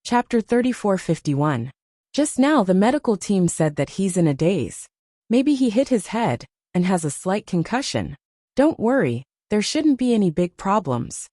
Chapter 3451. Just now the medical team said that he's in a daze. Maybe he hit his head and has a slight concussion. Don't worry, there shouldn't be any big problems.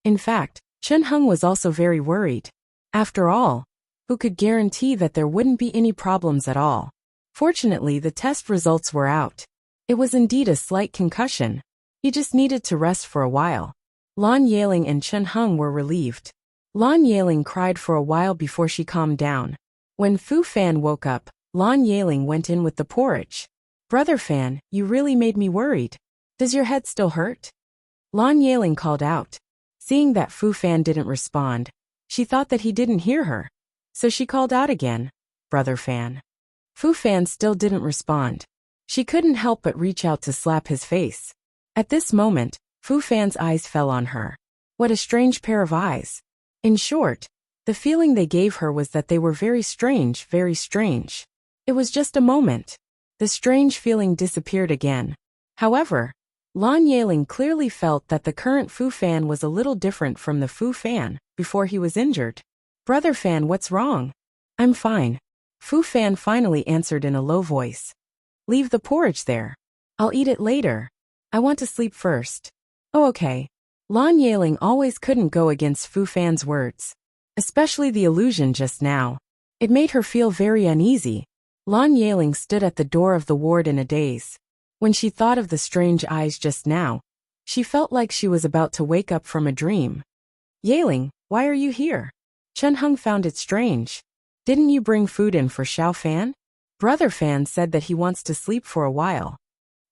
In fact, Chun-Hung was also very worried. After all, who could guarantee that there wouldn't be any problems at all? Fortunately, the test results were out. It was indeed a slight concussion. He just needed to rest for a while. Lan Yaling and Chun-Hung were relieved. Lan Yaling cried for a while before she calmed down. When Fu Fan woke up, Lan Yaling went in with the porridge. "Brother Fan, you really made me worried. Does your head still hurt?" Lan Yaling called out. Seeing that Fu Fan didn't respond, she thought that he didn't hear her. So she called out again, "Brother Fan." Fu Fan still didn't respond. She couldn't help but reach out to slap his face. At this moment, Fu Fan's eyes fell on her. What a strange pair of eyes. In short, the feeling they gave her was that they were very strange, very strange. It was just a moment. The strange feeling disappeared again. However, Lan Yaling clearly felt that the current Fu Fan was a little different from the Fu Fan before he was injured. "Brother Fan, what's wrong?" "I'm fine." Fu Fan finally answered in a low voice. "Leave the porridge there. I'll eat it later. I want to sleep first." "Oh, okay." Lan Yaling always couldn't go against Fu Fan's words. Especially the illusion just now. It made her feel very uneasy. Lan Yaling stood at the door of the ward in a daze. When she thought of the strange eyes just now, she felt like she was about to wake up from a dream. "Yaling, why are you here?" Chun-Hung found it strange. "Didn't you bring food in for Xiao Fan?" "Brother Fan said that he wants to sleep for a while."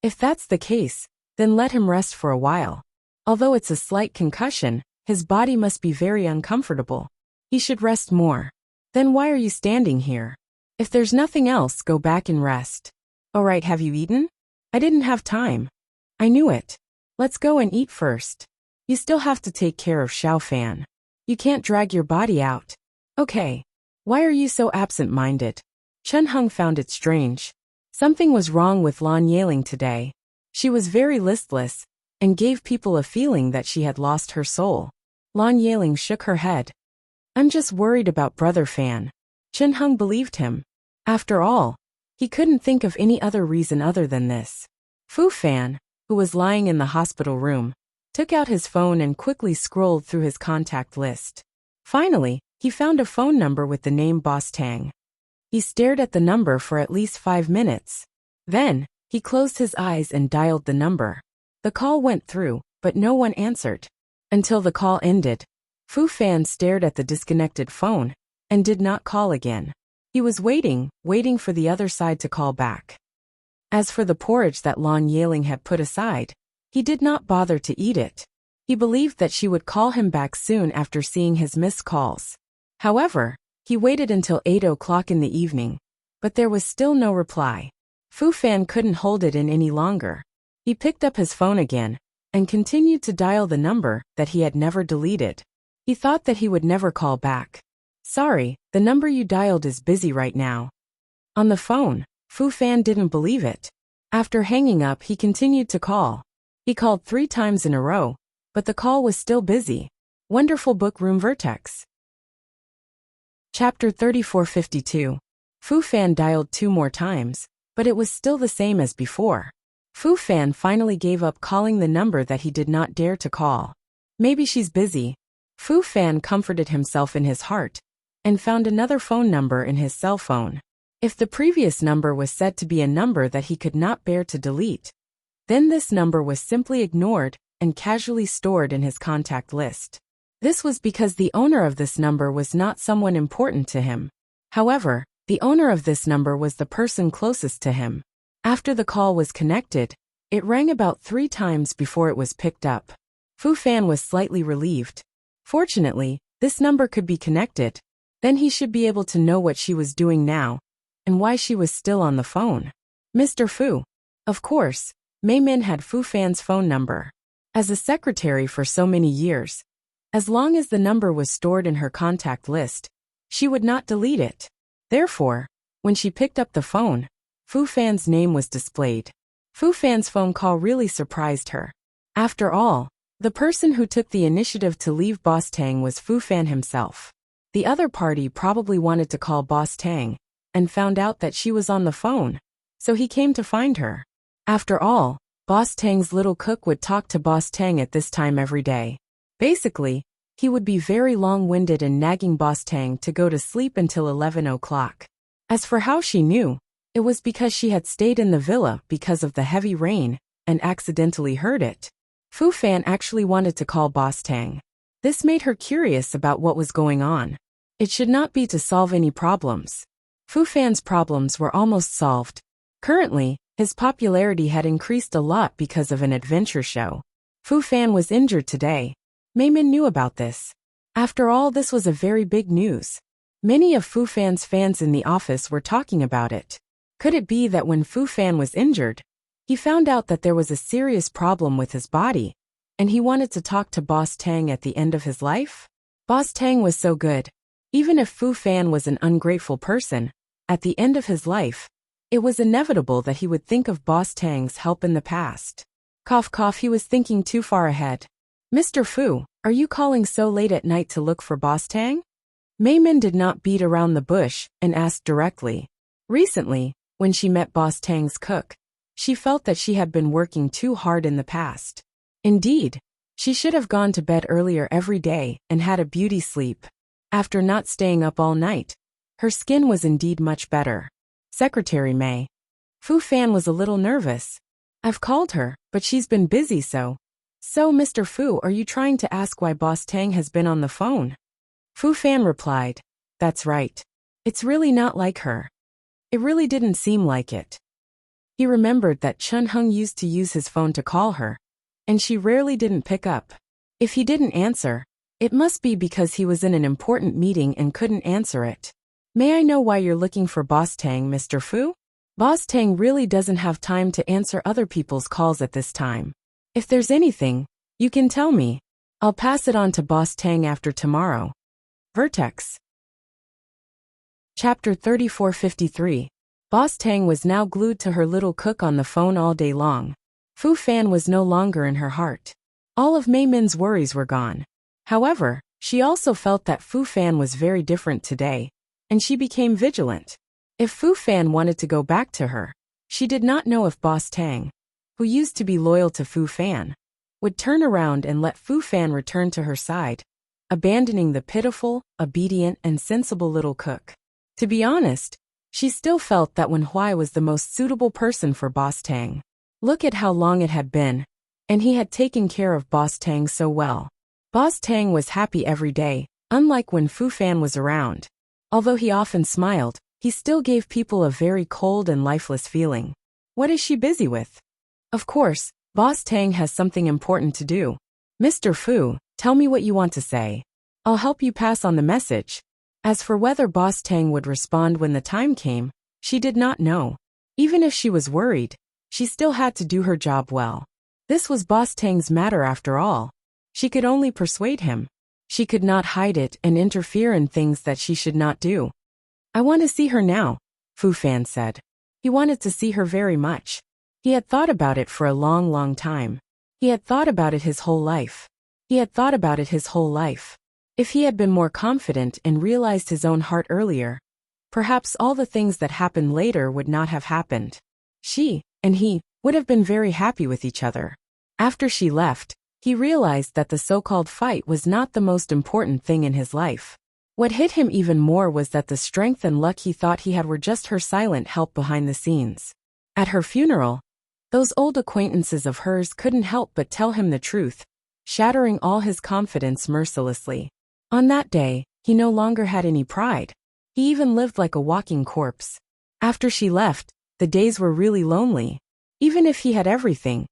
"If that's the case, then let him rest for a while. Although it's a slight concussion, his body must be very uncomfortable. He should rest more." "Then why are you standing here? If there's nothing else, go back and rest." "Alright, have you eaten?" "I didn't have time." "I knew it. Let's go and eat first. You still have to take care of Xiao Fan. You can't drag your body out." "Okay. Why are you so absent-minded?" Chun-Hung found it strange. Something was wrong with Lan Yaling today. She was very listless and gave people a feeling that she had lost her soul. Lan Yaling shook her head. "I'm just worried about Brother Fan." Chun-Hung believed him. After all, he couldn't think of any other reason other than this. Fu Fan, who was lying in the hospital room, took out his phone and quickly scrolled through his contact list. Finally, he found a phone number with the name Boss Tang. He stared at the number for at least 5 minutes. Then, he closed his eyes and dialed the number. The call went through, but no one answered. Until the call ended, Fu Fan stared at the disconnected phone and did not call again. He was waiting for the other side to call back. As for the porridge that Lan Yaling had put aside, he did not bother to eat it. He believed that she would call him back soon after seeing his missed calls. However, he waited until 8 o'clock in the evening, but there was still no reply. Fu Fan couldn't hold it in any longer. He picked up his phone again and continued to dial the number that he had never deleted. He thought that he would never call back. "Sorry, the number you dialed is busy right now." On the phone, Fu Fan didn't believe it. After hanging up, he continued to call. He called 3 times in a row, but the call was still busy. Wonderful book Room Vertex. Chapter 3452. Fu Fan dialed 2 more times, but it was still the same as before. Fu Fan finally gave up calling the number that he did not dare to call. Maybe she's busy. Fu Fan comforted himself in his heart and found another phone number in his cell phone. If the previous number was said to be a number that he could not bear to delete, then this number was simply ignored and casually stored in his contact list. This was because the owner of this number was not someone important to him. However, the owner of this number was the person closest to him. After the call was connected, it rang about 3 times before it was picked up. Fu Fan was slightly relieved. Fortunately, this number could be connected. Then he should be able to know what she was doing now and why she was still on the phone. "Mr. Fu." Of course, Mei Min had Fu Fan's phone number. As a secretary for so many years, as long as the number was stored in her contact list, she would not delete it. Therefore, when she picked up the phone, Fu Fan's name was displayed. Fu Fan's phone call really surprised her. After all, the person who took the initiative to leave Boss Tang was Fu Fan himself. The other party probably wanted to call Boss Tang, and found out that she was on the phone. So he came to find her. After all, Boss Tang's little cook would talk to Boss Tang at this time every day. Basically, he would be very long-winded and nagging Boss Tang to go to sleep until 11 o'clock. As for how she knew, it was because she had stayed in the villa because of the heavy rain, and accidentally heard it. Fu Fan actually wanted to call Boss Tang. This made her curious about what was going on. It should not be to solve any problems. Fu Fan's problems were almost solved. Currently, his popularity had increased a lot because of an adventure show. Fu Fan was injured today. Mei Min knew about this. After all, this was a very big news. Many of Fu Fan's fans in the office were talking about it. Could it be that when Fu Fan was injured, he found out that there was a serious problem with his body, and he wanted to talk to Boss Tang at the end of his life? Boss Tang was so good. Even if Fu Fan was an ungrateful person, at the end of his life, it was inevitable that he would think of Boss Tang's help in the past. Cough cough, he was thinking too far ahead. Mr. Fu, are you calling so late at night to look for Boss Tang? Mei Min did not beat around the bush and asked directly. Recently, when she met Boss Tang's cook, she felt that she had been working too hard in the past. Indeed, she should have gone to bed earlier every day and had a beauty sleep. After not staying up all night, her skin was indeed much better. Secretary Mei. Fu Fan was a little nervous. I've called her, but she's been busy So, Mr. Fu, are you trying to ask why Boss Tang has been on the phone? Fu Fan replied, that's right. It's really not like her. It really didn't seem like it. He remembered that Chun Hung used to use his phone to call her, and she rarely didn't pick up. If he didn't answer, it must be because he was in an important meeting and couldn't answer it. May I know why you're looking for Boss Tang, Mr. Fu? Boss Tang really doesn't have time to answer other people's calls at this time. If there's anything, you can tell me. I'll pass it on to Boss Tang after tomorrow. Vertex. Chapter 3453. Boss Tang was now glued to her little cook on the phone all day long. Fu Fan was no longer in her heart. All of Mei Min's worries were gone. However, she also felt that Fu Fan was very different today, and she became vigilant. If Fu Fan wanted to go back to her, she did not know if Boss Tang, who used to be loyal to Fu Fan, would turn around and let Fu Fan return to her side, abandoning the pitiful, obedient, and sensible little cook. To be honest, she still felt that Wen Huai was the most suitable person for Boss Tang. Look at how long it had been, and he had taken care of Boss Tang so well. Boss Tang was happy every day, unlike when Fu Fan was around. Although he often smiled, he still gave people a very cold and lifeless feeling. What is she busy with? Of course, Boss Tang has something important to do. Mr. Fu, tell me what you want to say. I'll help you pass on the message. As for whether Boss Tang would respond when the time came, she did not know. Even if she was worried, she still had to do her job well. This was Boss Tang's matter after all. She could only persuade him. She could not hide it and interfere in things that she should not do. I want to see her now, Fu Fan said. He wanted to see her very much. He had thought about it for a long, long time. He had thought about it his whole life. If he had been more confident and realized his own heart earlier, perhaps all the things that happened later would not have happened. She and he would have been very happy with each other. After she left, he realized that the so-called fight was not the most important thing in his life. What hit him even more was that the strength and luck he thought he had were just her silent help behind the scenes. At her funeral, those old acquaintances of hers couldn't help but tell him the truth, shattering all his confidence mercilessly. On that day, he no longer had any pride. He even lived like a walking corpse. After she left, the days were really lonely. Even if he had everything,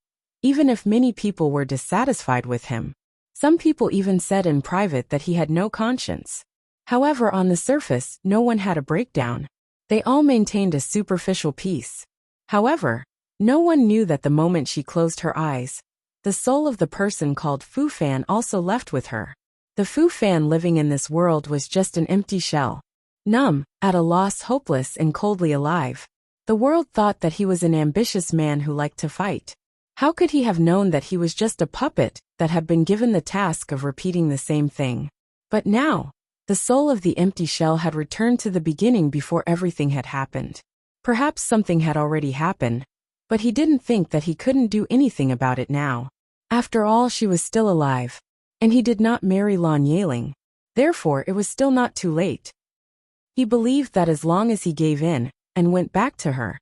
even if many people were dissatisfied with him. Some people even said in private that he had no conscience. However, on the surface, no one had a breakdown. They all maintained a superficial peace. However, no one knew that the moment she closed her eyes, the soul of the person called Fu Fan also left with her. The Fu Fan living in this world was just an empty shell. Numb, at a loss, hopeless and coldly alive. The world thought that he was an ambitious man who liked to fight. How could he have known that he was just a puppet that had been given the task of repeating the same thing? But now, The soul of the empty shell had returned to the beginning before everything had happened. Perhaps something had already happened, but he didn't think that he couldn't do anything about it now. After all, she was still alive, and he did not marry Lan Yeling. Therefore, it was still not too late. He believed that as long as he gave in and went back to her,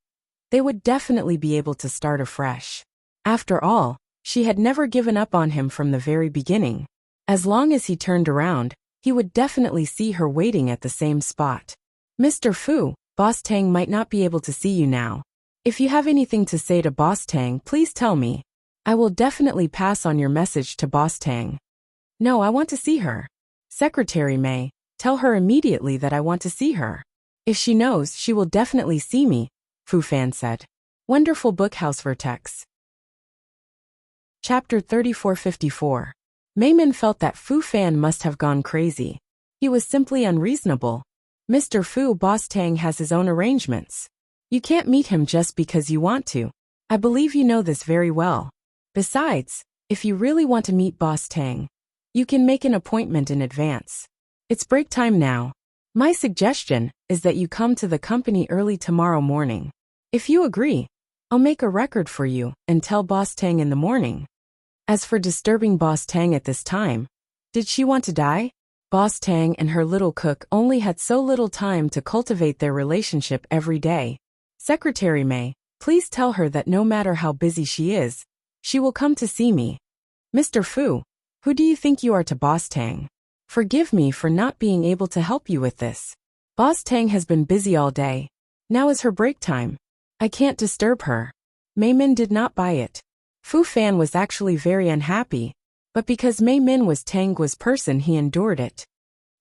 they would definitely be able to start afresh. After all, she had never given up on him from the very beginning. As long as he turned around, he would definitely see her waiting at the same spot. Mr. Fu, Boss Tang might not be able to see you now. If you have anything to say to Boss Tang, please tell me. I will definitely pass on your message to Boss Tang. No, I want to see her. Secretary May, tell her immediately that I want to see her. If she knows, she will definitely see me, Fu Fan said. Wonderful Bookhouse Vertex. Chapter 3454. Mei Min felt that Fu Fan must have gone crazy. He was simply unreasonable. Mr. Fu, Boss Tang has his own arrangements. You can't meet him just because you want to. I believe you know this very well. Besides, if you really want to meet Boss Tang, you can make an appointment in advance. It's break time now. My suggestion is that you come to the company early tomorrow morning. If you agree, I'll make a record for you and tell Boss Tang in the morning. As for disturbing Boss Tang at this time, did she want to die? Boss Tang and her little cook only had so little time to cultivate their relationship every day. Secretary May, please tell her that no matter how busy she is, she will come to see me. Mr. Fu, who do you think you are to Boss Tang? Forgive me for not being able to help you with this. Boss Tang has been busy all day. Now is her break time. I can't disturb her. Mei Min did not buy it. Fu Fan was actually very unhappy, but because Mei Min was Tang Guo's person, he endured it.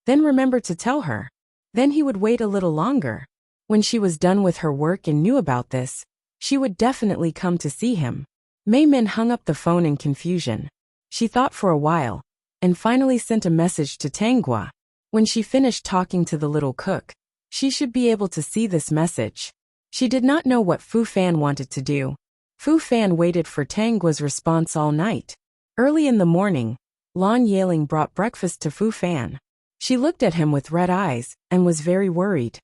Then remember to tell her. Then he would wait a little longer. When she was done with her work and knew about this, she would definitely come to see him. Mei Min hung up the phone in confusion. She thought for a while, and finally sent a message to Tang Guo. When she finished talking to the little cook, she should be able to see this message. She did not know what Fu Fan wanted to do. Fu Fan waited for Tang Guo's response all night. Early in the morning, Lan Yeling brought breakfast to Fu Fan. She looked at him with red eyes and was very worried.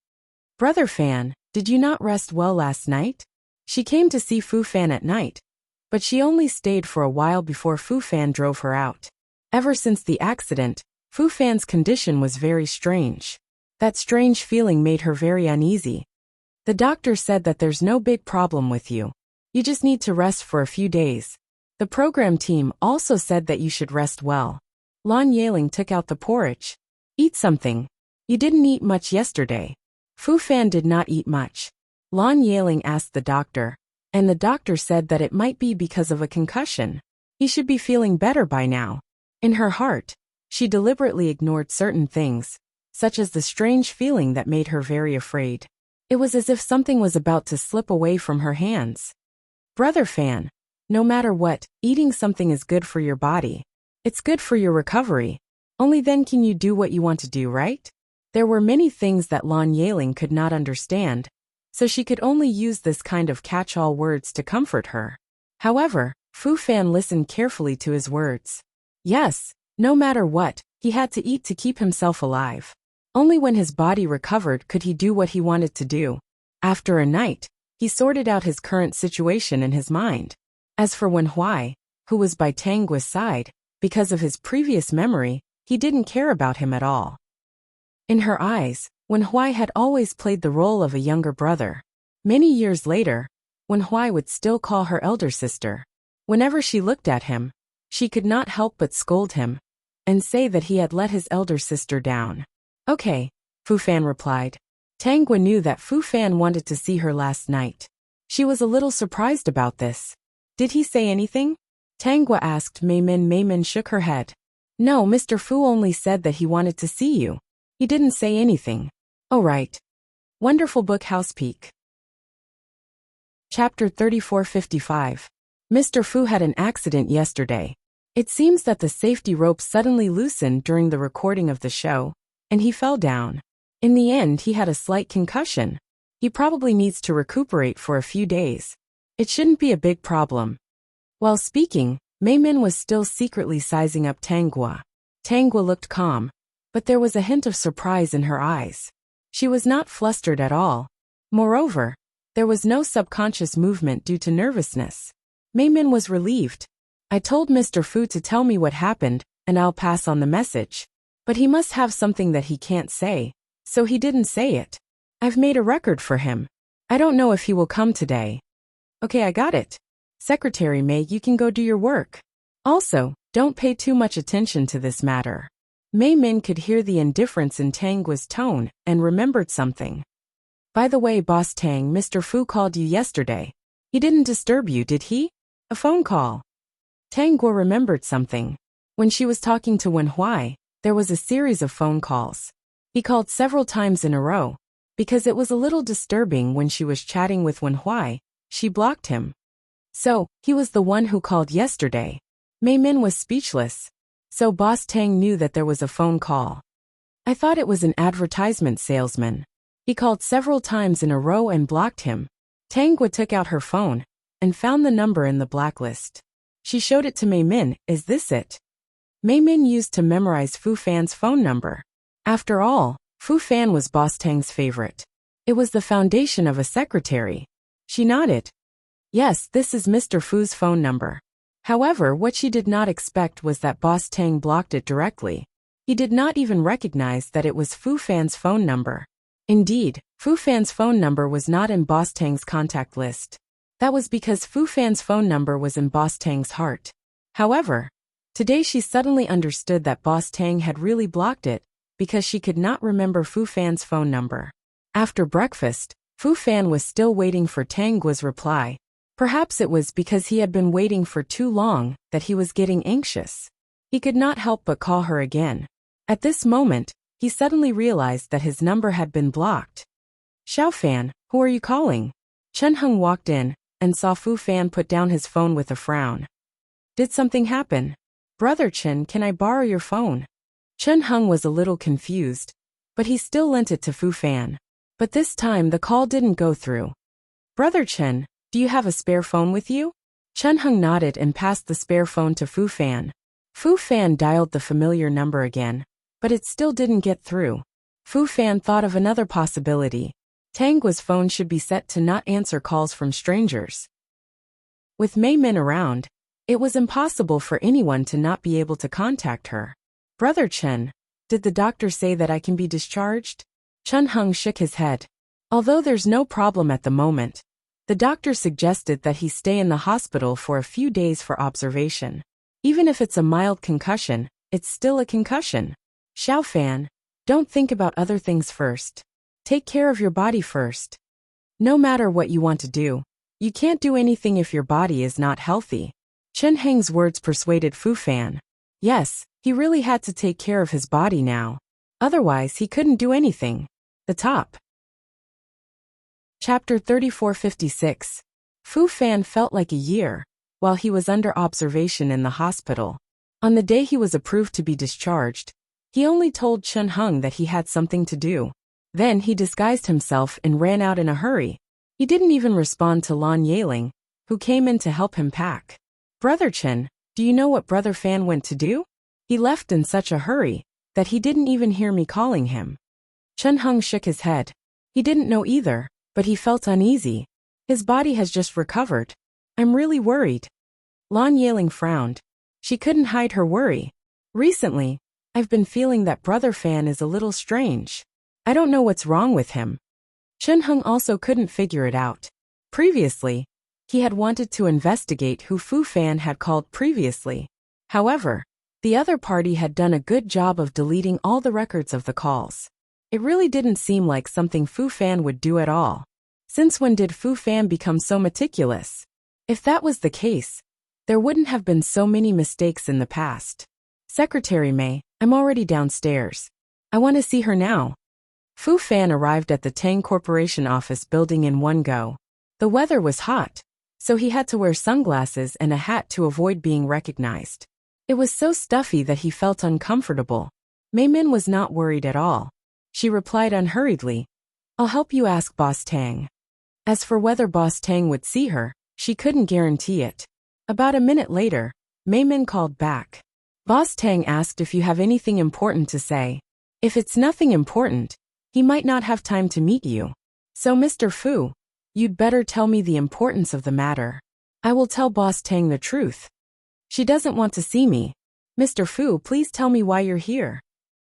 Brother Fan, did you not rest well last night? She came to see Fu Fan at night, but she only stayed for a while before Fu Fan drove her out. Ever since the accident, Fu Fan's condition was very strange. That strange feeling made her very uneasy. The doctor said that there's no big problem with you. You just need to rest for a few days. The program team also said that you should rest well. Lan Yeling took out the porridge. Eat something. You didn't eat much yesterday. Fu Fan did not eat much. Lan Yeling asked the doctor, and the doctor said that it might be because of a concussion. He should be feeling better by now. In her heart, she deliberately ignored certain things, such as the strange feeling that made her very afraid. It was as if something was about to slip away from her hands. Brother Fan, no matter what, eating something is good for your body. It's good for your recovery. Only then can you do what you want to do, right? There were many things that Lan Yeling could not understand, so she could only use this kind of catch-all words to comfort her. However, Fu Fan listened carefully to his words. Yes, no matter what, he had to eat to keep himself alive. Only when his body recovered could he do what he wanted to do. After a night, he sorted out his current situation in his mind. As for Wen Huai, who was by Tang Guo's side, because of his previous memory, he didn't care about him at all. In her eyes, Wen Huai had always played the role of a younger brother. Many years later, Wen Huai would still call her elder sister. Whenever she looked at him, she could not help but scold him and say that he had let his elder sister down. Okay, Fu Fan replied. Tang Guo knew that Fu Fan wanted to see her last night. She was a little surprised about this. Did he say anything? Tang Guo asked Mei Min. Mei Min shook her head. No, Mr. Fu only said that he wanted to see you. He didn't say anything. Oh right. Wonderful Bookhouse Peak. Chapter 3455. Mr. Fu had an accident yesterday. It seems that the safety rope suddenly loosened during the recording of the show, and he fell down. In the end, he had a slight concussion. He probably needs to recuperate for a few days. It shouldn't be a big problem. While speaking, Mei Min was still secretly sizing up Tang Guo. Tang Guo looked calm, but there was a hint of surprise in her eyes. She was not flustered at all. Moreover, there was no subconscious movement due to nervousness. Mei Min was relieved. I told Mr. Fu to tell me what happened, and I'll pass on the message. But he must have something that he can't say, so he didn't say it. I've made a record for him. I don't know if he will come today. Okay, I got it. Secretary Mei, you can go do your work. Also, don't pay too much attention to this matter. Mei Min could hear the indifference in Tang Guo's tone and remembered something. By the way, Boss Tang, Mr. Fu called you yesterday. He didn't disturb you, did he? A phone call. Tang Guo remembered something. When she was talking to Wen Huai, there was a series of phone calls. He called several times in a row. Because it was a little disturbing when she was chatting with Wen Huai, she blocked him. So, he was the one who called yesterday. Mei Min was speechless. So Boss Tang knew that there was a phone call. I thought it was an advertisement salesman. He called several times in a row and blocked him. Tang Guo took out her phone and found the number in the blacklist. She showed it to Mei Min. Is this it? Mei Min used to memorize Fu Fan's phone number. After all, Fu Fan was Boss Tang's favorite. It was the foundation of a secretary. She nodded. Yes, this is Mr. Fu's phone number. However, what she did not expect was that Boss Tang blocked it directly. He did not even recognize that it was Fu Fan's phone number. Indeed, Fu Fan's phone number was not in Boss Tang's contact list. That was because Fu Fan's phone number was in Boss Tang's heart. However, today she suddenly understood that Boss Tang had really blocked it because she could not remember Fu Fan's phone number. After breakfast, Fu Fan was still waiting for Tang Guo's reply. Perhaps it was because he had been waiting for too long that he was getting anxious. He could not help but call her again. At this moment, he suddenly realized that his number had been blocked. Xiao Fan, who are you calling? Chen Heng walked in and saw Fu Fan put down his phone with a frown. Did something happen? Brother Chen, can I borrow your phone? Chen Heng was a little confused, but he still lent it to Fu Fan. But this time the call didn't go through. Brother Chen, do you have a spare phone with you? Chen Heng nodded and passed the spare phone to Fu Fan. Fu Fan dialed the familiar number again, but it still didn't get through. Fu Fan thought of another possibility. Tang Guo's phone should be set to not answer calls from strangers. With Mei Min around, it was impossible for anyone to not be able to contact her. Brother Chen, did the doctor say that I can be discharged? Chen Heng shook his head. Although there's no problem at the moment, the doctor suggested that he stay in the hospital for a few days for observation. Even if it's a mild concussion, it's still a concussion. Xiao Fan, don't think about other things first. Take care of your body first. No matter what you want to do, you can't do anything if your body is not healthy. Chen Heng's words persuaded Fu Fan. Yes, he really had to take care of his body now. Otherwise, he couldn't do anything. The top. Chapter 3456. Fu Fan felt like a year while he was under observation in the hospital. On the day he was approved to be discharged, he only told Chen Heng that he had something to do. Then he disguised himself and ran out in a hurry. He didn't even respond to Lan Yeling, who came in to help him pack. Brother Chen, do you know what Brother Fan went to do? He left in such a hurry that he didn't even hear me calling him. Chen Heng shook his head. He didn't know either, but he felt uneasy. His body has just recovered. I'm really worried. Lan Yeling frowned. She couldn't hide her worry. Recently, I've been feeling that Brother Fan is a little strange. I don't know what's wrong with him. Chen Heng also couldn't figure it out. Previously, he had wanted to investigate who Fu Fan had called previously. However, the other party had done a good job of deleting all the records of the calls. It really didn't seem like something Fu Fan would do at all. Since when did Fu Fan become so meticulous? If that was the case, there wouldn't have been so many mistakes in the past. Secretary Mei, I'm already downstairs. I want to see her now. Fu Fan arrived at the Tang Corporation office building in one go. The weather was hot, so he had to wear sunglasses and a hat to avoid being recognized. It was so stuffy that he felt uncomfortable. Mei Min was not worried at all. She replied unhurriedly, I'll help you ask Boss Tang. As for whether Boss Tang would see her, she couldn't guarantee it. About a minute later, Mei Min called back. Boss Tang asked if you have anything important to say. If it's nothing important, he might not have time to meet you. So Mr. Fu, you'd better tell me the importance of the matter. I will tell Boss Tang the truth. She doesn't want to see me. Mr. Fu, please tell me why you're here.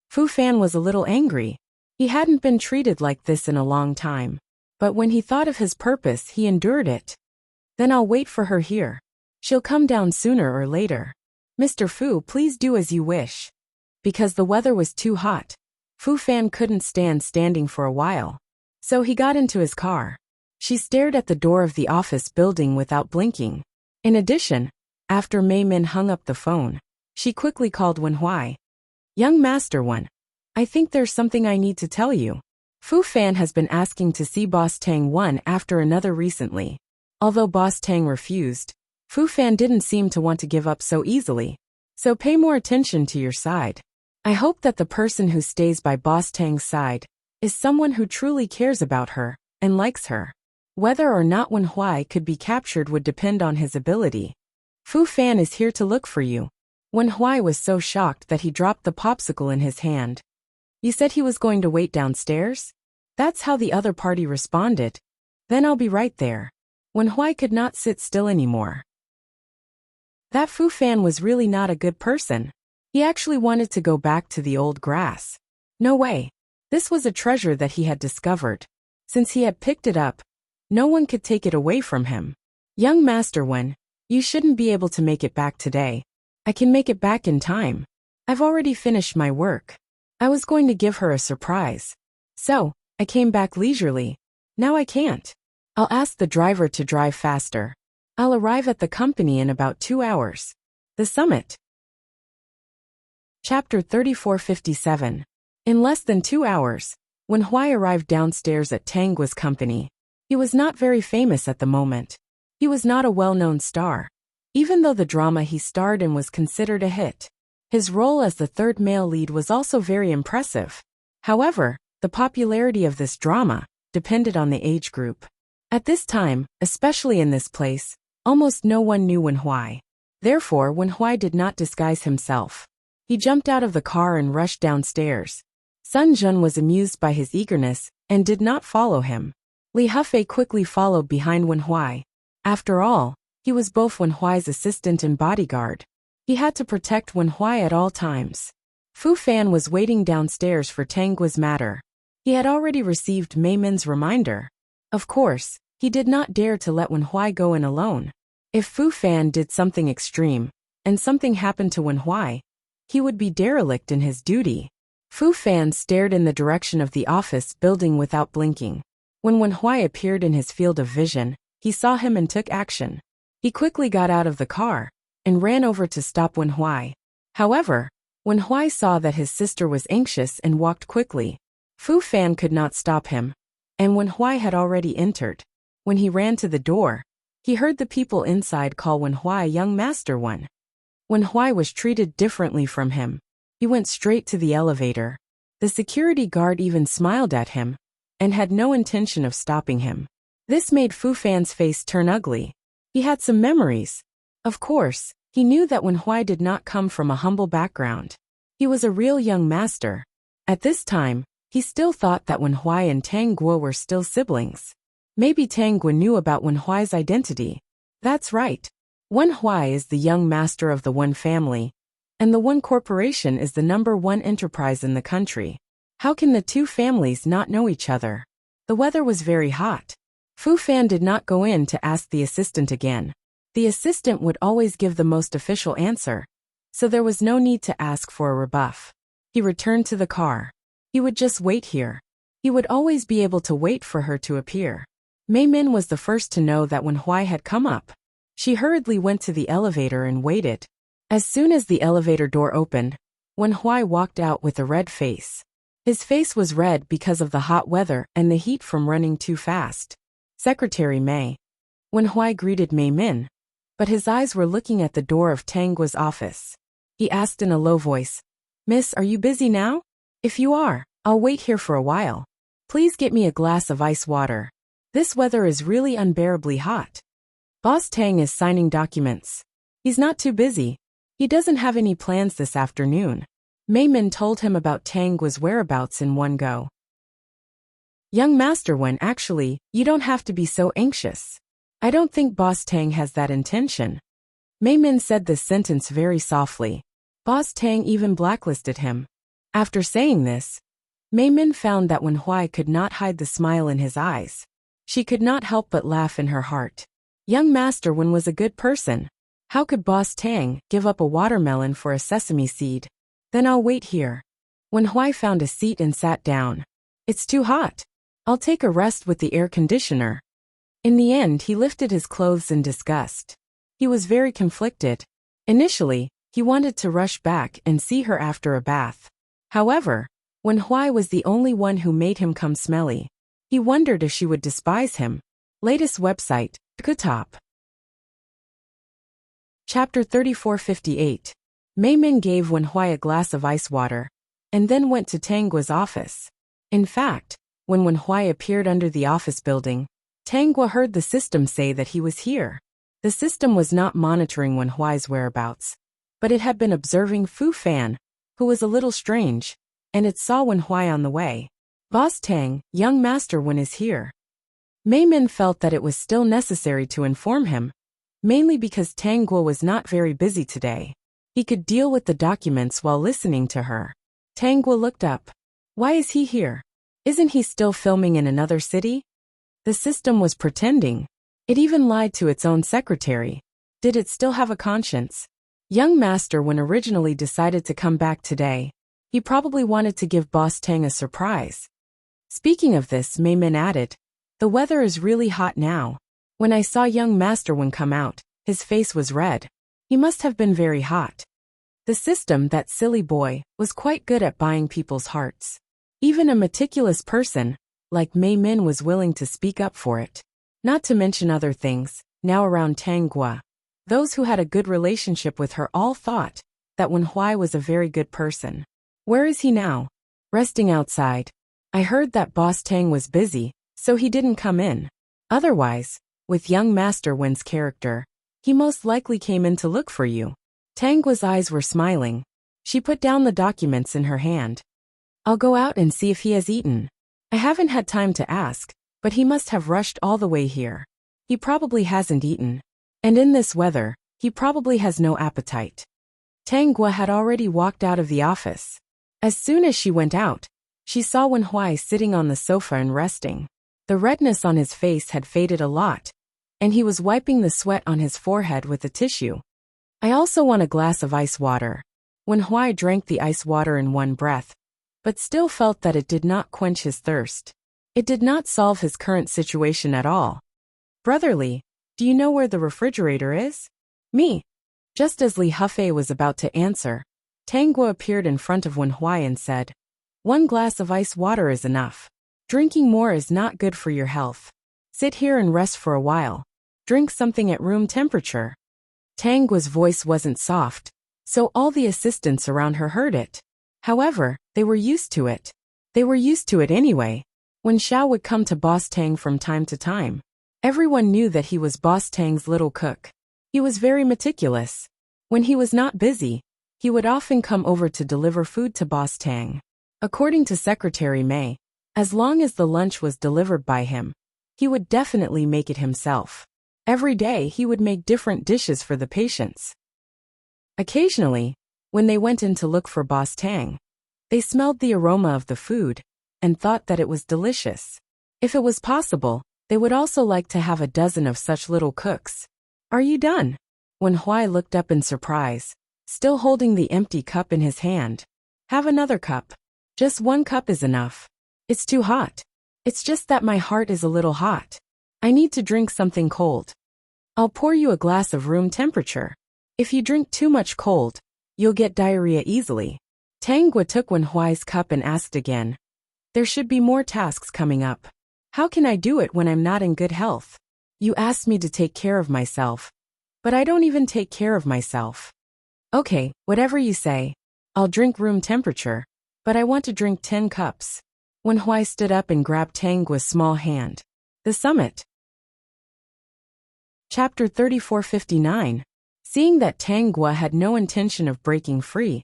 Fu Fan was a little angry. He hadn't been treated like this in a long time. But when he thought of his purpose, he endured it. Then I'll wait for her here. She'll come down sooner or later. Mr. Fu, please do as you wish. Because the weather was too hot, Fu Fan couldn't stand standing for a while. So he got into his car. She stared at the door of the office building without blinking. In addition, after Mei Min hung up the phone, she quickly called Wen Huai. Young Master Wen, I think there's something I need to tell you. Fu Fan has been asking to see Boss Tang one after another recently. Although Boss Tang refused, Fu Fan didn't seem to want to give up so easily. So pay more attention to your side. I hope that the person who stays by Boss Tang's side is someone who truly cares about her and likes her. Whether or not Wen Huai could be captured would depend on his ability. Fu Fan is here to look for you. Wen Huai was so shocked that he dropped the popsicle in his hand. You said he was going to wait downstairs? That's how the other party responded. Then I'll be right there. Wen Huai could not sit still anymore. That Fu Fan was really not a good person. He actually wanted to go back to the old grass. No way. This was a treasure that he had discovered. Since he had picked it up, no one could take it away from him. Young Master Wen, you shouldn't be able to make it back today. I can make it back in time. I've already finished my work. I was going to give her a surprise. So, I came back leisurely. Now I can't. I'll ask the driver to drive faster. I'll arrive at the company in about 2 hours. The summit. Chapter 3457. In less than 2 hours, when Huai arrived downstairs at Tang Guo's company, he was not very famous at the moment. He was not a well-known star, even though the drama he starred in was considered a hit. His role as the third male lead was also very impressive. However, the popularity of this drama depended on the age group. At this time, especially in this place, almost no one knew Wen Huai. Therefore, Wen Huai did not disguise himself. He jumped out of the car and rushed downstairs. Sun Jun was amused by his eagerness and did not follow him. Li Hufei quickly followed behind Wen Huai. After all, he was both Wen Huai's assistant and bodyguard. He had to protect Wen Huai at all times. Fu Fan was waiting downstairs for Tang Guo's matter. He had already received Mei Min's reminder. Of course, he did not dare to let Wen Huai go in alone. If Fu Fan did something extreme, and something happened to Wen Huai, he would be derelict in his duty. Fu Fan stared in the direction of the office building without blinking. When Wen Huai appeared in his field of vision, he saw him and took action. He quickly got out of the car and ran over to stop Wen Huai. However, Wen Huai saw that his sister was anxious and walked quickly. Fu Fan could not stop him, and Wen Huai had already entered. When he ran to the door, he heard the people inside call Wen Huai Young Master Wen. Wen Huai was treated differently from him. He went straight to the elevator. The security guard even smiled at him and had no intention of stopping him. This made Fu Fan's face turn ugly. He had some memories. Of course, he knew that Wen Huai did not come from a humble background. He was a real young master. At this time, he still thought that Wen Huai and Tang Guo were still siblings. Maybe Tang Guo knew about Wen Huai's identity. That's right. Wen Huai is the young master of the Wen family, and the Wen Corporation is the #1 enterprise in the country. How can the two families not know each other? The weather was very hot. Fu Fan did not go in to ask the assistant again. The assistant would always give the most official answer, so there was no need to ask for a rebuff. He returned to the car. He would just wait here. He would always be able to wait for her to appear. Mei Min was the first to know that Wen Huai had come up. She hurriedly went to the elevator and waited. As soon as the elevator door opened, Wen Huai walked out with a red face. His face was red because of the hot weather and the heat from running too fast. Secretary Mei. Wen Huai greeted Mei Min, but his eyes were looking at the door of Tang Guo's office. He asked in a low voice, "Miss, are you busy now? If you are, I'll wait here for a while. Please get me a glass of ice water. This weather is really unbearably hot." Boss Tang is signing documents. He's not too busy. He doesn't have any plans this afternoon. Mei Min told him about Tang Guo's whereabouts in one go. Young Master Wen, actually, you don't have to be so anxious. I don't think Boss Tang has that intention. Mei Min said this sentence very softly. Boss Tang even blacklisted him. After saying this, Mei Min found that Wen Huai could not hide the smile in his eyes. She could not help but laugh in her heart. Young Master Wen was a good person. How could Boss Tang give up a watermelon for a sesame seed? Then I'll wait here. Wen Huai found a seat and sat down. It's too hot. I'll take a rest with the air conditioner. In the end, he lifted his clothes in disgust. He was very conflicted. Initially, he wanted to rush back and see her after a bath. However, Wen Huai was the only one who made him come smelly. He wondered if she would despise him. Latest website, Kutop. Chapter 3458. Mei Min gave Wen Huai a glass of ice water, and then went to Tang Guo's office. In fact, when Wen Huai appeared under the office building, Tang Guo heard the system say that he was here. The system was not monitoring Wen Huai's whereabouts, but it had been observing Fu Fan, who was a little strange, and it saw Wen Huai on the way. Boss Tang, young Master Wen is here. Mei Min felt that it was still necessary to inform him, mainly because Tang Guo was not very busy today. He could deal with the documents while listening to her. Tang Guo looked up. Why is he here? Isn't he still filming in another city? The system was pretending. It even lied to its own secretary. Did it still have a conscience? Young Master Wen originally decided to come back today. He probably wanted to give Boss Tang a surprise. Speaking of this, Mei Min added, the weather is really hot now. When I saw young Master Wen come out, his face was red. He must have been very hot. The system, that silly boy, was quite good at buying people's hearts. Even a meticulous person, like Mei Min, was willing to speak up for it. Not to mention other things, now around Tang Guo. Those who had a good relationship with her all thought that Wen Huai was a very good person. Where is he now? Resting outside. I heard that Boss Tang was busy, so he didn't come in. Otherwise, with young Master Wen's character, he most likely came in to look for you. Tang Guo's eyes were smiling. She put down the documents in her hand. I'll go out and see if he has eaten. I haven't had time to ask, but he must have rushed all the way here. He probably hasn't eaten. And in this weather, he probably has no appetite. Tang Guo had already walked out of the office. As soon as she went out, she saw Wen Huai sitting on the sofa and resting. The redness on his face had faded a lot, and he was wiping the sweat on his forehead with a tissue. I also want a glass of ice water. Wen Huai drank the ice water in one breath, but still felt that it did not quench his thirst. It did not solve his current situation at all. Brotherly, do you know where the refrigerator is? Me. Just as Li Hufei was about to answer, Tang Guo appeared in front of Wen Huai and said, one glass of ice water is enough. Drinking more is not good for your health. Sit here and rest for a while. Drink something at room temperature. Tang Guo's voice wasn't soft, so all the assistants around her heard it. However, they were used to it. They were used to it anyway. When Xiao would come to Boss Tang from time to time, everyone knew that he was Boss Tang's little cook. He was very meticulous. When he was not busy, he would often come over to deliver food to Boss Tang. According to Secretary Mei, as long as the lunch was delivered by him, he would definitely make it himself. Every day he would make different dishes for the patients. Occasionally, when they went in to look for Boss Tang, they smelled the aroma of the food and thought that it was delicious. If it was possible, they would also like to have a dozen of such little cooks. Are you done? Wen Huai looked up in surprise, still holding the empty cup in his hand. Have another cup. Just one cup is enough. It's too hot. It's just that my heart is a little hot. I need to drink something cold. I'll pour you a glass of room temperature. If you drink too much cold, you'll get diarrhea easily. Tang Guo took Wen Huai's cup and asked again. There should be more tasks coming up. How can I do it when I'm not in good health? You asked me to take care of myself, but I don't even take care of myself. Okay, whatever you say. I'll drink room temperature, but I want to drink 10 cups. Wen Huai stood up and grabbed Tang Guo's small hand. The summit. Chapter 3459. Seeing that Tang Guo had no intention of breaking free,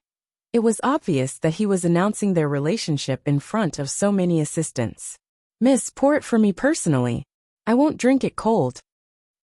It was obvious that he was announcing their relationship in front of so many assistants. Miss, pour it for me personally. I won't drink it cold.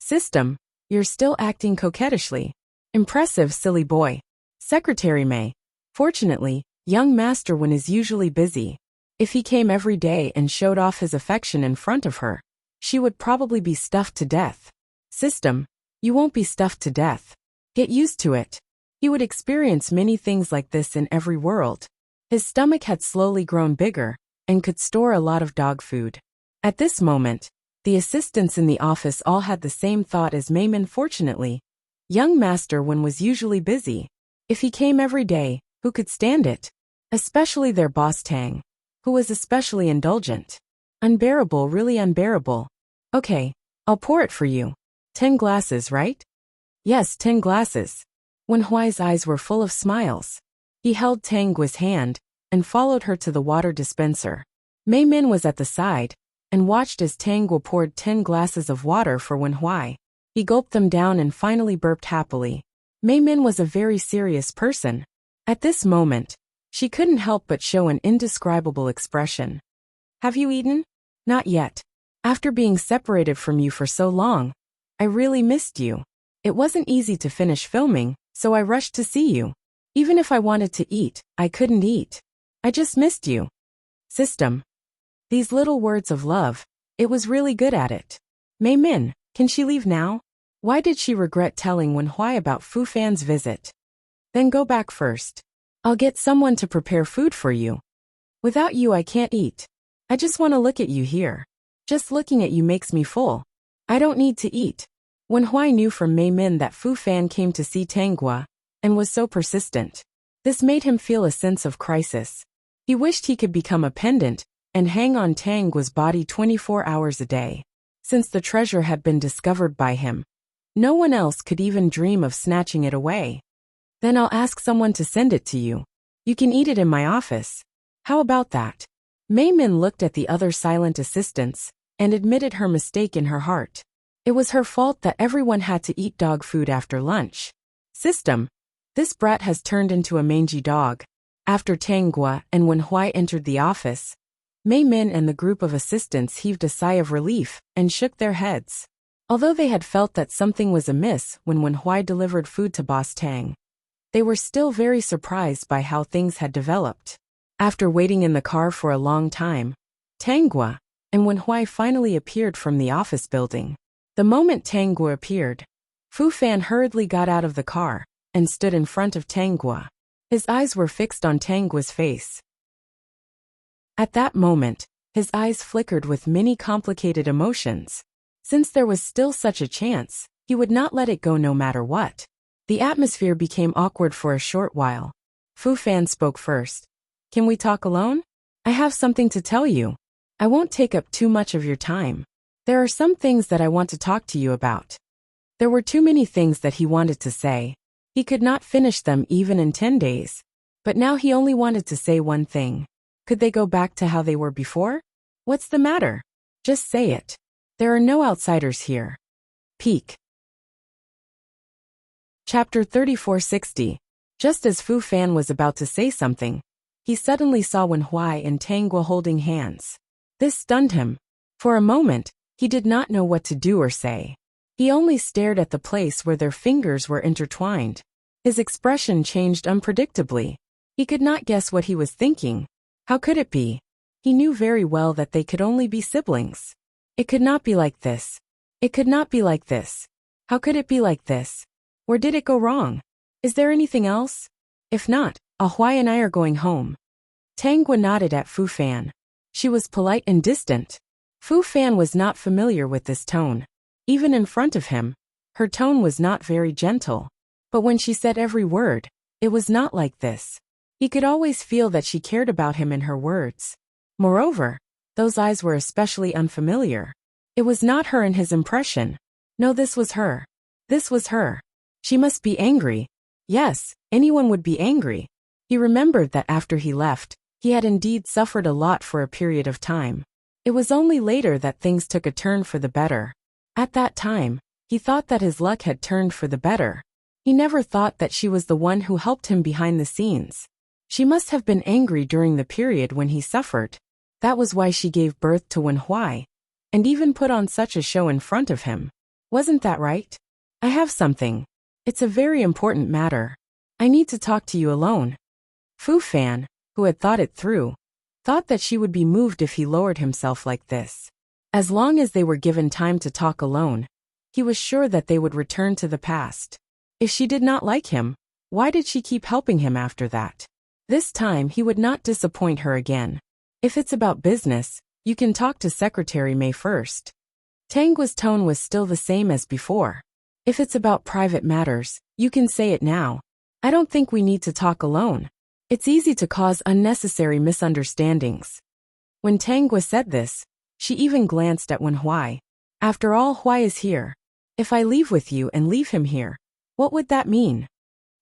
System, you're still acting coquettishly. Impressive, silly boy. Secretary May. Fortunately, young Master Wen is usually busy. If he came every day and showed off his affection in front of her, she would probably be stuffed to death. System, you won't be stuffed to death. Get used to it. He would experience many things like this in every world. His stomach had slowly grown bigger and could store a lot of dog food. At this moment, the assistants in the office all had the same thought as Maymin. Fortunately, young Master Wen was usually busy. If he came every day, who could stand it? Especially their boss Tang, who was especially indulgent. Unbearable, really unbearable. Okay, I'll pour it for you. 10 glasses, right? Yes, 10 glasses. Wen Huai's eyes were full of smiles. He held Tang Guo's hand and followed her to the water dispenser. Mei Min was at the side and watched as Tang Guo poured 10 glasses of water for Wen Huai. He gulped them down and finally burped happily. Mei Min was a very serious person. At this moment, she couldn't help but show an indescribable expression. Have you eaten? Not yet. After being separated from you for so long, I really missed you. It wasn't easy to finish filming, so I rushed to see you. Even if I wanted to eat, I couldn't eat. I just missed you. System. These little words of love, it was really good at it. Mei Min, can she leave now? Why did she regret telling Wen Huai about Fu Fan's visit? Then go back first. I'll get someone to prepare food for you. Without you I can't eat. I just want to look at you here. Just looking at you makes me full. I don't need to eat. Wen Huai knew from Mei Min that Fu Fan came to see Tang Guo and was so persistent. This made him feel a sense of crisis. He wished he could become a pendant and hang on Tang Guo's body 24 hours a day. Since the treasure had been discovered by him, no one else could even dream of snatching it away. Then I'll ask someone to send it to you. You can eat it in my office. How about that? Mei Min looked at the other silent assistants and admitted her mistake in her heart. It was her fault that everyone had to eat dog food after lunch. System. This brat has turned into a mangy dog. After Tang Guo and Wen Huai entered the office, Mei Min and the group of assistants heaved a sigh of relief and shook their heads. Although they had felt that something was amiss when Wen Huai delivered food to Boss Tang, they were still very surprised by how things had developed. After waiting in the car for a long time, Tang Guo and Wen Huai finally appeared from the office building. The moment Tang Guo appeared, Fu Fan hurriedly got out of the car and stood in front of Tang Guo. His eyes were fixed on Tang Guo's face. At that moment, his eyes flickered with many complicated emotions. Since there was still such a chance, he would not let it go no matter what. The atmosphere became awkward for a short while. Fu Fan spoke first. Can we talk alone? I have something to tell you. I won't take up too much of your time. There are some things that I want to talk to you about. There were too many things that he wanted to say. He could not finish them even in 10 days. But now he only wanted to say one thing. Could they go back to how they were before? What's the matter? Just say it. There are no outsiders here. Peek. Chapter 3460. Just as Fu Fan was about to say something, he suddenly saw Wen Huai and Tang Guo holding hands. This stunned him. For a moment, he did not know what to do or say. He only stared at the place where their fingers were intertwined. His expression changed unpredictably. He could not guess what he was thinking. How could it be? He knew very well that they could only be siblings. It could not be like this. It could not be like this. How could it be like this? Where did it go wrong? Is there anything else? If not, Huai and I are going home. Tang Guo nodded at Fu Fan. She was polite and distant. Fu Fan was not familiar with this tone. Even in front of him, her tone was not very gentle. But when she said every word, it was not like this. He could always feel that she cared about him in her words. Moreover, those eyes were especially unfamiliar. It was not her in his impression. No, this was her. This was her. She must be angry. Yes, anyone would be angry. He remembered that after he left, he had indeed suffered a lot for a period of time. It was only later that things took a turn for the better. At that time, he thought that his luck had turned for the better. He never thought that she was the one who helped him behind the scenes. She must have been angry during the period when he suffered. That was why she gave birth to Wenhui, and even put on such a show in front of him. Wasn't that right? I have something. It's a very important matter. I need to talk to you alone. Fu Fan, who had thought it through, thought that she would be moved if he lowered himself like this. As long as they were given time to talk alone, he was sure that they would return to the past. If she did not like him, why did she keep helping him after that? This time he would not disappoint her again. If it's about business, you can talk to Secretary May first. Tangua's tone was still the same as before. If it's about private matters, you can say it now. I don't think we need to talk alone. It's easy to cause unnecessary misunderstandings. When Tangua said this, she even glanced at Wenhui. After all, Hui is here. If I leave with you and leave him here, what would that mean?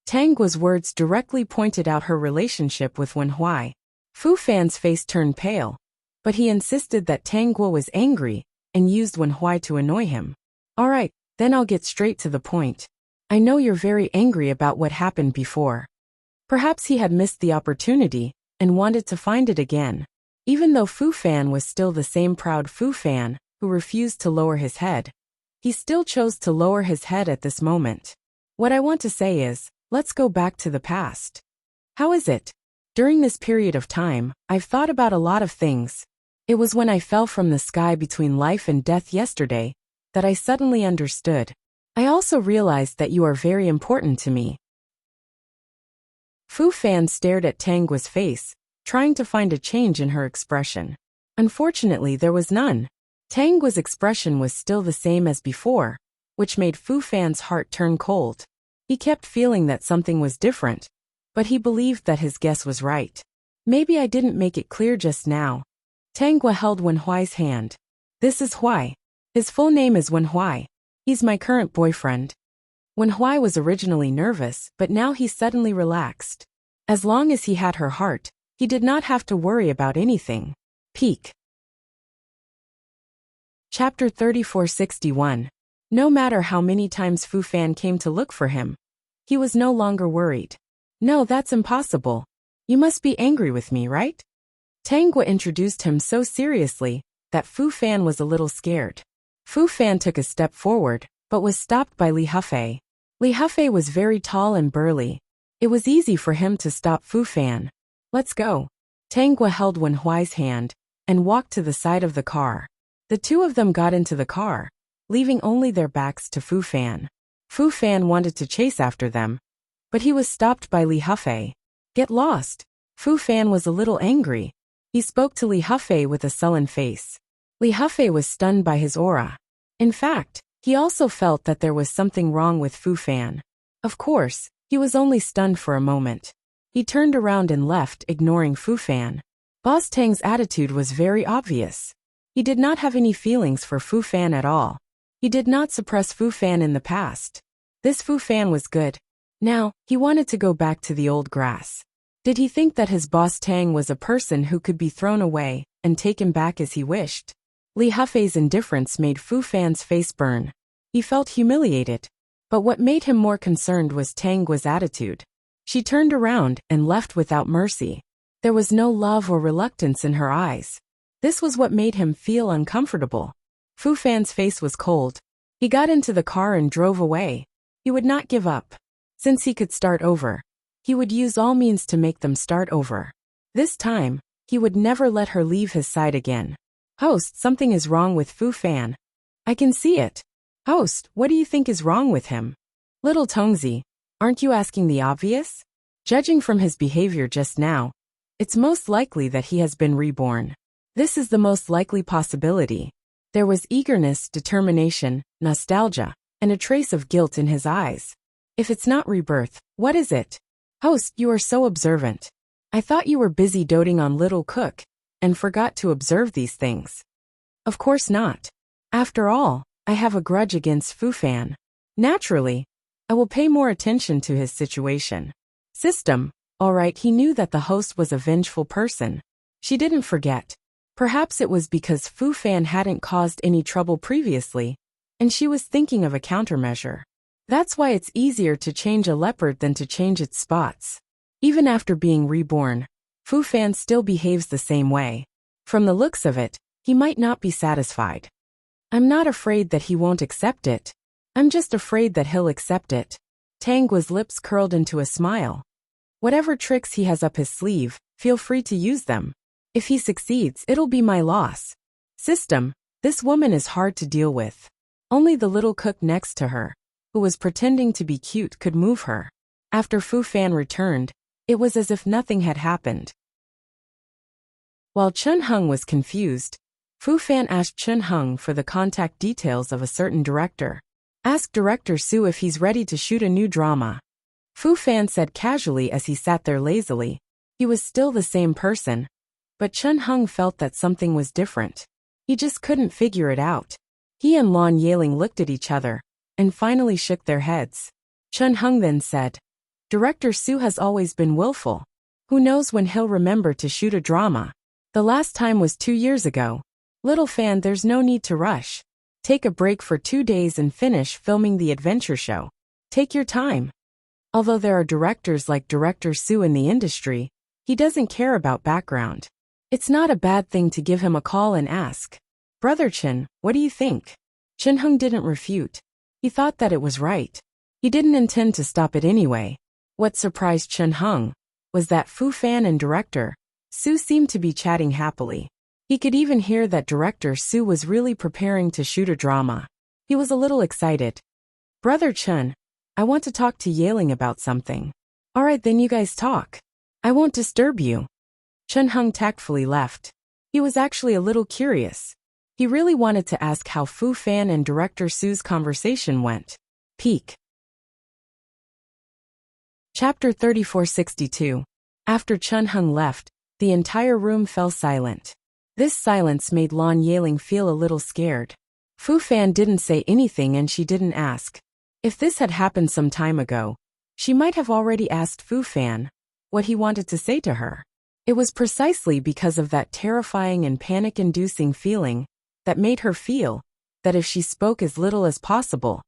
Tangua's words directly pointed out her relationship with Wenhui. Fu Fan's face turned pale, but he insisted that Tangua was angry and used Wenhui to annoy him. All right, then I'll get straight to the point. I know you're very angry about what happened before. Perhaps he had missed the opportunity and wanted to find it again. Even though Fu Fan was still the same proud Fu Fan who refused to lower his head, he still chose to lower his head at this moment. What I want to say is, let's go back to the past. How is it? During this period of time, I've thought about a lot of things. It was when I fell from the sky between life and death yesterday that I suddenly understood. I also realized that you are very important to me. Fu Fan stared at Tangua's face, trying to find a change in her expression. Unfortunately, there was none. Tangua's expression was still the same as before, which made Fu Fan's heart turn cold. He kept feeling that something was different, but he believed that his guess was right. Maybe I didn't make it clear just now. Tangua held Wenhui's hand. This is Hui. His full name is Wenhui. He's my current boyfriend. Wenhui was originally nervous, but now he suddenly relaxed. As long as he had her heart, he did not have to worry about anything. Peak. Chapter 3461. No matter how many times Fu Fan came to look for him, he was no longer worried. No, that's impossible. You must be angry with me, right? Tangua introduced him so seriously that Fu Fan was a little scared. Fu Fan took a step forward, but was stopped by Li Hufei. Li Hufei was very tall and burly. It was easy for him to stop Fu Fan. Let's go. Tangua held Wenhui's hand and walked to the side of the car. The two of them got into the car, leaving only their backs to Fu Fan. Fu Fan wanted to chase after them, but he was stopped by Li Hufei. Get lost. Fu Fan was a little angry. He spoke to Li Hufei with a sullen face. Li Hufei was stunned by his aura. In fact, he also felt that there was something wrong with Fu Fan. Of course, he was only stunned for a moment. He turned around and left, ignoring Fu Fan. Boss Tang's attitude was very obvious. He did not have any feelings for Fu Fan at all. He did not suppress Fu Fan in the past. This Fu Fan was good. Now, he wanted to go back to the old grass. Did he think that his boss Tang was a person who could be thrown away and taken back as he wished? Li Hufei's indifference made Fu Fan's face burn. He felt humiliated. But what made him more concerned was Tangua's attitude. She turned around and left without mercy. There was no love or reluctance in her eyes. This was what made him feel uncomfortable. Fu Fan's face was cold. He got into the car and drove away. He would not give up. Since he could start over, he would use all means to make them start over. This time, he would never let her leave his side again. Host, something is wrong with Fu Fan. I can see it. Host, what do you think is wrong with him? Little Tongzi, aren't you asking the obvious? Judging from his behavior just now, it's most likely that he has been reborn. This is the most likely possibility. There was eagerness, determination, nostalgia, and a trace of guilt in his eyes. If it's not rebirth, what is it? Host, you are so observant. I thought you were busy doting on little Cook, and forgot to observe these things. Of course not. After all, I have a grudge against Fu Fan. Naturally, I will pay more attention to his situation. System, alright, he knew that the host was a vengeful person. She didn't forget. Perhaps it was because Fu Fan hadn't caused any trouble previously, and she was thinking of a countermeasure. That's why it's easier to change a leopard than to change its spots. Even after being reborn, Fu Fan still behaves the same way. From the looks of it, he might not be satisfied. I'm not afraid that he won't accept it. I'm just afraid that he'll accept it. Tang Guo's lips curled into a smile. Whatever tricks he has up his sleeve, feel free to use them. If he succeeds, it'll be my loss. System, this woman is hard to deal with. Only the little cook next to her, who was pretending to be cute, could move her. After Fu Fan returned, it was as if nothing had happened. While Chun Hung was confused, Fu Fan asked Chun Hung for the contact details of a certain director. Ask Director Su if he's ready to shoot a new drama. Fu Fan said casually as he sat there lazily. He was still the same person, but Chun Hung felt that something was different. He just couldn't figure it out. He and Lan Yaling looked at each other, and finally shook their heads. Chun Hung then said, Director Su has always been willful. Who knows when he'll remember to shoot a drama? The last time was 2 years ago. Little Fan, there's no need to rush. Take a break for 2 days and finish filming the adventure show. Take your time. Although there are directors like Director Su in the industry, he doesn't care about background. It's not a bad thing to give him a call and ask, Brother Chen, what do you think? Chun Hung didn't refute. He thought that it was right. He didn't intend to stop it anyway. What surprised Chun Hung was that Fu Fan and Director Su seemed to be chatting happily. He could even hear that Director Su was really preparing to shoot a drama. He was a little excited. Brother Chun, I want to talk to Yaling about something. Alright, then you guys talk. I won't disturb you. Chun Hung tactfully left. He was actually a little curious. He really wanted to ask how Fu Fan and Director Su's conversation went. Peak. Chapter 3462. After Chun Hung left, the entire room fell silent. This silence made Lan Yaling feel a little scared. Fu Fan didn't say anything and she didn't ask. If this had happened some time ago, she might have already asked Fu Fan what he wanted to say to her. It was precisely because of that terrifying and panic-inducing feeling that made her feel that if she spoke as little as possible,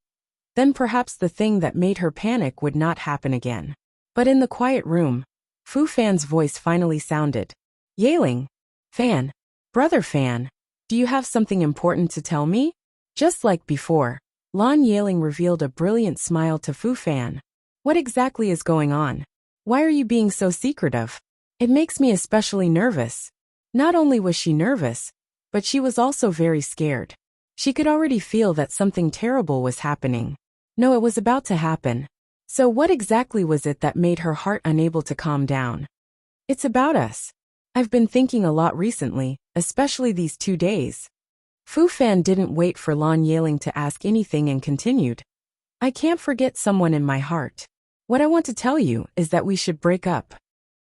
then perhaps the thing that made her panic would not happen again. But in the quiet room, Fu Fan's voice finally sounded. Yaling, Fan, Brother Fan, do you have something important to tell me? Just like before, Lan Yaling revealed a brilliant smile to Fu Fan. What exactly is going on? Why are you being so secretive? It makes me especially nervous. Not only was she nervous, but she was also very scared. She could already feel that something terrible was happening. No, it was about to happen. So what exactly was it that made her heart unable to calm down? It's about us. I've been thinking a lot recently, especially these 2 days. Fu Fan didn't wait for Lan Yaling to ask anything and continued. I can't forget someone in my heart. What I want to tell you is that we should break up.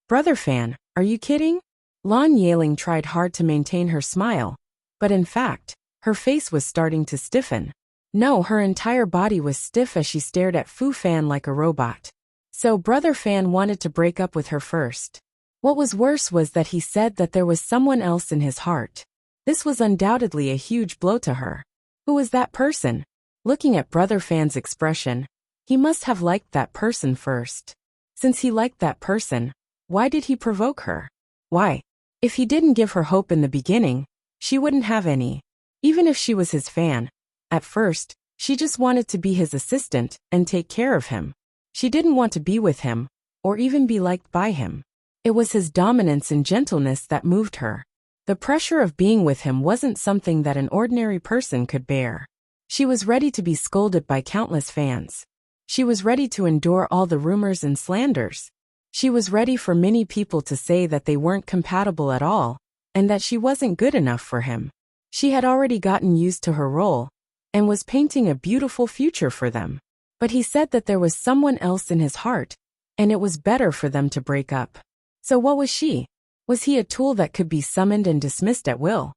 Brother Fan, are you kidding? Lan Yaling tried hard to maintain her smile, but in fact, her face was starting to stiffen. No, her entire body was stiff as she stared at Fu Fan like a robot. So Brother Fan wanted to break up with her first. What was worse was that he said that there was someone else in his heart. This was undoubtedly a huge blow to her. Who was that person? Looking at Brother Fan's expression, he must have liked that person first. Since he liked that person, why did he provoke her? Why? If he didn't give her hope in the beginning, she wouldn't have any. Even if she was his fan, at first, she just wanted to be his assistant and take care of him. She didn't want to be with him, or even be liked by him. It was his dominance and gentleness that moved her. The pressure of being with him wasn't something that an ordinary person could bear. She was ready to be scolded by countless fans. She was ready to endure all the rumors and slanders. She was ready for many people to say that they weren't compatible at all, and that she wasn't good enough for him. She had already gotten used to her role, and was painting a beautiful future for them. But he said that there was someone else in his heart, and it was better for them to break up. So what was she? Was he a tool that could be summoned and dismissed at will?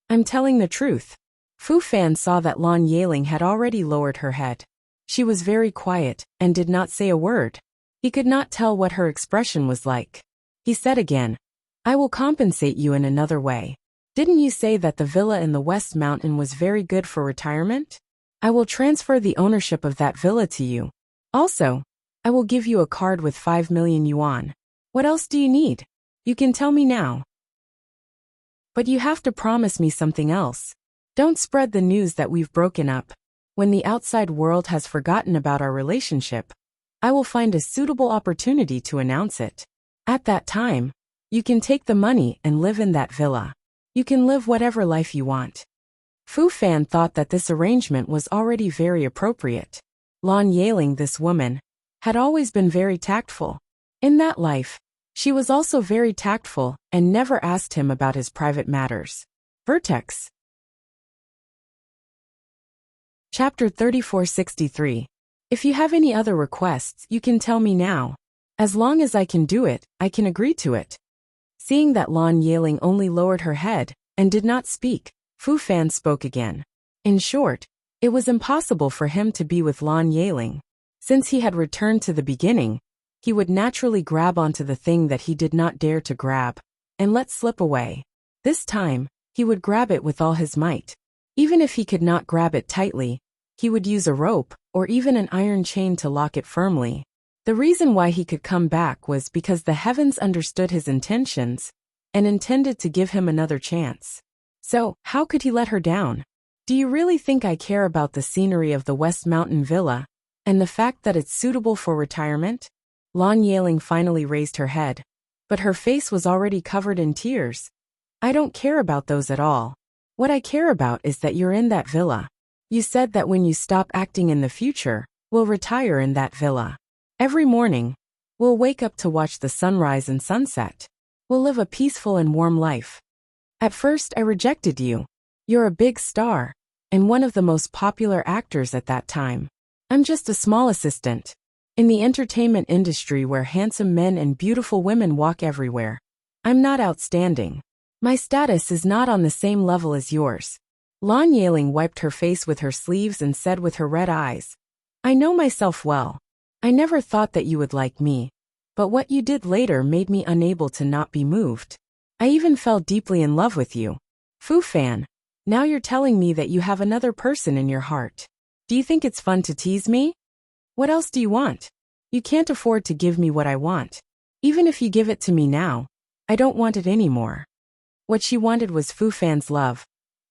I'm telling the truth. Fu Fan saw that Lan Yaling had already lowered her head. She was very quiet, and did not say a word. He could not tell what her expression was like. He said again, I will compensate you in another way. Didn't you say that the villa in the West Mountain was very good for retirement? I will transfer the ownership of that villa to you. Also, I will give you a card with 5 million yuan. What else do you need? You can tell me now. But you have to promise me something else. Don't spread the news that we've broken up. When the outside world has forgotten about our relationship, I will find a suitable opportunity to announce it. At that time, you can take the money and live in that villa. You can live whatever life you want. Fu Fan thought that this arrangement was already very appropriate. Lan Yeling, this woman, had always been very tactful. In that life, she was also very tactful and never asked him about his private matters. Vertex. Chapter 3463. If you have any other requests, you can tell me now. As long as I can do it, I can agree to it. Seeing that Lan Yeling only lowered her head and did not speak, Fu Fan spoke again. In short, it was impossible for him to be with Lan Yeling. Since he had returned to the beginning, he would naturally grab onto the thing that he did not dare to grab and let slip away. This time, he would grab it with all his might. Even if he could not grab it tightly, he would use a rope or even an iron chain to lock it firmly. The reason why he could come back was because the heavens understood his intentions and intended to give him another chance. So, how could he let her down? Do you really think I care about the scenery of the West Mountain Villa and the fact that it's suitable for retirement? Lan Yeling finally raised her head, but her face was already covered in tears. I don't care about those at all. What I care about is that you're in that villa. You said that when you stop acting in the future, we'll retire in that villa. Every morning, we'll wake up to watch the sunrise and sunset. We'll live a peaceful and warm life. At first, I rejected you. You're a big star, and one of the most popular actors at that time. I'm just a small assistant. In the entertainment industry where handsome men and beautiful women walk everywhere, I'm not outstanding. My status is not on the same level as yours. Lan Yeling wiped her face with her sleeves and said with her red eyes, I know myself well. I never thought that you would like me, but what you did later made me unable to not be moved. I even fell deeply in love with you. Fu Fan, now you're telling me that you have another person in your heart. Do you think it's fun to tease me? What else do you want? You can't afford to give me what I want. Even if you give it to me now, I don't want it anymore. What she wanted was Fu Fan's love,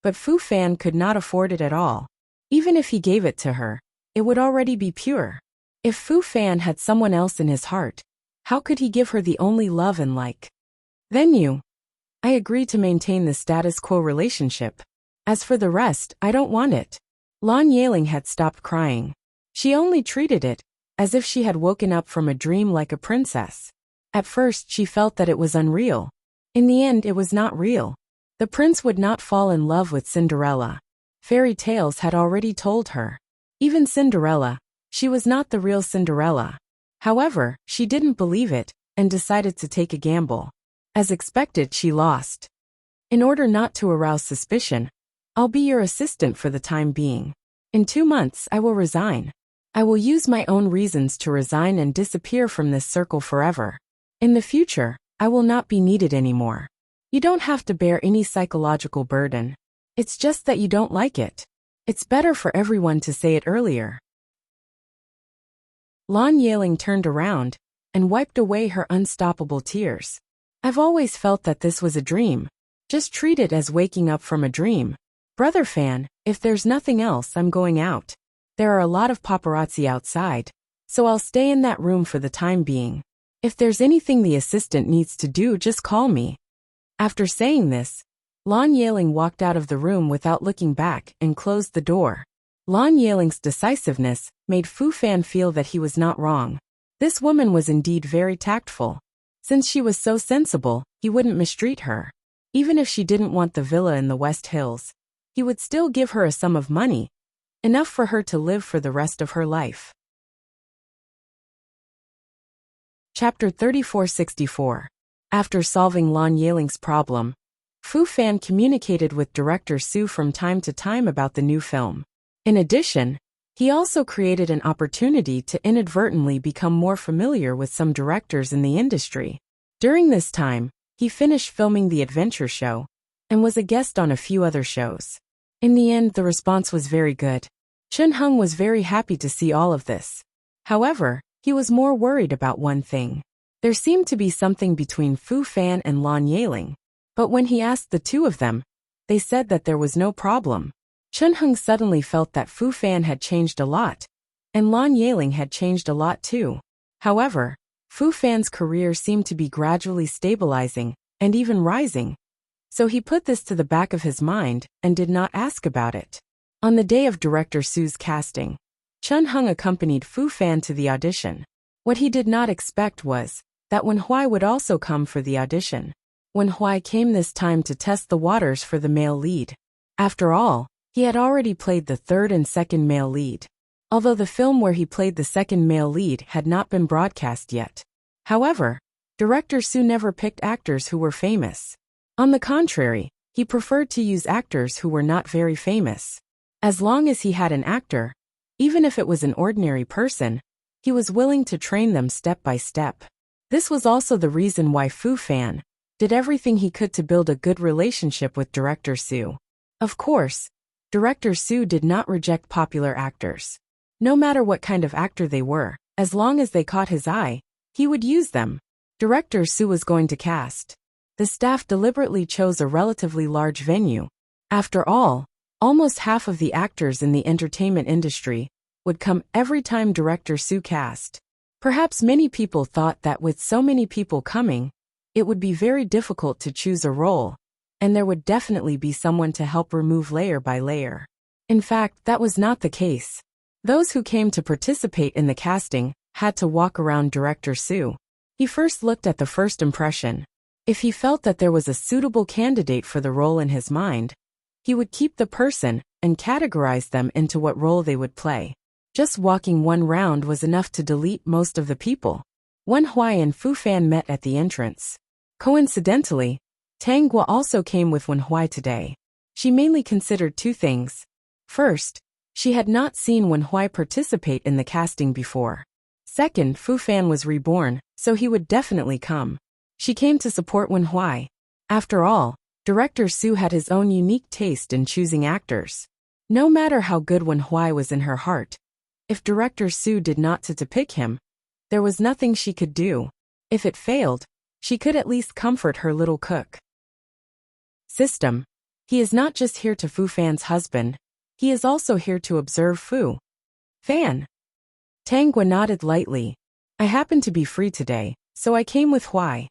but Fu Fan could not afford it at all. Even if he gave it to her, it would already be pure. If Fu Fan had someone else in his heart, how could he give her the only love and like? Then I agree to maintain the status quo relationship. As for the rest, I don't want it. Lan Yeling had stopped crying. She only treated it as if she had woken up from a dream like a princess. At first she felt that it was unreal. In the end it was not real. The prince would not fall in love with Cinderella. Fairy tales had already told her. Even Cinderella, she was not the real Cinderella. However, she didn't believe it and decided to take a gamble. As expected, she lost. In order not to arouse suspicion, I'll be your assistant for the time being. In 2 months I will resign. I will use my own reasons to resign and disappear from this circle forever. In the future, I will not be needed anymore. You don't have to bear any psychological burden. It's just that you don't like it. It's better for everyone to say it earlier. Lan Yeling turned around and wiped away her unstoppable tears. I've always felt that this was a dream. Just treat it as waking up from a dream. Brother Fan, if there's nothing else, I'm going out. There are a lot of paparazzi outside, so I'll stay in that room for the time being. If there's anything the assistant needs to do, just call me. After saying this, Lan Yeling walked out of the room without looking back and closed the door. Lan Yeling's decisiveness made Fu Fan feel that he was not wrong. This woman was indeed very tactful. Since she was so sensible, he wouldn't mistreat her. Even if she didn't want the villa in the West Hills, he would still give her a sum of money, enough for her to live for the rest of her life. Chapter 3464. After solving Lan Yeling's problem, Fu Fan communicated with director Su from time to time about the new film. In addition, he also created an opportunity to inadvertently become more familiar with some directors in the industry. During this time, he finished filming The Adventure Show and was a guest on a few other shows. In the end, the response was very good. Chun Hung was very happy to see all of this. However, he was more worried about one thing. There seemed to be something between Fu Fan and Lan Yeling, but when he asked the two of them, they said that there was no problem. Chun Heng suddenly felt that Fu Fan had changed a lot, and Lan Yeling had changed a lot too. However, Fu Fan's career seemed to be gradually stabilizing, and even rising, so he put this to the back of his mind and did not ask about it. On the day of Director Su's casting, Chun Heng accompanied Fu Fan to the audition. What he did not expect was that Wen Huai would also come for the audition. Wen Huai came this time to test the waters for the male lead. After all, he had already played the third and second male lead, although the film where he played the second male lead had not been broadcast yet. However, Director Su never picked actors who were famous. On the contrary, he preferred to use actors who were not very famous. As long as he had an actor, even if it was an ordinary person, he was willing to train them step by step. This was also the reason why Fu Fan did everything he could to build a good relationship with Director Su. Of course, Director Su did not reject popular actors. No matter what kind of actor they were, as long as they caught his eye, he would use them. Director Su was going to cast. The staff deliberately chose a relatively large venue. After all, almost half of the actors in the entertainment industry would come every time Director Su cast. Perhaps many people thought that with so many people coming, it would be very difficult to choose a role, and there would definitely be someone to help remove layer by layer. In fact, that was not the case. Those who came to participate in the casting had to walk around Director Su. He first looked at the first impression. If he felt that there was a suitable candidate for the role in his mind, he would keep the person and categorize them into what role they would play. Just walking one round was enough to delete most of the people. Wen Huai and Fu Fan met at the entrance. Coincidentally, Tang Guo also came with Wen Huai today. She mainly considered two things. First, she had not seen Wen Huai participate in the casting before. Second, Fu Fan was reborn, so he would definitely come. She came to support Wen Huai. After all, Director Su had his own unique taste in choosing actors. No matter how good Wen Huai was in her heart, if Director Su did not to pick him, there was nothing she could do. If it failed, she could at least comfort her little cook. System. He is not just here to Fu Fan's husband, he is also here to observe Fu Fan. Tang Guo nodded lightly. I happen to be free today, so I came with Huai.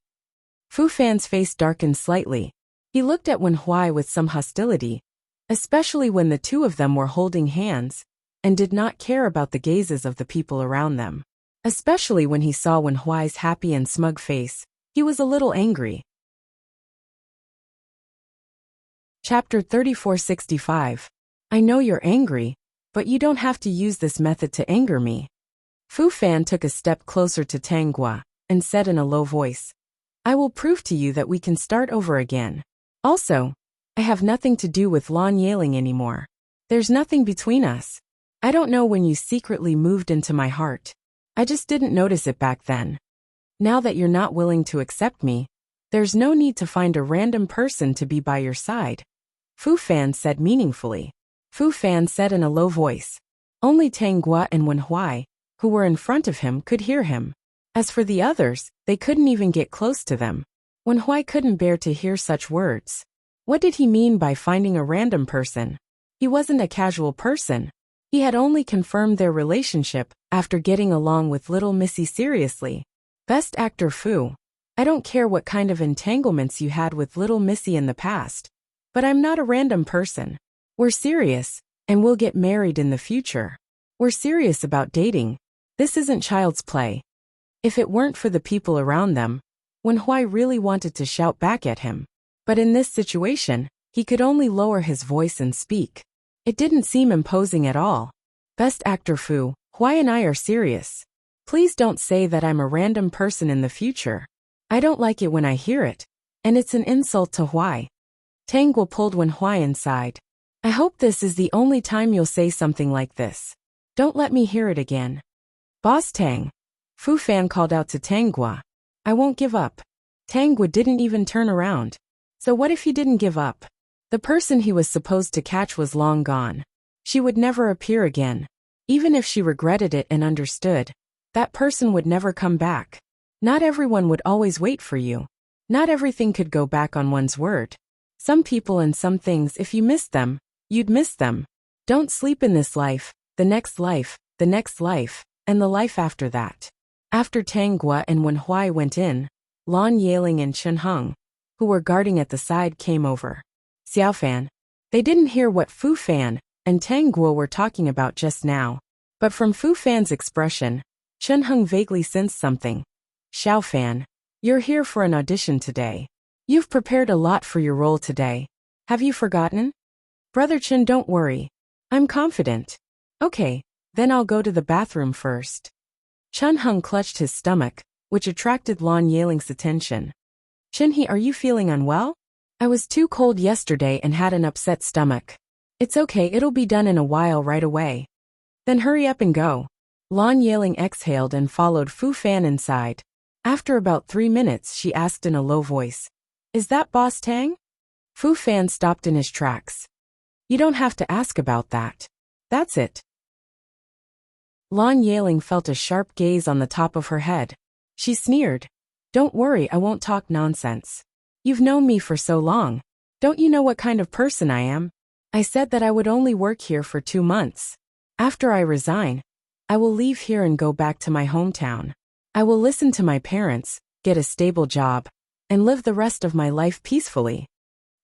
Fu Fan's face darkened slightly. He looked at Wen Huai with some hostility, especially when the two of them were holding hands, and did not care about the gazes of the people around them. Especially when he saw Wen Huai's happy and smug face, he was a little angry. Chapter 3465. I know you're angry, but you don't have to use this method to anger me. Fu Fan took a step closer to Tang Guo and said in a low voice, I will prove to you that we can start over again. Also, I have nothing to do with Lan Yeling anymore. There's nothing between us. I don't know when you secretly moved into my heart. I just didn't notice it back then. Now that you're not willing to accept me, there's no need to find a random person to be by your side. Fu Fan said meaningfully. Fu Fan said in a low voice. Only Tang Guo and Wen Huai, who were in front of him, could hear him. As for the others, they couldn't even get close to them. Wen Huai couldn't bear to hear such words. What did he mean by finding a random person? He wasn't a casual person. He had only confirmed their relationship after getting along with little Missy seriously. Best actor Fu. I don't care what kind of entanglements you had with little Missy in the past, but I'm not a random person. We're serious, and we'll get married in the future. We're serious about dating. This isn't child's play. If it weren't for the people around them, Wen Huai really wanted to shout back at him. But in this situation, he could only lower his voice and speak. It didn't seem imposing at all. Best actor Fu, Huai and I are serious. Please don't say that I'm a random person in the future. I don't like it when I hear it, and it's an insult to Huai. Tang Guo pulled Wen Huai inside. I hope this is the only time you'll say something like this. Don't let me hear it again. Boss Tang. Fu Fan called out to Tang Guo. I won't give up. Tang Guo didn't even turn around. So what if he didn't give up? The person he was supposed to catch was long gone. She would never appear again. Even if she regretted it and understood, that person would never come back. Not everyone would always wait for you. Not everything could go back on one's word. Some people and some things, if you missed them, you'd miss them. Don't sleep in this life, the next life, the next life, and the life after that. After Tang Guo and Wen Huai went in, Lan Yaling and Chen Heng, who were guarding at the side, came over. Xiao Fan. They didn't hear what Fu Fan and Tang Guo were talking about just now, but from Fu Fan's expression, Chen Heng vaguely sensed something. Xiao Fan, you're here for an audition today. You've prepared a lot for your role today. Have you forgotten? Brother Chen, don't worry. I'm confident. Okay, then I'll go to the bathroom first. Chen Heng clutched his stomach, which attracted Lan Yaling's attention. Chenhe, are you feeling unwell? I was too cold yesterday and had an upset stomach. It's okay, it'll be done in a while right away. Then hurry up and go. Lan Yaling exhaled and followed Fu Fan inside. After about 3 minutes, she asked in a low voice, Is that Boss Tang? Fu Fan stopped in his tracks. You don't have to ask about that. That's it. Lan Yaling felt a sharp gaze on the top of her head. She sneered. Don't worry, I won't talk nonsense. You've known me for so long. Don't you know what kind of person I am? I said that I would only work here for 2 months. After I resign, I will leave here and go back to my hometown. I will listen to my parents, get a stable job, and live the rest of my life peacefully.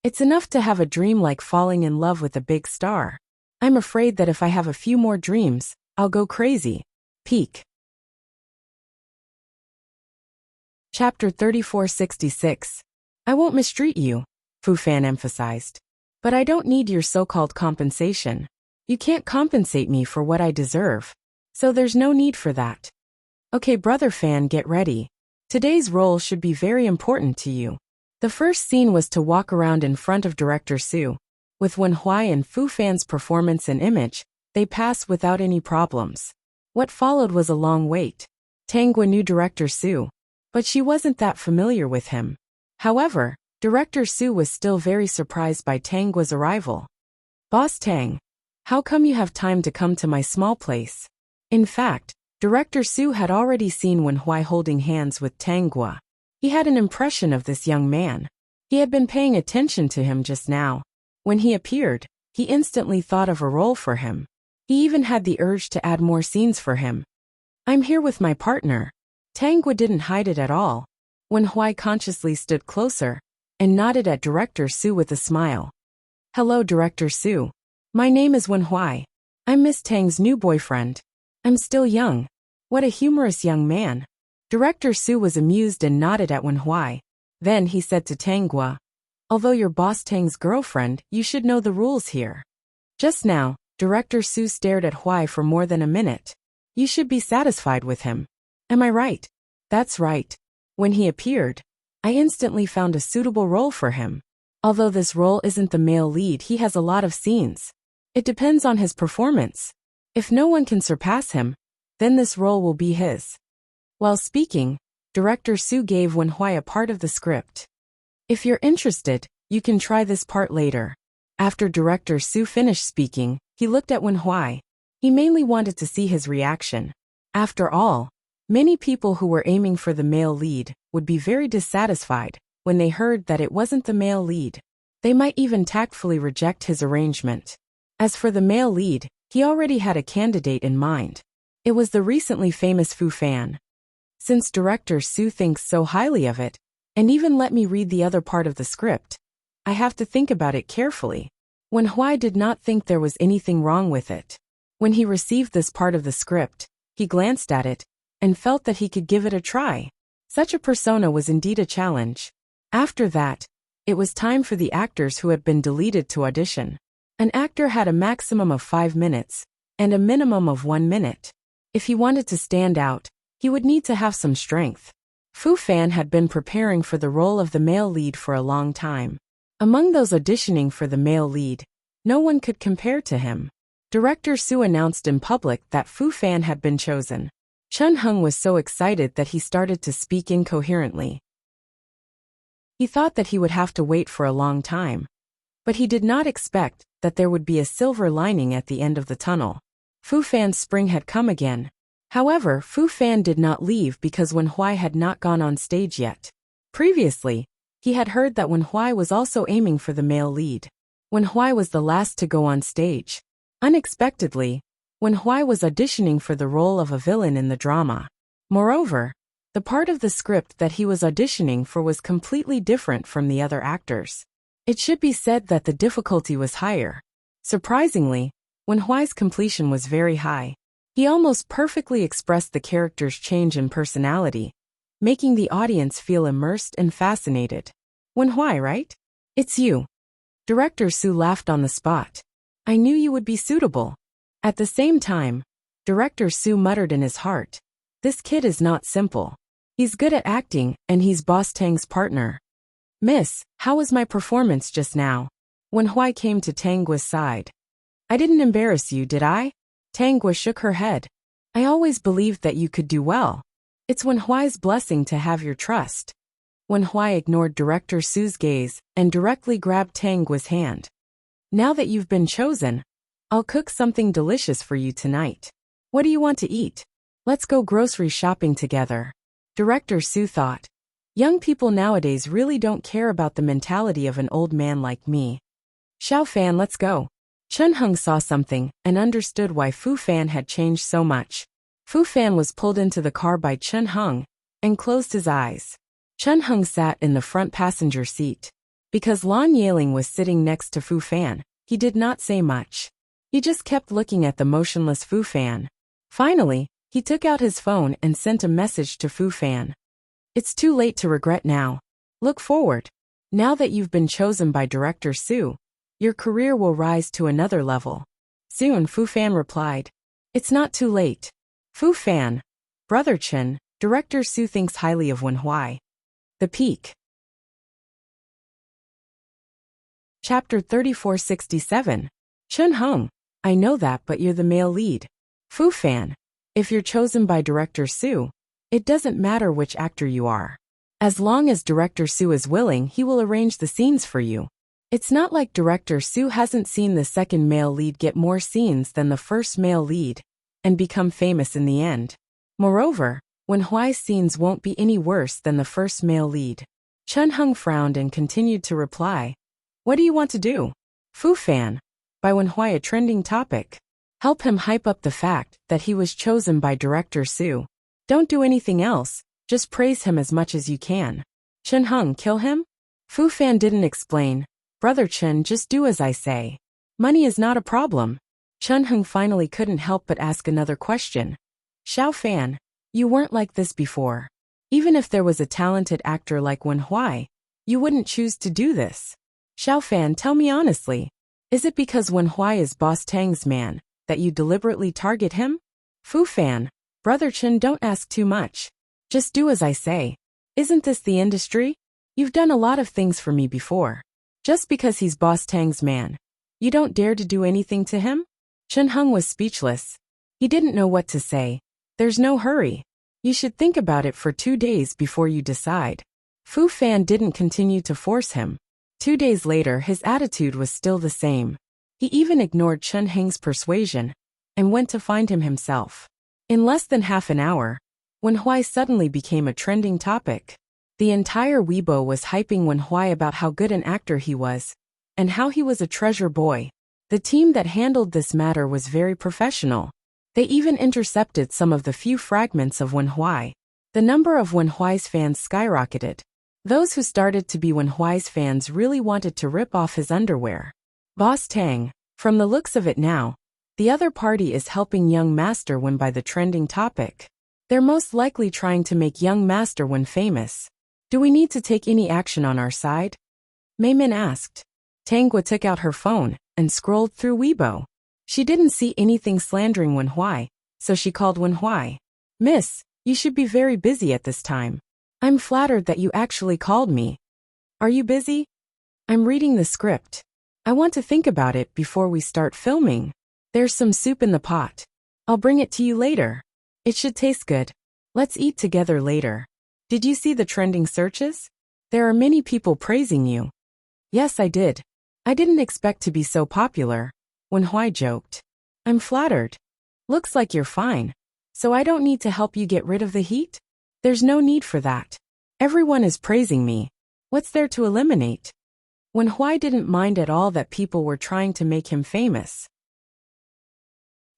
It's enough to have a dream like falling in love with a big star. I'm afraid that if I have a few more dreams, I'll go crazy. Peak. Chapter 3466. I won't mistreat you, Fu Fan emphasized. But I don't need your so-called compensation. You can't compensate me for what I deserve. So there's no need for that. Okay, Brother Fan, get ready. Today's role should be very important to you. The first scene was to walk around in front of Director Su. With Wen Huai and Fu Fan's performance and image, they passed without any problems. What followed was a long wait. Tang Guo knew Director Su, but she wasn't that familiar with him. However, Director Su was still very surprised by Tang Guo's arrival. Boss Tang, how come you have time to come to my small place? In fact, Director Su had already seen Wen Huai holding hands with Tang Guo. He had an impression of this young man. He had been paying attention to him just now. When he appeared, he instantly thought of a role for him. He even had the urge to add more scenes for him. I'm here with my partner. Tang Guo didn't hide it at all. Wen Huai consciously stood closer and nodded at Director Su with a smile. Hello, Director Su. My name is Wen Huai. I'm Miss Tang's new boyfriend. I'm still young. What a humorous young man. Director Su was amused and nodded at Wen Huai. Then he said to Tang Guo, Although you're Boss Tang's girlfriend, you should know the rules here. Just now, Director Su stared at Huai for more than a minute. You should be satisfied with him. Am I right? That's right. When he appeared, I instantly found a suitable role for him. Although this role isn't the male lead, he has a lot of scenes. It depends on his performance. If no one can surpass him, then this role will be his. While speaking, Director Su gave Wen Huai a part of the script. If you're interested, you can try this part later. After Director Su finished speaking, he looked at Wen Huai. He mainly wanted to see his reaction. After all, many people who were aiming for the male lead would be very dissatisfied when they heard that it wasn't the male lead. They might even tactfully reject his arrangement. As for the male lead, he already had a candidate in mind. It was the recently famous Fu Fan. Since Director Su thinks so highly of it, and even let me read the other part of the script, I have to think about it carefully. Wen Huai did not think there was anything wrong with it. When he received this part of the script, he glanced at it and felt that he could give it a try. Such a persona was indeed a challenge. After that, it was time for the actors who had been deleted to audition. An actor had a maximum of 5 minutes and a minimum of 1 minute. If he wanted to stand out, he would need to have some strength. Fu Fan had been preparing for the role of the male lead for a long time. Among those auditioning for the male lead, no one could compare to him. Director Su announced in public that Fu Fan had been chosen. Chen Heng was so excited that he started to speak incoherently. He thought that he would have to wait for a long time. But he did not expect that there would be a silver lining at the end of the tunnel. Fu Fan's spring had come again. However, Fu Fan did not leave because Wen Huai had not gone on stage yet. Previously, he had heard that Wen Huai was also aiming for the male lead. Wen Huai was the last to go on stage. Unexpectedly, Wen Huai was auditioning for the role of a villain in the drama. Moreover, the part of the script that he was auditioning for was completely different from the other actors. It should be said that the difficulty was higher. Surprisingly, Wen Huai's completion was very high. He almost perfectly expressed the character's change in personality, making the audience feel immersed and fascinated. Wen Huai, right? It's you. Director Su laughed on the spot. I knew you would be suitable. At the same time, Director Su muttered in his heart, this kid is not simple. He's good at acting, and he's Boss Tang's partner. Miss, how was my performance just now? Wen Huai came to Tang Gui's side. I didn't embarrass you, did I? Tang Gui shook her head. I always believed that you could do well. It's Wen Huai's blessing to have your trust. Wen Huai ignored Director Su's gaze and directly grabbed Tang Gui's hand. Now that you've been chosen, I'll cook something delicious for you tonight. What do you want to eat? Let's go grocery shopping together. Director Su thought. Young people nowadays really don't care about the mentality of an old man like me. Xiao Fan, let's go. Chen Heng saw something and understood why Fu Fan had changed so much. Fu Fan was pulled into the car by Chen Heng and closed his eyes. Chen Heng sat in the front passenger seat. Because Lan Yaling was sitting next to Fu Fan, he did not say much. He just kept looking at the motionless Fu Fan. Finally, he took out his phone and sent a message to Fu Fan. It's too late to regret now. Look forward. Now that you've been chosen by Director Su, your career will rise to another level. Soon Fu Fan replied. It's not too late. Fu Fan. Brother Chen, Director Su thinks highly of Wen Huai. The Peak. Chapter 3467. Chen Heng. I know that, but you're the male lead. Fu Fan. If you're chosen by Director Su, it doesn't matter which actor you are. As long as Director Su is willing, he will arrange the scenes for you. It's not like Director Su hasn't seen the second male lead get more scenes than the first male lead and become famous in the end. Moreover, Wen Huai's scenes won't be any worse than the first male lead. Chen Heng frowned and continued to reply. What do you want to do? Fu Fan. By Wen Huai, a trending topic. Help him hype up the fact that he was chosen by Director Su. Don't do anything else, just praise him as much as you can. Chen Heng, kill him? Fu Fan didn't explain. Brother Chen, just do as I say. Money is not a problem. Chen Heng finally couldn't help but ask another question. Xiao Fan, you weren't like this before. Even if there was a talented actor like Wen Huai, you wouldn't choose to do this. Xiao Fan, tell me honestly. Is it because Wen Huai is Boss Tang's man that you deliberately target him? Fu Fan, Brother Chen, don't ask too much. Just do as I say. Isn't this the industry? You've done a lot of things for me before. Just because he's Boss Tang's man, you don't dare to do anything to him? Chen Heng was speechless. He didn't know what to say. There's no hurry. You should think about it for 2 days before you decide. Fu Fan didn't continue to force him. 2 days later, his attitude was still the same. He even ignored Chen Heng's persuasion and went to find him himself. In less than half an hour, Wen Huai suddenly became a trending topic. The entire Weibo was hyping Wen Huai about how good an actor he was, and how he was a treasure boy. The team that handled this matter was very professional. They even intercepted some of the few fragments of Wen Huai. The number of Wen Huai's fans skyrocketed. Those who started to be Wen Huai's fans really wanted to rip off his underwear. Boss Tang, from the looks of it now, the other party is helping Young Master win by the trending topic. They're most likely trying to make Young Master win famous. Do we need to take any action on our side? Mei Min asked. Tang Gui took out her phone and scrolled through Weibo. She didn't see anything slandering Wen Huai, so she called Wen Huai. Miss, you should be very busy at this time. I'm flattered that you actually called me. Are you busy? I'm reading the script. I want to think about it before we start filming. There's some soup in the pot. I'll bring it to you later. It should taste good. Let's eat together later. Did you see the trending searches? There are many people praising you. Yes, I did. I didn't expect to be so popular. Wen Huai joked. I'm flattered. Looks like you're fine. So I don't need to help you get rid of the heat? There's no need for that. Everyone is praising me. What's there to eliminate? Wenhui didn't mind at all that people were trying to make him famous.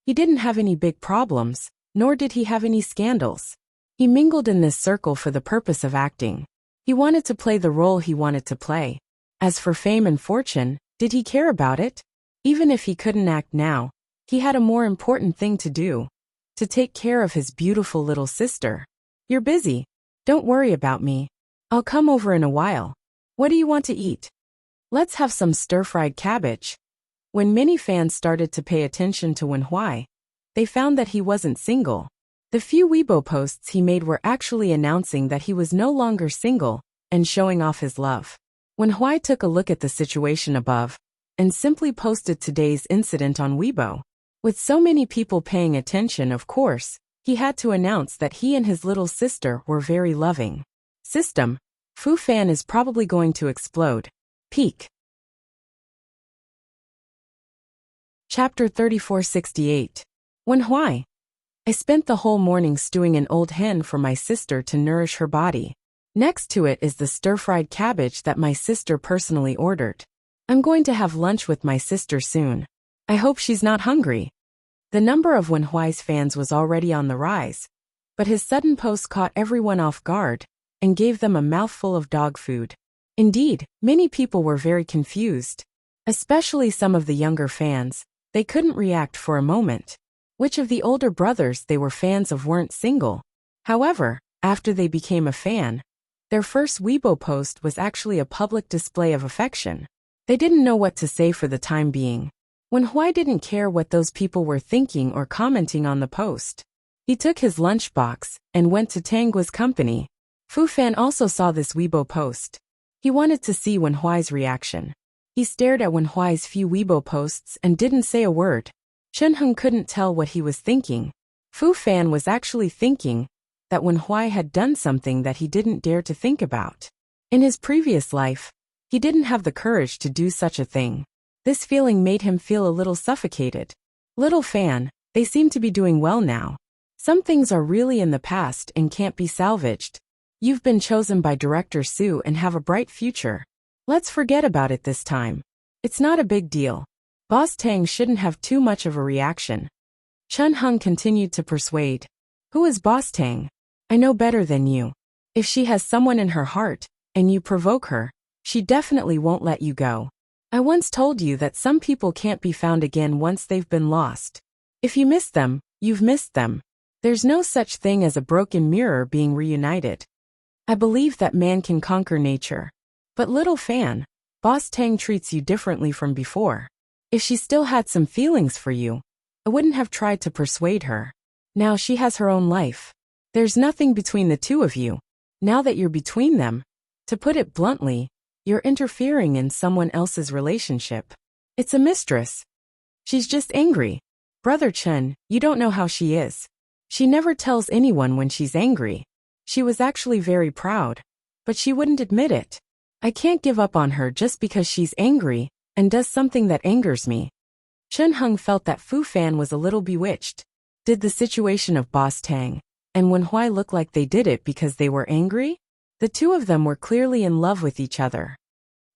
He didn't have any big problems, nor did he have any scandals. He mingled in this circle for the purpose of acting. He wanted to play the role he wanted to play. As for fame and fortune, did he care about it? Even if he couldn't act now, he had a more important thing to do. To take care of his beautiful little sister. You're busy. Don't worry about me. I'll come over in a while. What do you want to eat? Let's have some stir-fried cabbage. When many fans started to pay attention to Wenhui, they found that he wasn't single. The few Weibo posts he made were actually announcing that he was no longer single and showing off his love. Wenhui took a look at the situation above and simply posted today's incident on Weibo. With so many people paying attention, of course, he had to announce that he and his little sister were very loving. System. Fu Fan is probably going to explode. Peak. Chapter 3468. Wenhui. I spent the whole morning stewing an old hen for my sister to nourish her body. Next to it is the stir-fried cabbage that my sister personally ordered. I'm going to have lunch with my sister soon. I hope she's not hungry. The number of Wenhui's fans was already on the rise, but his sudden post caught everyone off guard and gave them a mouthful of dog food. Indeed, many people were very confused, especially some of the younger fans. They couldn't react for a moment. Which of the older brothers they were fans of weren't single? However, after they became a fan, their first Weibo post was actually a public display of affection. They didn't know what to say for the time being. Wenhui didn't care what those people were thinking or commenting on the post. He took his lunchbox and went to Tangua's company. Fu Fan also saw this Weibo post. He wanted to see Wenhui's reaction. He stared at Wenhui's few Weibo posts and didn't say a word. Chunheng couldn't tell what he was thinking. Fu Fan was actually thinking that Wenhui had done something that he didn't dare to think about. In his previous life, he didn't have the courage to do such a thing. This feeling made him feel a little suffocated. Little Fan, they seem to be doing well now. Some things are really in the past and can't be salvaged. You've been chosen by Director Su and have a bright future. Let's forget about it this time. It's not a big deal. Boss Tang shouldn't have too much of a reaction. Chunheng continued to persuade. Who is Boss Tang? I know better than you. If she has someone in her heart, and you provoke her, she definitely won't let you go. I once told you that some people can't be found again once they've been lost. If you miss them, you've missed them. There's no such thing as a broken mirror being reunited. I believe that man can conquer nature. But little Fan, Boss Tang treats you differently from before. If she still had some feelings for you, I wouldn't have tried to persuade her. Now she has her own life. There's nothing between the two of you. Now that you're between them, to put it bluntly, you're interfering in someone else's relationship. It's a mistress. She's just angry. Brother Chen, you don't know how she is. She never tells anyone when she's angry. She was actually very proud, but she wouldn't admit it. I can't give up on her just because she's angry and does something that angers me. Chunheng felt that Fu Fan was a little bewitched. Did the situation of Boss Tang and Wenhui look like they did it because they were angry? The two of them were clearly in love with each other.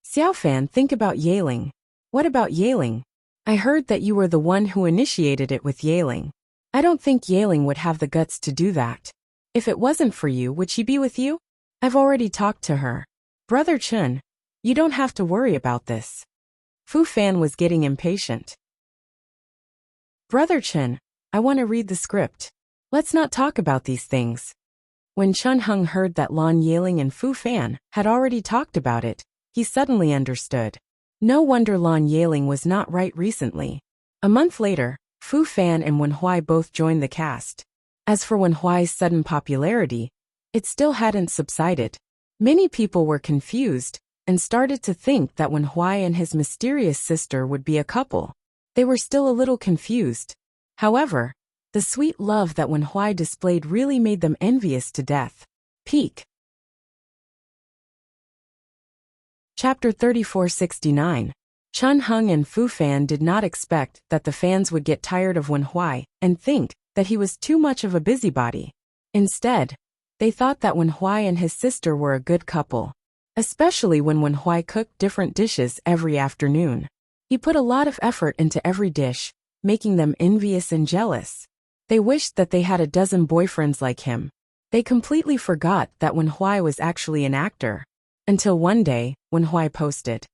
Xiao Fan, think about Yaling. What about Yaling? I heard that you were the one who initiated it with Yaling. I don't think Yaling would have the guts to do that. If it wasn't for you, would she be with you? I've already talked to her. Brother Chen, you don't have to worry about this. Fu Fan was getting impatient. Brother Chen, I want to read the script. Let's not talk about these things. When Chunheng heard that Lan Yaling and Fu Fan had already talked about it, he suddenly understood. No wonder Lan Yaling was not right recently. A month later, Fu Fan and Wenhui both joined the cast. As for Wenhui's sudden popularity, it still hadn't subsided. Many people were confused and started to think that Wenhui and his mysterious sister would be a couple. They were still a little confused. However, the sweet love that Wenhui displayed really made them envious to death. Peak. Chapter 3469. Chunheng and Fu Fan did not expect that the fans would get tired of Wenhui and think that he was too much of a busybody. Instead, they thought that Wenhui and his sister were a good couple, especially when Wenhui cooked different dishes every afternoon. He put a lot of effort into every dish, making them envious and jealous. They wished that they had a dozen boyfriends like him. They completely forgot that Wenhui was actually an actor. Until one day, Wenhui posted,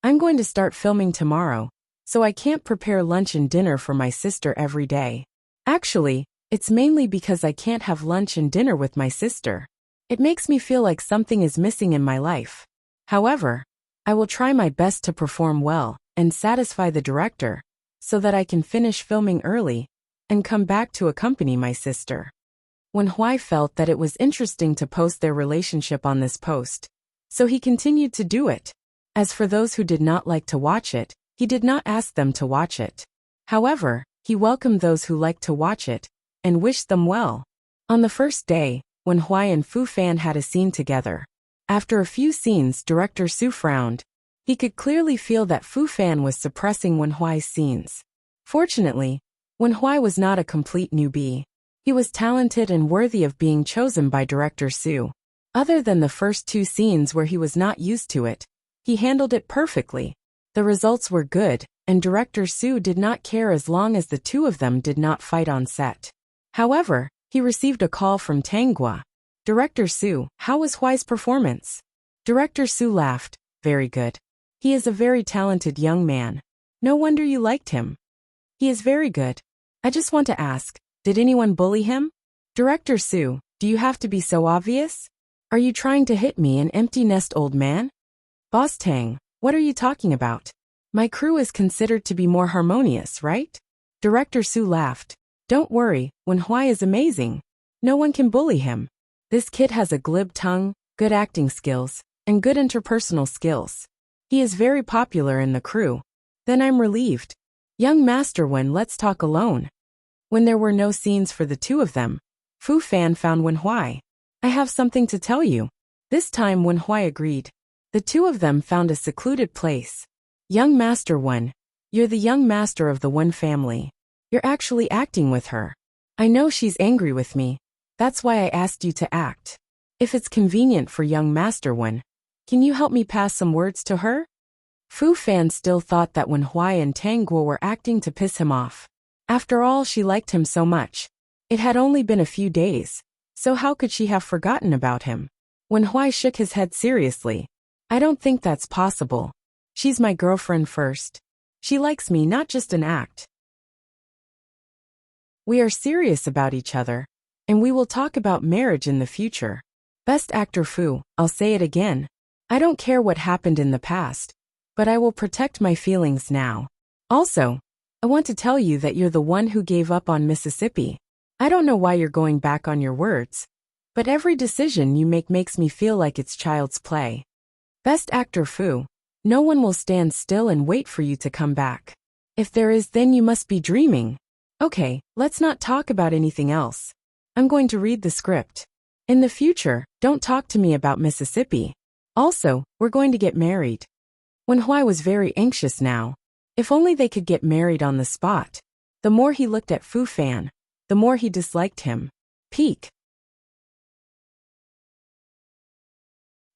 "I'm going to start filming tomorrow, so I can't prepare lunch and dinner for my sister every day. Actually, it's mainly because I can't have lunch and dinner with my sister. It makes me feel like something is missing in my life. However, I will try my best to perform well and satisfy the director, so that I can finish filming early and come back to accompany my sister." Wenhui felt that it was interesting to post their relationship on this post, so he continued to do it. As for those who did not like to watch it, he did not ask them to watch it. However, he welcomed those who liked to watch it and wished them well. On the first day, Wenhui and Fu Fan had a scene together. After a few scenes, director Su frowned. He could clearly feel that Fu Fan was suppressing Wenhui's scenes. Fortunately, Wenhui was not a complete newbie. He was talented and worthy of being chosen by director Su. Other than the first two scenes where he was not used to it, he handled it perfectly. The results were good, and director Su did not care as long as the two of them did not fight on set. However, he received a call from Tanghua. "Director Su, how was Huai's performance?" Director Su laughed, "Very good. He is a very talented young man. No wonder you liked him. He is very good. I just want to ask, did anyone bully him?" "Director Su, do you have to be so obvious? Are you trying to hit me, an empty nest old man?" "Boss Tang, what are you talking about? My crew is considered to be more harmonious, right?" Director Su laughed. "Don't worry, Wenhui is amazing. No one can bully him. This kid has a glib tongue, good acting skills, and good interpersonal skills. He is very popular in the crew." "Then I'm relieved. Young Master Wen, let's talk alone." When there were no scenes for the two of them, Fu Fan found Wenhui. "I have something to tell you." This time Wenhui agreed. The two of them found a secluded place. "Young Master Wen, you're the young master of the Wen family. You're actually acting with her. I know she's angry with me. That's why I asked you to act. If it's convenient for young Master Wen, can you help me pass some words to her?" Fu Fan still thought that Wenhui and Tanghua were acting to piss him off. After all, she liked him so much. It had only been a few days, so how could she have forgotten about him? Wenhui shook his head seriously. "I don't think that's possible. She's my girlfriend first. She likes me, not just an act. We are serious about each other, and we will talk about marriage in the future." Best Actor Fu, I'll say it again. I don't care what happened in the past, but I will protect my feelings now. Also, I want to tell you that you're the one who gave up on Mississippi. I don't know why you're going back on your words, but every decision you make makes me feel like it's child's play. Best Actor Fu, no one will stand still and wait for you to come back. If there is, then you must be dreaming. Okay, let's not talk about anything else. I'm going to read the script. In the future, don't talk to me about Mississippi. Also, we're going to get married. Wenhui was very anxious now. If only they could get married on the spot. The more he looked at Fu Fan, the more he disliked him. Peak.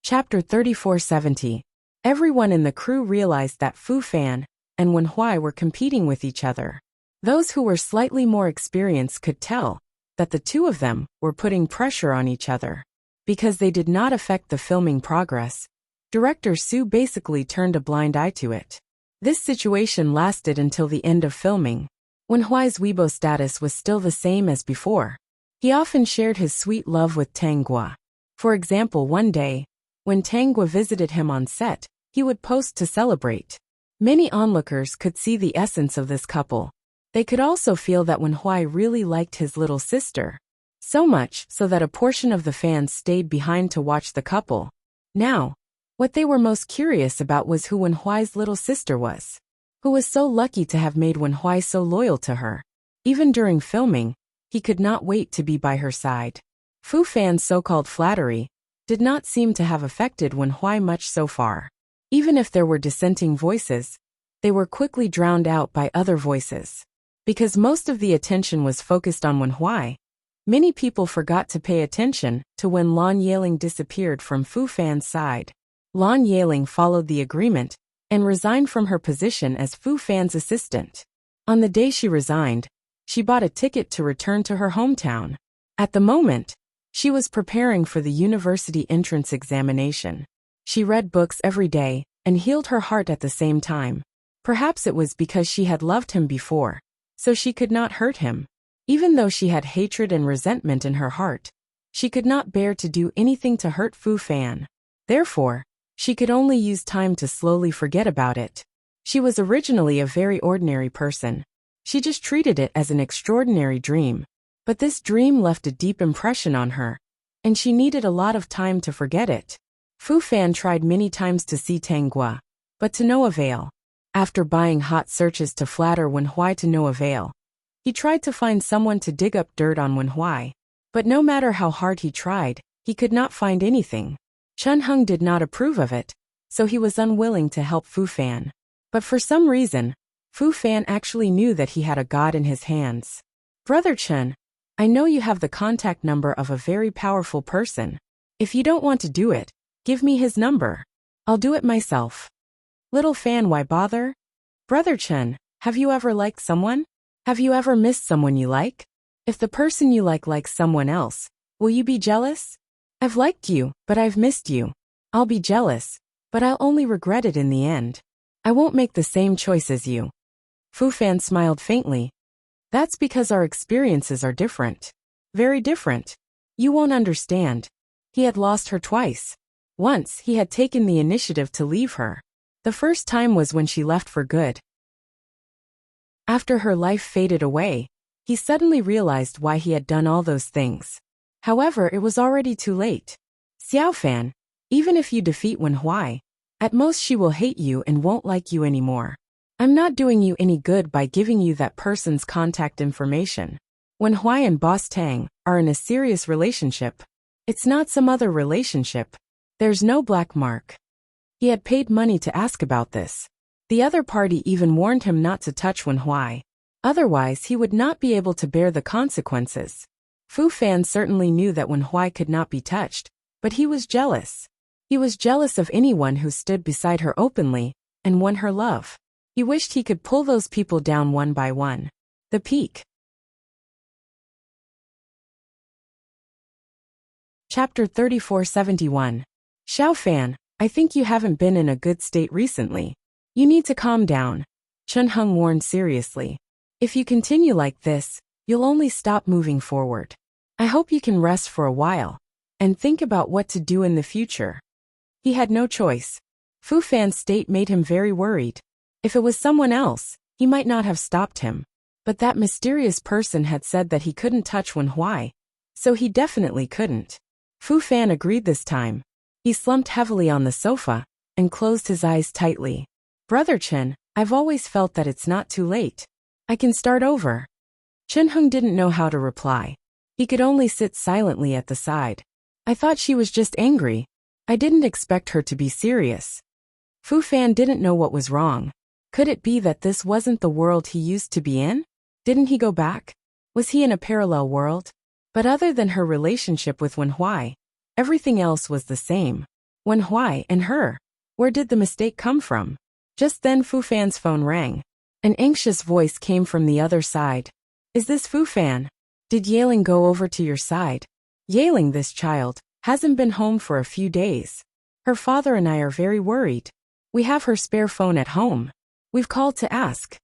Chapter 3470. Everyone in the crew realized that Fu Fan and Wenhui were competing with each other. Those who were slightly more experienced could tell that the two of them were putting pressure on each other. Because they did not affect the filming progress, director Su basically turned a blind eye to it. This situation lasted until the end of filming. Wenhui's Weibo status was still the same as before. He often shared his sweet love with Tanghua. For example, one day, when Tanghua visited him on set, he would post to celebrate. Many onlookers could see the essence of this couple. They could also feel that Wenhui really liked his little sister. So much so that a portion of the fans stayed behind to watch the couple. Now, what they were most curious about was who Wenhui's little sister was. Who was so lucky to have made Wenhui so loyal to her. Even during filming, he could not wait to be by her side. Fu Fan's so-called flattery did not seem to have affected Wenhui much so far. Even if there were dissenting voices, they were quickly drowned out by other voices. Because most of the attention was focused on Wenhui, many people forgot to pay attention to when Lan Yeling disappeared from Fu Fan's side. Lan Yeling followed the agreement and resigned from her position as Fu Fan's assistant. On the day she resigned, she bought a ticket to return to her hometown. At the moment, she was preparing for the university entrance examination. She read books every day and healed her heart at the same time. Perhaps it was because she had loved him before, so she could not hurt him. Even though she had hatred and resentment in her heart, she could not bear to do anything to hurt Fu Fan. Therefore, she could only use time to slowly forget about it. She was originally a very ordinary person. She just treated it as an extraordinary dream. But this dream left a deep impression on her, and she needed a lot of time to forget it. Fu Fan tried many times to see Tanggua, but to no avail. After buying hot searches to flatter Wenhui to no avail, he tried to find someone to dig up dirt on Wenhui. But no matter how hard he tried, he could not find anything. Chen Heng did not approve of it, so he was unwilling to help Fu Fan. But for some reason, Fu Fan actually knew that he had a god in his hands. Brother Chen, I know you have the contact number of a very powerful person. If you don't want to do it, give me his number. I'll do it myself. Little Fan, why bother? Brother Chen, have you ever liked someone? Have you ever missed someone you like? If the person you like likes someone else, will you be jealous? I've liked you, but I've missed you. I'll be jealous, but I'll only regret it in the end. I won't make the same choice as you. Fu Fan smiled faintly. That's because our experiences are different. Very different. You won't understand. He had lost her twice. Once, he had taken the initiative to leave her. The first time was when she left for good. After her life faded away, he suddenly realized why he had done all those things. However, it was already too late. Xiao Fan, even if you defeat Wenhui, at most she will hate you and won't like you anymore. I'm not doing you any good by giving you that person's contact information. Wenhui and Boss Tang are in a serious relationship. It's not some other relationship. There's no black mark. He had paid money to ask about this. The other party even warned him not to touch Wenhui. Otherwise, he would not be able to bear the consequences. Fu Fan certainly knew that Wenhui could not be touched, but he was jealous. He was jealous of anyone who stood beside her openly and won her love. He wished he could pull those people down one by one. The peak. Chapter 3471. Xiao Fan, I think you haven't been in a good state recently. You need to calm down. Chen Heng warned seriously. If you continue like this, you'll only stop moving forward. I hope you can rest for a while and think about what to do in the future. He had no choice. Fu Fan's state made him very worried. If it was someone else, he might not have stopped him. But that mysterious person had said that he couldn't touch Wenhui, so he definitely couldn't. Fu Fan agreed this time. He slumped heavily on the sofa and closed his eyes tightly. Brother Chen, I've always felt that it's not too late. I can start over. Chen Heng didn't know how to reply. He could only sit silently at the side. I thought she was just angry. I didn't expect her to be serious. Fu Fan didn't know what was wrong. Could it be that this wasn't the world he used to be in? Didn't he go back? Was he in a parallel world? But other than her relationship with Wenhui, everything else was the same. Wenhui and her. Where did the mistake come from? Just then Fu Fan's phone rang. An anxious voice came from the other side. Is this Fu Fan? Did Yeling go over to your side? Yeling, this child, hasn't been home for a few days. Her father and I are very worried. We have her spare phone at home. We've called to ask.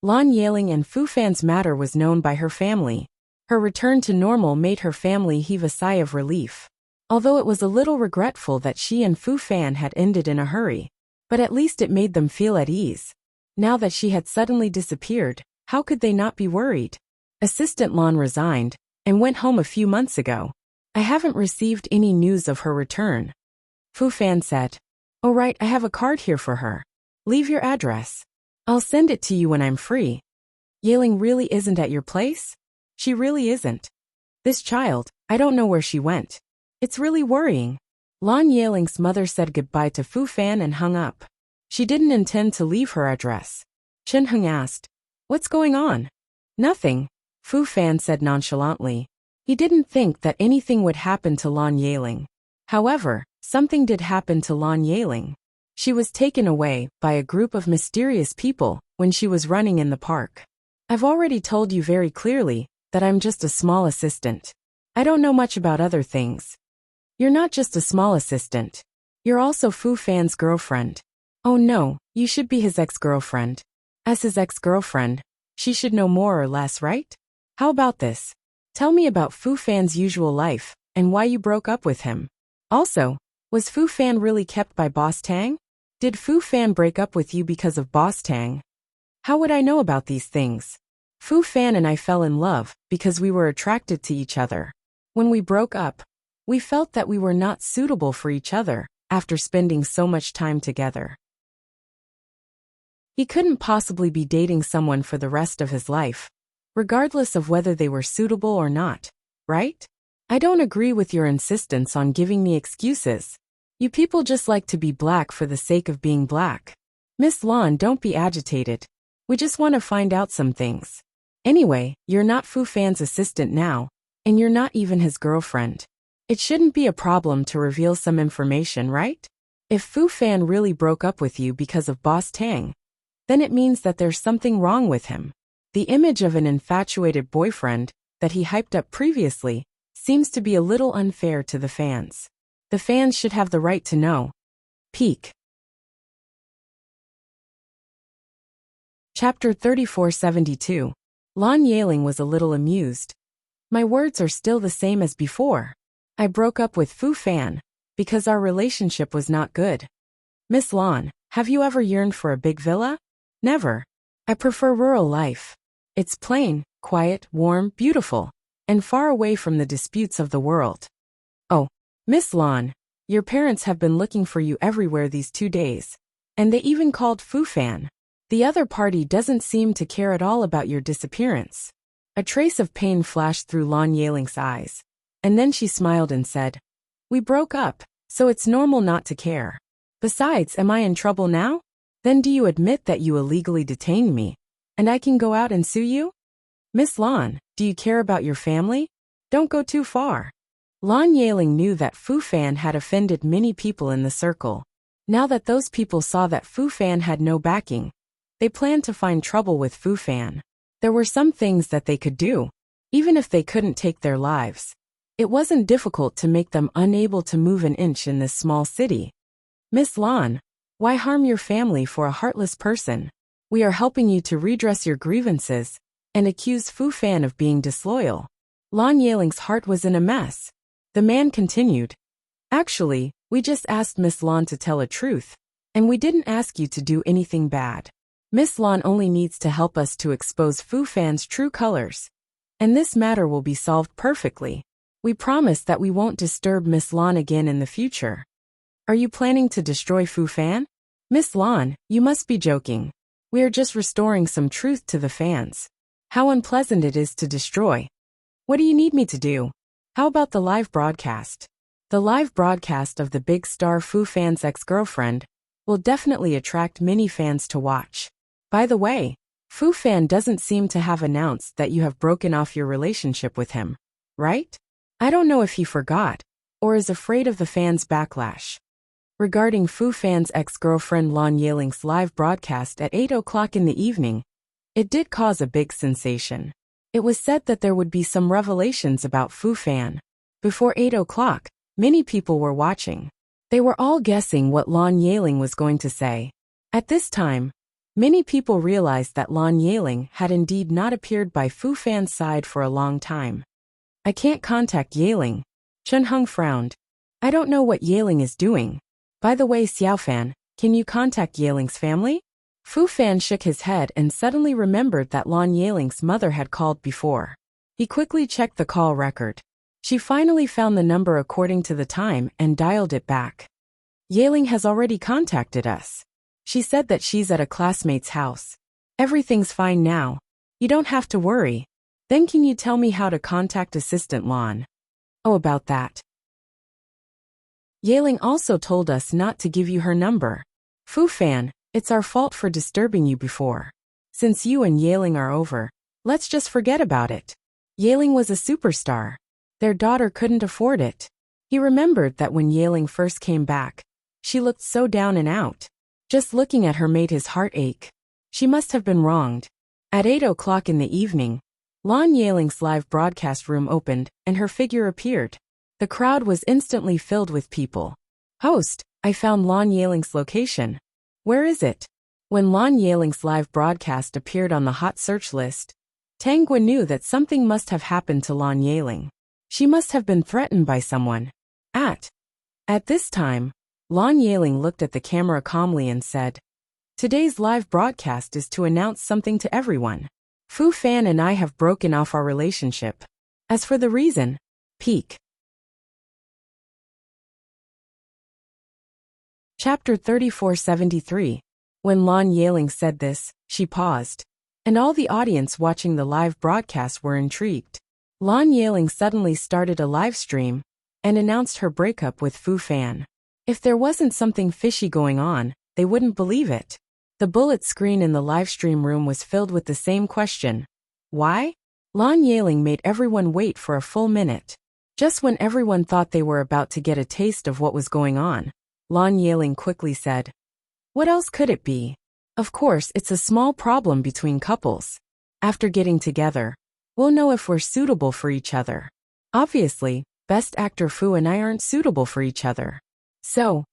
Lan Yeling and Fu Fan's matter was known by her family. Her return to normal made her family heave a sigh of relief. Although it was a little regretful that she and Fu Fan had ended in a hurry. But at least it made them feel at ease. Now that she had suddenly disappeared, how could they not be worried? Assistant Lan resigned and went home a few months ago. I haven't received any news of her return. Fu Fan said. Oh right, I have a card here for her. Leave your address. I'll send it to you when I'm free. Yeling really isn't at your place? She really isn't. This child, I don't know where she went. It's really worrying. Lan Yeling's mother said goodbye to Fu Fan and hung up. She didn't intend to leave her address. Chen Heng asked, what's going on? Nothing, Fu Fan said nonchalantly. He didn't think that anything would happen to Lan Yeling. However, something did happen to Lan Yeling. She was taken away by a group of mysterious people when she was running in the park. I've already told you very clearly that I'm just a small assistant. I don't know much about other things. You're not just a small assistant. You're also Fu Fan's girlfriend. Oh no, you should be his ex-girlfriend. As his ex-girlfriend, she should know more or less, right? How about this? Tell me about Fu Fan's usual life and why you broke up with him. Also, was Fu Fan really kept by Boss Tang? Did Fu Fan break up with you because of Boss Tang? How would I know about these things? Fu Fan and I fell in love because we were attracted to each other. When we broke up, we felt that we were not suitable for each other after spending so much time together. He couldn't possibly be dating someone for the rest of his life, regardless of whether they were suitable or not, right? I don't agree with your insistence on giving me excuses. You people just like to be black for the sake of being black. Miss Lan, don't be agitated. We just want to find out some things. Anyway, you're not Fu Fan's assistant now, and you're not even his girlfriend. It shouldn't be a problem to reveal some information, right? If Fu Fan really broke up with you because of Boss Tang, then it means that there's something wrong with him. The image of an infatuated boyfriend that he hyped up previously seems to be a little unfair to the fans. The fans should have the right to know. Peak. Chapter 3472. Lan Yeling was a little amused. My words are still the same as before. I broke up with Fu Fan because our relationship was not good. Miss Lan, have you ever yearned for a big villa? Never. I prefer rural life. It's plain, quiet, warm, beautiful, and far away from the disputes of the world. Oh, Miss Lan, your parents have been looking for you everywhere these 2 days, and they even called Fu Fan. The other party doesn't seem to care at all about your disappearance. A trace of pain flashed through Lan Yeling's eyes, and then she smiled and said, We broke up, so it's normal not to care. Besides, am I in trouble now? Then do you admit that you illegally detained me, and I can go out and sue you? Miss Lan, do you care about your family? Don't go too far. Lan Yeling knew that Fu Fan had offended many people in the circle. Now that those people saw that Fu Fan had no backing, they planned to find trouble with Fu Fan. There were some things that they could do, even if they couldn't take their lives. It wasn't difficult to make them unable to move an inch in this small city. Miss Lan, why harm your family for a heartless person? We are helping you to redress your grievances and accuse Fu Fan of being disloyal. Lan Yeling's heart was in a mess. The man continued, Actually, we just asked Miss Lan to tell a truth, and we didn't ask you to do anything bad. Miss Lan only needs to help us to expose Fu Fan's true colors, and this matter will be solved perfectly. We promise that we won't disturb Miss Lan again in the future. Are you planning to destroy Fu Fan? Miss Lan, you must be joking. We are just restoring some truth to the fans. How unpleasant it is to destroy. What do you need me to do? How about the live broadcast? The live broadcast of the big star Fu Fan's ex-girlfriend will definitely attract many fans to watch. By the way, Fu Fan doesn't seem to have announced that you have broken off your relationship with him, right? I don't know if he forgot or is afraid of the fans' backlash. Regarding Fu Fan's ex-girlfriend Lan Yeling's live broadcast at 8 o'clock in the evening, it did cause a big sensation. It was said that there would be some revelations about Fu Fan. Before 8 o'clock, many people were watching. They were all guessing what Lan Yeling was going to say. At this time, many people realized that Lan Yeling had indeed not appeared by Fu Fan's side for a long time. I can't contact Yeling. Chun Hung frowned. I don't know what Yeling is doing. By the way, Xiaofan, can you contact Yeling's family? Fu Fan shook his head and suddenly remembered that Lan Yeling's mother had called before. He quickly checked the call record. She finally found the number according to the time and dialed it back. Yeling has already contacted us. She said that she's at a classmate's house. Everything's fine now. You don't have to worry. Then can you tell me how to contact Assistant Lan? Oh, about that. Yeling also told us not to give you her number. Fu Fan, it's our fault for disturbing you before. Since you and Yeling are over, Let's just forget about it. Yaling was a superstar. Their daughter couldn't afford it. He remembered that when Yaling first came back, she looked so down and out. Just looking at her made his heart ache. She must have been wronged. At 8 o'clock in the evening, Lan Yaling's live broadcast room opened, and her figure appeared. The crowd was instantly filled with people. Host, I found Lan Yaling's location. Where is it? When Lan Yaling's live broadcast appeared on the hot search list, Tang Gua knew that something must have happened to Lan Yaling. She must have been threatened by someone. At this time, Lan Yaling looked at the camera calmly and said, "Today's live broadcast is to announce something to everyone. Fu Fan and I have broken off our relationship. As for the reason, peek." Chapter 3473. When Lan Yaling said this, she paused, and all the audience watching the live broadcast were intrigued. Lan Yaling suddenly started a live stream and announced her breakup with Fu Fan. If there wasn't something fishy going on, they wouldn't believe it. The bullet screen in the live stream room was filled with the same question. Why? Lan Yaling made everyone wait for a full minute. Just when everyone thought they were about to get a taste of what was going on, Lan Yaling quickly said, "What else could it be? Of course, it's a small problem between couples. After getting together, we'll know if we're suitable for each other. Obviously, Best Actor Fu and I aren't suitable for each other. So,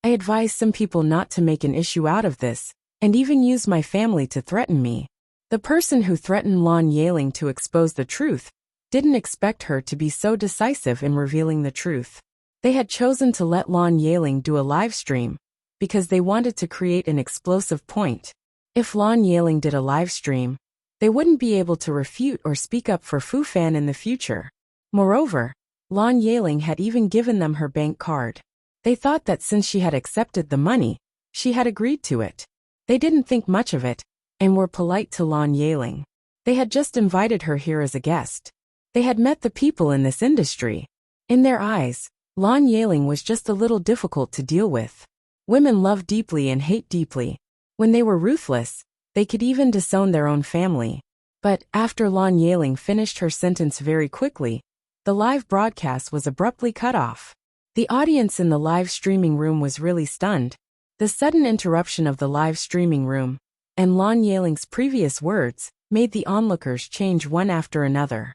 I advise some people not to make an issue out of this, and even use my family to threaten me." The person who threatened Lan Yaling to expose the truth didn't expect her to be so decisive in revealing the truth. They had chosen to let Lan Yaling do a live stream because they wanted to create an explosive point. If Lan Yaling did a live stream, they wouldn't be able to refute or speak up for Fu Fan in the future. Moreover, Lan Yaling had even given them her bank card. They thought that since she had accepted the money, she had agreed to it. They didn't think much of it, and were polite to Lan Yaling. They had just invited her here as a guest. They had met the people in this industry. In their eyes, Lan Yaling was just a little difficult to deal with. Women love deeply and hate deeply. When they were ruthless, they could even disown their own family. But after Lan Yaling finished her sentence very quickly, the live broadcast was abruptly cut off. The audience in the live streaming room was really stunned. The sudden interruption of the live streaming room, and Lan Yaling's previous words, made the onlookers change one after another.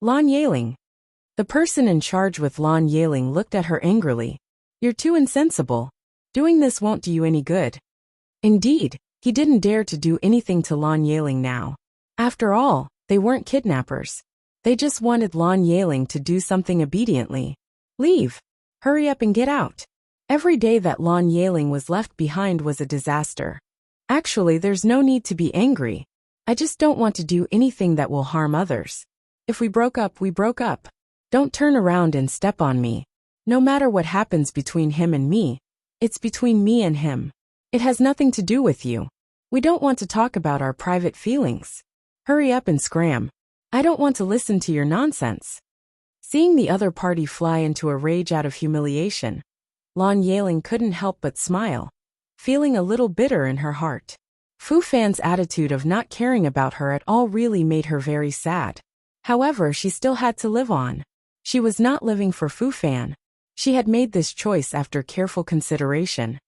Lan Yaling. The person in charge with Lan Yaling looked at her angrily. "You're too insensible. Doing this won't do you any good." Indeed, he didn't dare to do anything to Lan Yaling now. After all, they weren't kidnappers. They just wanted Lan Yaling to do something obediently. Leave. Hurry up and get out. Every day that Lan Yaling was left behind was a disaster. Actually, there's no need to be angry. I just don't want to do anything that will harm others. If we broke up, we broke up. Don't turn around and step on me. No matter what happens between him and me, it's between me and him. It has nothing to do with you. We don't want to talk about our private feelings. Hurry up and scram. I don't want to listen to your nonsense." Seeing the other party fly into a rage out of humiliation, Lan Yaling couldn't help but smile, feeling a little bitter in her heart. Fu Fan's attitude of not caring about her at all really made her very sad. However, she still had to live on. She was not living for Fu Fan. She had made this choice after careful consideration.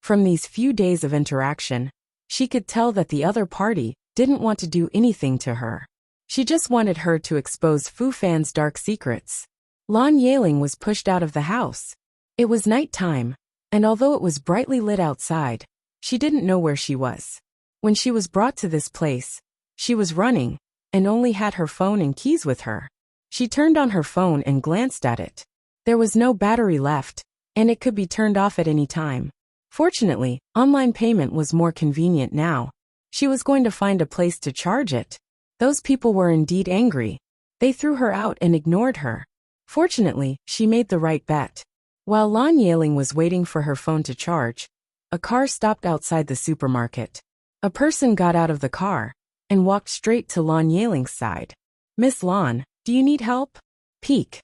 From these few days of interaction, she could tell that the other party didn't want to do anything to her. She just wanted her to expose Fu Fan's dark secrets. Lan Yaling was pushed out of the house. It was night time, and although it was brightly lit outside, she didn't know where she was. When she was brought to this place, she was running, and only had her phone and keys with her. She turned on her phone and glanced at it. There was no battery left, and it could be turned off at any time. Fortunately, online payment was more convenient now. She was going to find a place to charge it. Those people were indeed angry. They threw her out and ignored her. Fortunately, she made the right bet. While Lan Yaling was waiting for her phone to charge, a car stopped outside the supermarket. A person got out of the car and walked straight to Lan Yaling's side. "Miss Lan, do you need help?" Peek.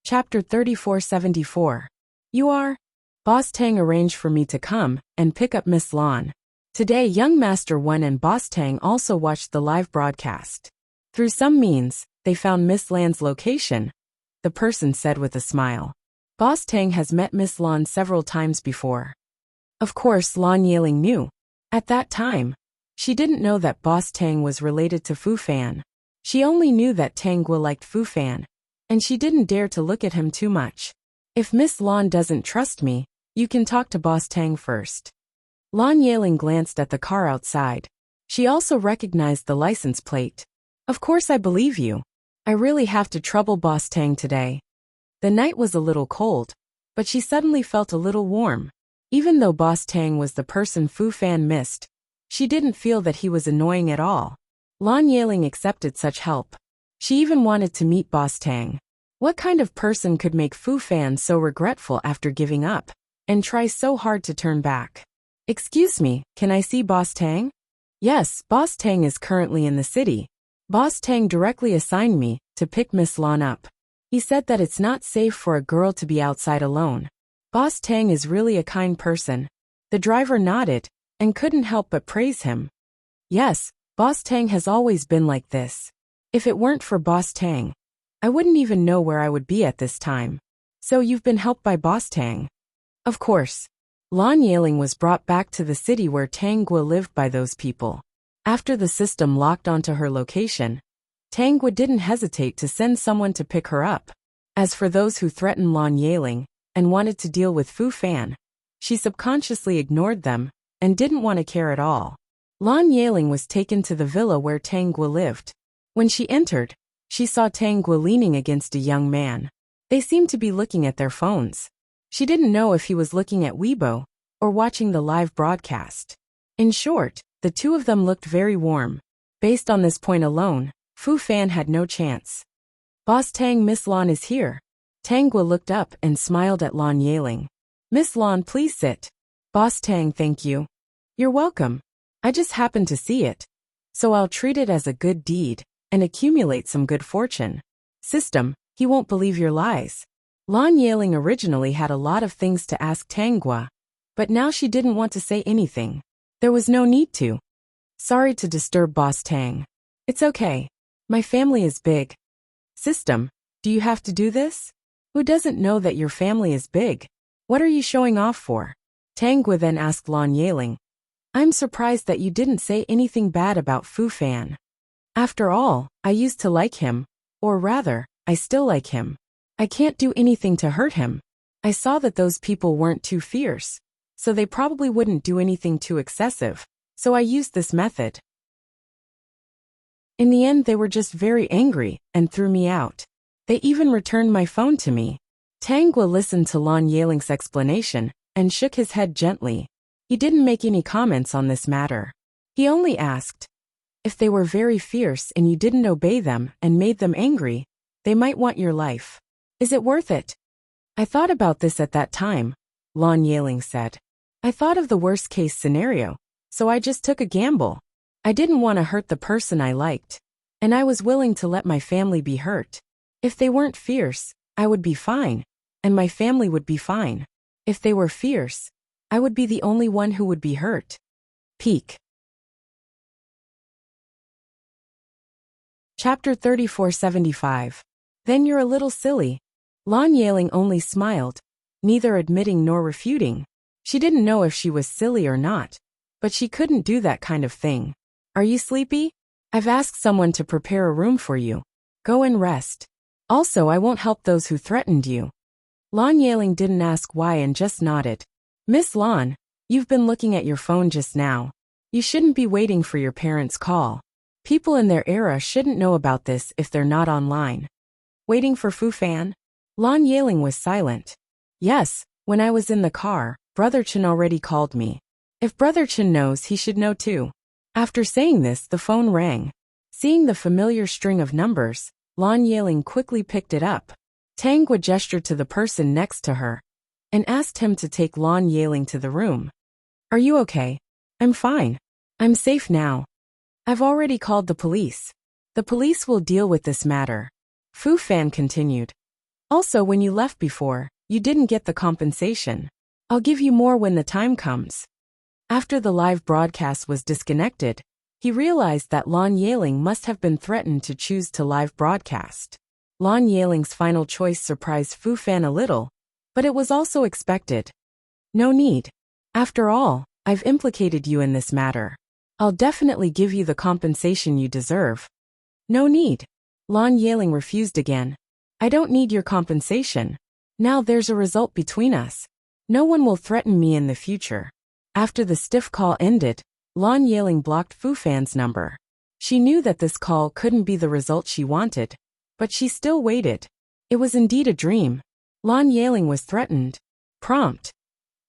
Chapter 3474. You are? Boss Tang arranged for me to come and pick up Miss Lan. Today, young Master Wen and Boss Tang also watched the live broadcast. Through some means, they found Miss Lan's location, the person said with a smile. Boss Tang has met Miss Lan several times before. Of course, Lan Yeling knew. At that time, she didn't know that Boss Tang was related to Fu Fan. She only knew that Tang Guo liked Fu Fan, and she didn't dare to look at him too much. If Miss Lan doesn't trust me, you can talk to Boss Tang first. Lan Yeling glanced at the car outside. She also recognized the license plate. Of course I believe you. I really have to trouble Boss Tang today. The night was a little cold, but she suddenly felt a little warm. Even though Boss Tang was the person Fu Fan missed, she didn't feel that he was annoying at all. Lan Yeling accepted such help. She even wanted to meet Boss Tang. What kind of person could make Fu Fan so regretful after giving up, and try so hard to turn back? Excuse me, can I see Boss Tang? Yes, Boss Tang is currently in the city. Boss Tang directly assigned me to pick Miss Lan up. He said that it's not safe for a girl to be outside alone. Boss Tang is really a kind person. The driver nodded and couldn't help but praise him. Yes, Boss Tang has always been like this. If it weren't for Boss Tang, I wouldn't even know where I would be at this time. So you've been helped by Boss Tang? Of course. Lan Yeling was brought back to the city where Tang Guo lived by those people. After the system locked onto her location, Tang Guo didn't hesitate to send someone to pick her up. As for those who threatened Lan Yeling and wanted to deal with Fu Fan, she subconsciously ignored them and didn't want to care at all. Lan Yeling was taken to the villa where Tang Guo lived. When she entered, she saw Tang Guo leaning against a young man. They seemed to be looking at their phones. She didn't know if he was looking at Weibo or watching the live broadcast. In short, the two of them looked very warm. Based on this point alone, Fu Fan had no chance. Boss Tang, Miss Lan is here. Tang Guo looked up and smiled at Lan Yeling. Miss Lan, please sit. Boss Tang, thank you. You're welcome. I just happened to see it. So I'll treat it as a good deed and accumulate some good fortune. System, he won't believe your lies. Lan Yeling originally had a lot of things to ask Tang Guo, but now she didn't want to say anything. There was no need to. Sorry to disturb Boss Tang. It's okay. My family is big. System, do you have to do this? Who doesn't know that your family is big? What are you showing off for? Tang Guo then asked Lan Yeling. I'm surprised that you didn't say anything bad about Fu Fan. After all, I used to like him, or rather, I still like him. I can't do anything to hurt him. I saw that those people weren't too fierce, so they probably wouldn't do anything too excessive, so I used this method. In the end, they were just very angry and threw me out. They even returned my phone to me. Tang Guo listened to Lan Yeling's explanation and shook his head gently. He didn't make any comments on this matter. He only asked, if they were very fierce and you didn't obey them and made them angry, they might want your life. Is it worth it? I thought about this at that time, Lan Yeling said. I thought of the worst case scenario, so I just took a gamble. I didn't want to hurt the person I liked, and I was willing to let my family be hurt. If they weren't fierce, I would be fine, and my family would be fine. If they were fierce, I would be the only one who would be hurt. Peak. Chapter 3475. Then you're a little silly. Lan Yeling only smiled, neither admitting nor refuting. She didn't know if she was silly or not, but she couldn't do that kind of thing. Are you sleepy? I've asked someone to prepare a room for you. Go and rest. Also, I won't help those who threatened you. Lan Yeling didn't ask why and just nodded. Miss Lan, you've been looking at your phone just now. You shouldn't be waiting for your parents' call. People in their era shouldn't know about this if they're not online. Waiting for Fu Fan? Lan Yeling was silent. Yes, when I was in the car, Brother Chen already called me. If Brother Chen knows, he should know too. After saying this, the phone rang. Seeing the familiar string of numbers, Lan Yeling quickly picked it up. Tang Guo gestured to the person next to her and asked him to take Lan Yeling to the room. Are you okay? I'm fine. I'm safe now. I've already called the police. The police will deal with this matter. Fu Fan continued. Also, when you left before, you didn't get the compensation. I'll give you more when the time comes. After the live broadcast was disconnected, he realized that Lon Yaling must have been threatened to choose to live broadcast. Lon Yaling's final choice surprised Fu Fan a little, but it was also expected. No need. After all, I've implicated you in this matter. I'll definitely give you the compensation you deserve. No need. Lon Yaling refused again. I don't need your compensation. Now there's a result between us. No one will threaten me in the future. After the stiff call ended, Lon Yaling blocked Fu Fan's number. She knew that this call couldn't be the result she wanted, but she still waited. It was indeed a dream. Lon Yaling was threatened. Prompt.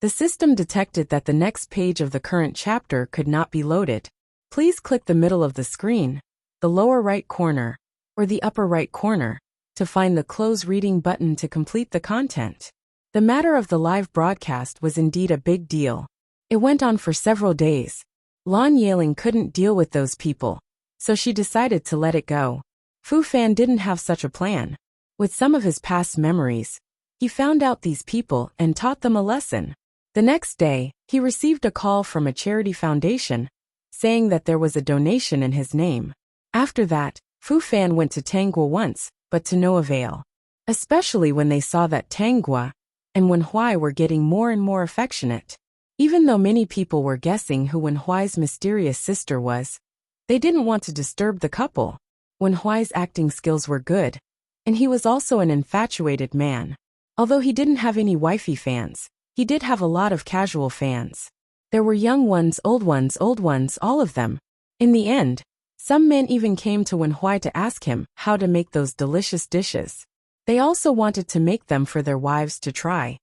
The system detected that the next page of the current chapter could not be loaded. Please click the middle of the screen, the lower right corner, or the upper right corner, to find the close reading button to complete the content. The matter of the live broadcast was indeed a big deal. It went on for several days. Lon Yaling couldn't deal with those people, so she decided to let it go. Fu Fan didn't have such a plan. With some of his past memories, he found out these people and taught them a lesson. The next day, he received a call from a charity foundation, saying that there was a donation in his name. After that, Fu Fan went to Tanghua once, but to no avail. Especially when they saw that Tanghua and Wenhui were getting more and more affectionate. Even though many people were guessing who Wenhui's mysterious sister was, they didn't want to disturb the couple. Wenhui's acting skills were good, and he was also an infatuated man. Although he didn't have any wifey fans, he did have a lot of casual fans. There were young ones, old ones, all of them. In the end, some men even came to Wenhui to ask him how to make those delicious dishes. They also wanted to make them for their wives to try.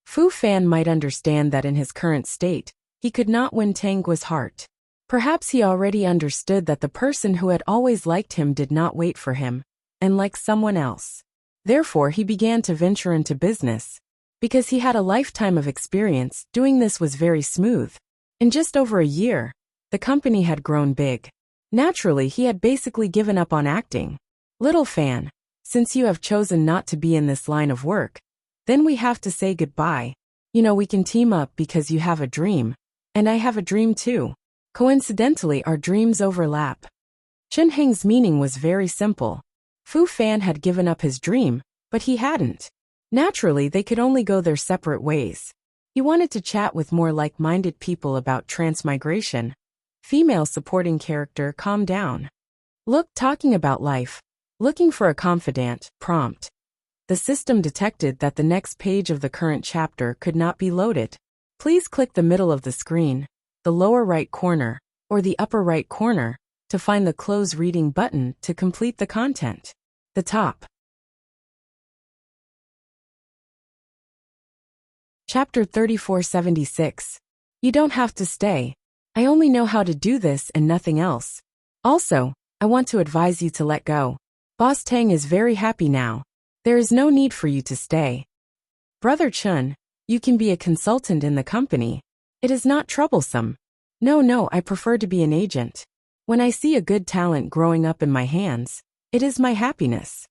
Fu Fan might understand that in his current state, he could not win Tanggua's heart. Perhaps he already understood that the person who had always liked him did not wait for him, and liked someone else. Therefore he began to venture into business. Because he had a lifetime of experience, doing this was very smooth. In just over a year, the company had grown big. Naturally, he had basically given up on acting. Little Fan, since you have chosen not to be in this line of work, then we have to say goodbye. We can team up because you have a dream, and I have a dream too. Coincidentally, our dreams overlap. Chen Heng's meaning was very simple. Fu Fan had given up his dream, but he hadn't. Naturally, they could only go their separate ways. He wanted to chat with more like-minded people about transmigration. Female supporting character, calm down. Look, talking about life. Looking for a confidant, prompt. The system detected that the next page of the current chapter could not be loaded. Please click the middle of the screen, the lower right corner, or the upper right corner, to find the close reading button to complete the content. The top. Chapter 3476. You don't have to stay. I only know how to do this and nothing else. Also, I want to advise you to let go. Boss Tang is very happy now. There is no need for you to stay. Brother Chun, you can be a consultant in the company. It is not troublesome. No, I prefer to be an agent. When I see a good talent growing up in my hands, it is my happiness.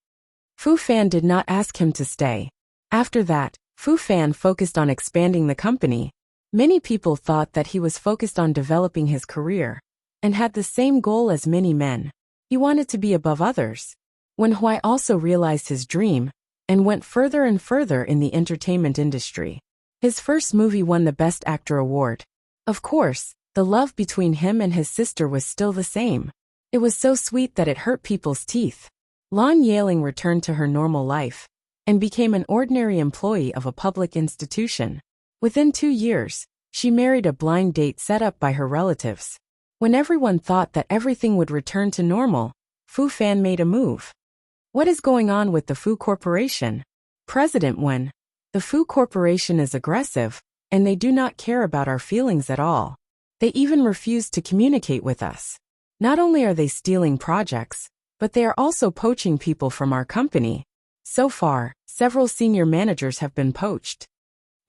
Fu Fan did not ask him to stay. After that, Fu Fan focused on expanding the company. Many people thought that he was focused on developing his career, and had the same goal as many men. He wanted to be above others. Wenhui also realized his dream, and went further and further in the entertainment industry. His first movie won the Best Actor award. Of course, the love between him and his sister was still the same. It was so sweet that it hurt people's teeth. Lon Yaling returned to her normal life, and became an ordinary employee of a public institution. Within 2 years, she married a blind date set up by her relatives. When everyone thought that everything would return to normal, Fu Fan made a move. What is going on with the Fu Corporation? President Wen. The Fu Corporation is aggressive, and they do not care about our feelings at all. They even refuse to communicate with us. Not only are they stealing projects, but they are also poaching people from our company. So far, several senior managers have been poached.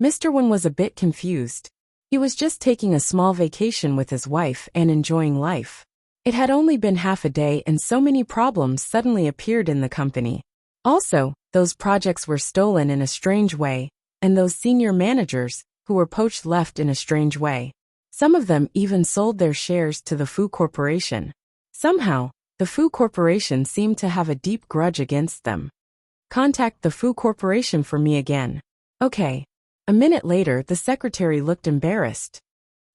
Mr. Wen was a bit confused. He was just taking a small vacation with his wife and enjoying life. It had only been half a day and so many problems suddenly appeared in the company. Also, Those projects were stolen in a strange way, and those senior managers, who were poached, left in a strange way. Some of them even sold their shares to the Fu Corporation. Somehow, the Fu Corporation seemed to have a deep grudge against them. Contact the Fu Corporation for me again. Okay. A minute later, the secretary looked embarrassed.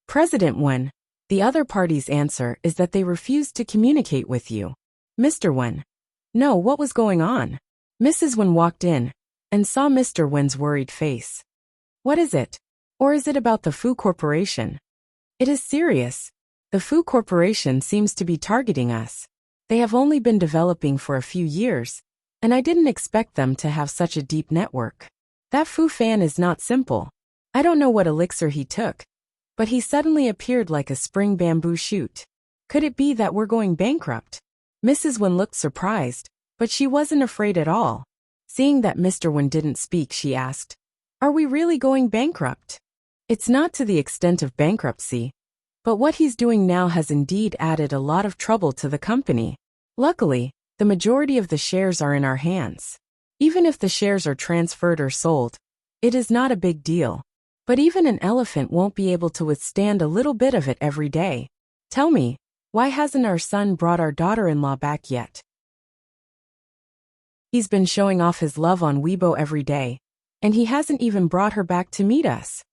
President Wen, the other party's answer is that they refused to communicate with you. Mr. Wen. No, what was going on? Mrs. Wen walked in and saw Mr. Wen's worried face. What is it? Or is it about the Fu Corporation? It is serious. The Fu Corporation seems to be targeting us. They have only been developing for a few years, and I didn't expect them to have such a deep network. That Fu fan is not simple. I don't know what elixir he took, but he suddenly appeared like a spring bamboo shoot. Could it be that we're going bankrupt? Mrs. Wen looked surprised, but she wasn't afraid at all. Seeing that Mr. Wen didn't speak, she asked, "Are we really going bankrupt?" It's not to the extent of bankruptcy, but what he's doing now has indeed added a lot of trouble to the company. Luckily, the majority of the shares are in our hands. Even if the shares are transferred or sold, it is not a big deal. But even an elephant won't be able to withstand a little bit of it every day. Tell me, why hasn't our son brought our daughter-in-law back yet? He's been showing off his love on Weibo every day, and he hasn't even brought her back to meet us.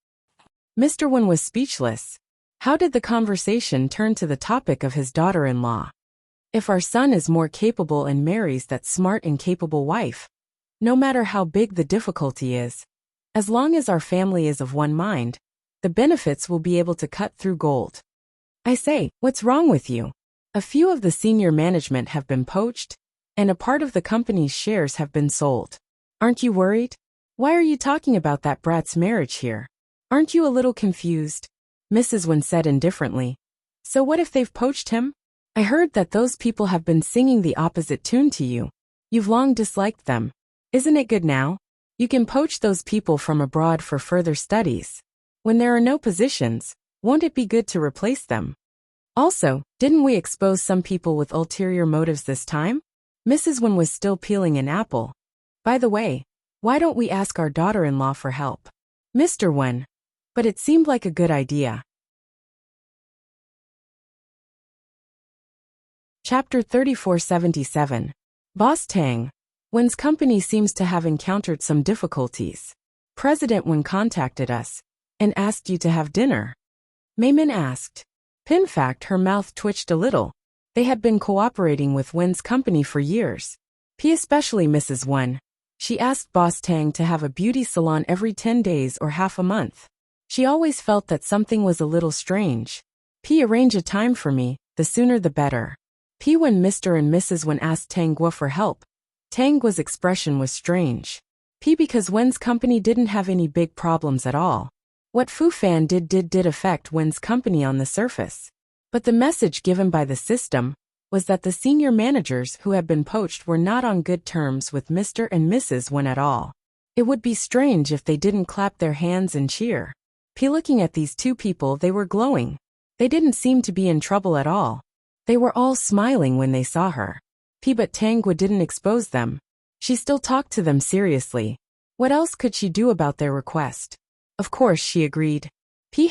Mr. Wen was speechless. How did the conversation turn to the topic of his daughter-in-law? If our son is more capable and marries that smart and capable wife, no matter how big the difficulty is, as long as our family is of one mind, the benefits will be able to cut through gold. I say, what's wrong with you? A few of the senior management have been poached, and a part of the company's shares have been sold. Aren't you worried? Why are you talking about that brat's marriage here? Aren't you a little confused? Mrs. Wen said indifferently. So what if they've poached him? I heard that those people have been singing the opposite tune to you. You've long disliked them. Isn't it good now? You can poach those people from abroad for further studies. When there are no positions, won't it be good to replace them? Also, didn't we expose some people with ulterior motives this time? Mrs. Wen was still peeling an apple. By the way, why don't we ask our daughter-in-law for help? Mr. Wen. But it seemed like a good idea. Chapter 3477. Boss Tang. Wen's company seems to have encountered some difficulties. President Wen contacted us and asked you to have dinner. Mei Min asked. In fact, her mouth twitched a little. They had been cooperating with Wen's company for years. Especially Mrs. Wen. She asked Boss Tang to have a beauty salon every 10 days or half a month. She always felt that something was a little strange. Arrange a time for me, the sooner the better. When Mr. and Mrs. Wen asked Tang Guo for help, Tang Guo's expression was strange. Because Wen's company didn't have any big problems at all. What Fu Fan did affect Wen's company on the surface. But the message given by the system was that the senior managers who had been poached were not on good terms with Mr. and Mrs. Wen at all. It would be strange if they didn't clap their hands and cheer. Looking at these two people, they were glowing. They didn't seem to be in trouble at all. They were all smiling when they saw her. But Tang Guo didn't expose them. She still talked to them seriously. What else could she do about their request? Of course, she agreed.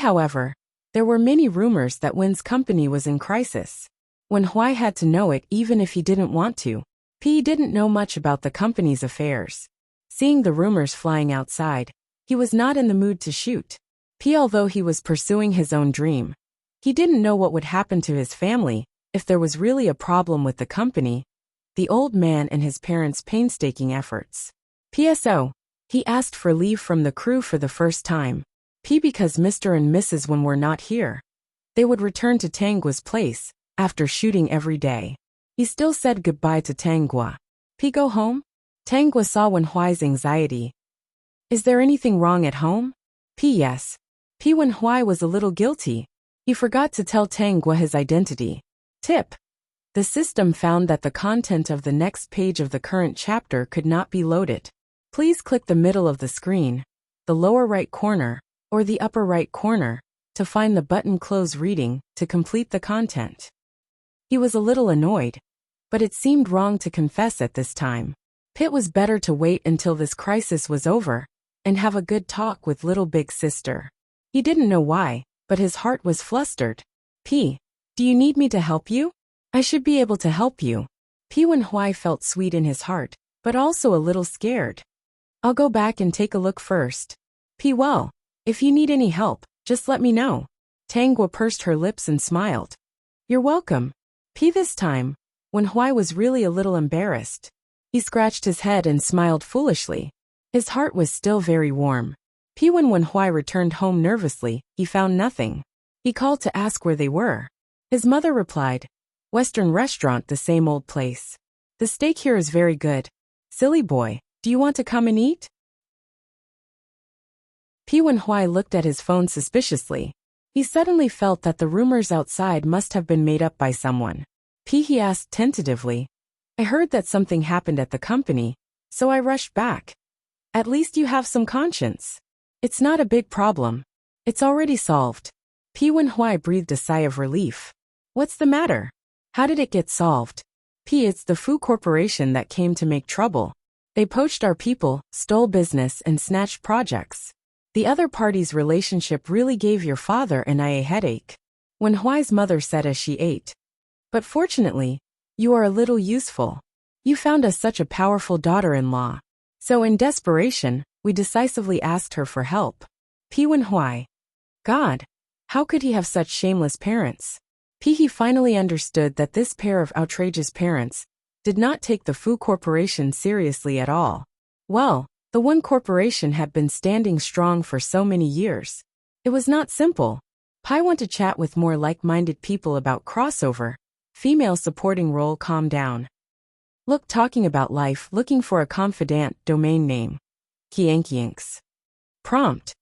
However, there were many rumors that Wen's company was in crisis. Wen Huai had to know it even if he didn't want to. He didn't know much about the company's affairs. Seeing the rumors flying outside, he was not in the mood to shoot. Although he was pursuing his own dream, he didn't know what would happen to his family if there was really a problem with the company, the old man and his parents' painstaking efforts. PSO, he asked for leave from the crew for the first time. Because Mr. and Mrs. Wen were not here. They would return to Tang Guo's place after shooting every day. He still said goodbye to Tang Guo. Go home? Tang Guo saw Wen Huai's anxiety. Is there anything wrong at home? Yes. Wen Huai was a little guilty. He forgot to tell Tang Guo his identity. Tip. The system found that the content of the next page of the current chapter could not be loaded. Please click the middle of the screen, the lower right corner, or the upper right corner, to find the button Close Reading to complete the content. He was a little annoyed, but it seemed wrong to confess at this time. It was better to wait until this crisis was over and have a good talk with little big sister. He didn't know why, but his heart was flustered. P. Do you need me to help you? I should be able to help you. P. Wenhui felt sweet in his heart, but also a little scared. I'll go back and take a look first. P. Well, if you need any help, just let me know. Tangwa pursed her lips and smiled. You're welcome. P. This time, Wenhui was really a little embarrassed. He scratched his head and smiled foolishly. His heart was still very warm. P. When Wenhui returned home nervously, he found nothing. He called to ask where they were. His mother replied, Western restaurant, the same old place. The steak here is very good. Silly boy, do you want to come and eat? P. Wenhui looked at his phone suspiciously. He suddenly felt that the rumors outside must have been made up by someone. P. He asked tentatively, I heard that something happened at the company, so I rushed back. At least you have some conscience. It's not a big problem. It's already solved. P. Wenhui breathed a sigh of relief. What's the matter? How did it get solved? P. It's the Fu Corporation that came to make trouble. They poached our people, stole business, and snatched projects. The other party's relationship really gave your father and I a headache. Wenhui's mother said as she ate. But fortunately, you are a little useful. You found us such a powerful daughter-in-law. So in desperation, we decisively asked her for help. P. Wenhui. God, how could he have such shameless parents? P. He finally understood that this pair of outrageous parents did not take the Fu Corporation seriously at all. Well, the one corporation had been standing strong for so many years. It was not simple. Pi want to chat with more like-minded people about crossover. Female supporting role. Calm down. Look, talking about life, looking for a confidant domain name. Kiankianks. Prompt.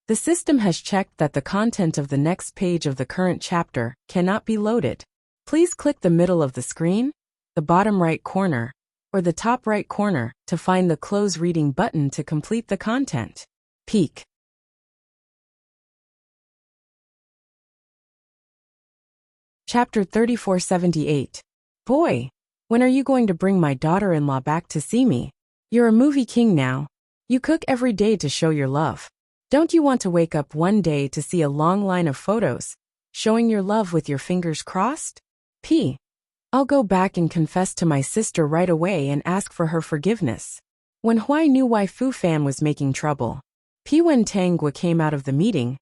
The system has checked that the content of the next page of the current chapter cannot be loaded. Please click the middle of the screen, the bottom right corner, or the top right corner to find the close reading button to complete the content. Peek. Chapter 3478. Boy, when are you going to bring my daughter-in-law back to see me? You're a movie king now. You cook every day to show your love. Don't you want to wake up one day to see a long line of photos, showing your love with your fingers crossed? P. I'll go back and confess to my sister right away and ask for her forgiveness. When Hui knew why Fu Fan was making trouble. P. When Tangwa came out of the meeting,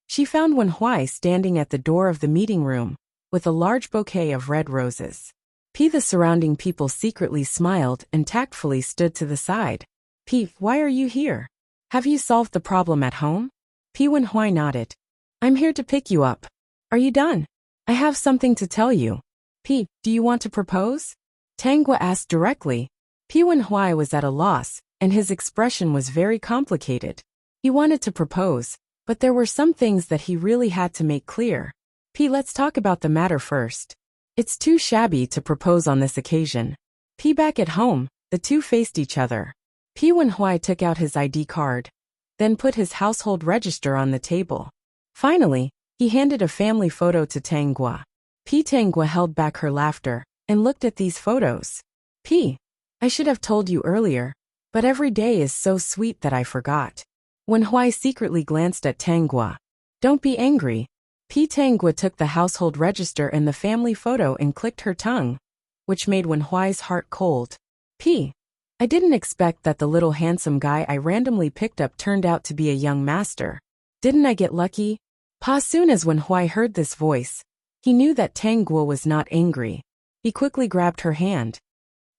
she found Wen Hui standing at the door of the meeting room, with a large bouquet of red roses. P. The surrounding people secretly smiled and tactfully stood to the side. P. Why are you here? Have you solved the problem at home? P. Wen Hui nodded. I'm here to pick you up. Are you done? I have something to tell you. P. Do you want to propose? Tangwa asked directly. P. Wen Hui was at a loss, and his expression was very complicated. He wanted to propose, but there were some things that he really had to make clear. P. Let's talk about the matter first. It's too shabby to propose on this occasion. P. Back at home, the two faced each other. P. Wen Hui took out his ID card, then put his household register on the table. Finally, he handed a family photo to Tangwa. P. Tangwa held back her laughter and looked at these photos. P. I should have told you earlier, but every day is so sweet that I forgot. Wen Hui secretly glanced at Tangwa. Don't be angry. P. Tangwa took the household register and the family photo and clicked her tongue, which made Wen Hui's heart cold. P. I didn't expect that the little handsome guy I randomly picked up turned out to be a young master. Didn't I get lucky? Pa. Soon as Wen Hui heard this voice, he knew that Tangwa was not angry. He quickly grabbed her hand.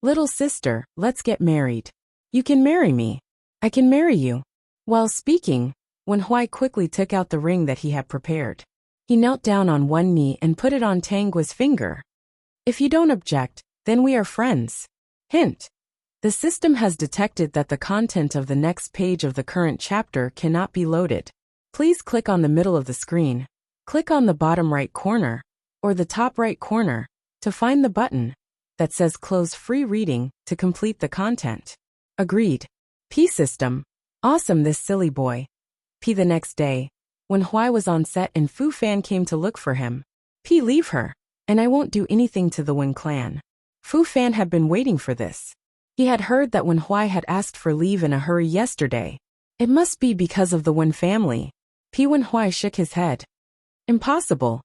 Little sister, let's get married. You can marry me. I can marry you. While speaking, Wen Hui quickly took out the ring that he had prepared. He knelt down on one knee and put it on Tangwa's finger. If you don't object, then we are friends. Hint. The system has detected that the content of the next page of the current chapter cannot be loaded. Please click on the middle of the screen, click on the bottom right corner, or the top right corner, to find the button that says Close Free Reading to complete the content. Agreed. P. System. Awesome, this silly boy. P. The next day, when Hui was on set and Fu Fan came to look for him. P. Leave her, and I won't do anything to the Wen clan. Fu Fan had been waiting for this. He had heard that Wen Huai had asked for leave in a hurry yesterday. It must be because of the Wen family. Wen Huai shook his head. Impossible.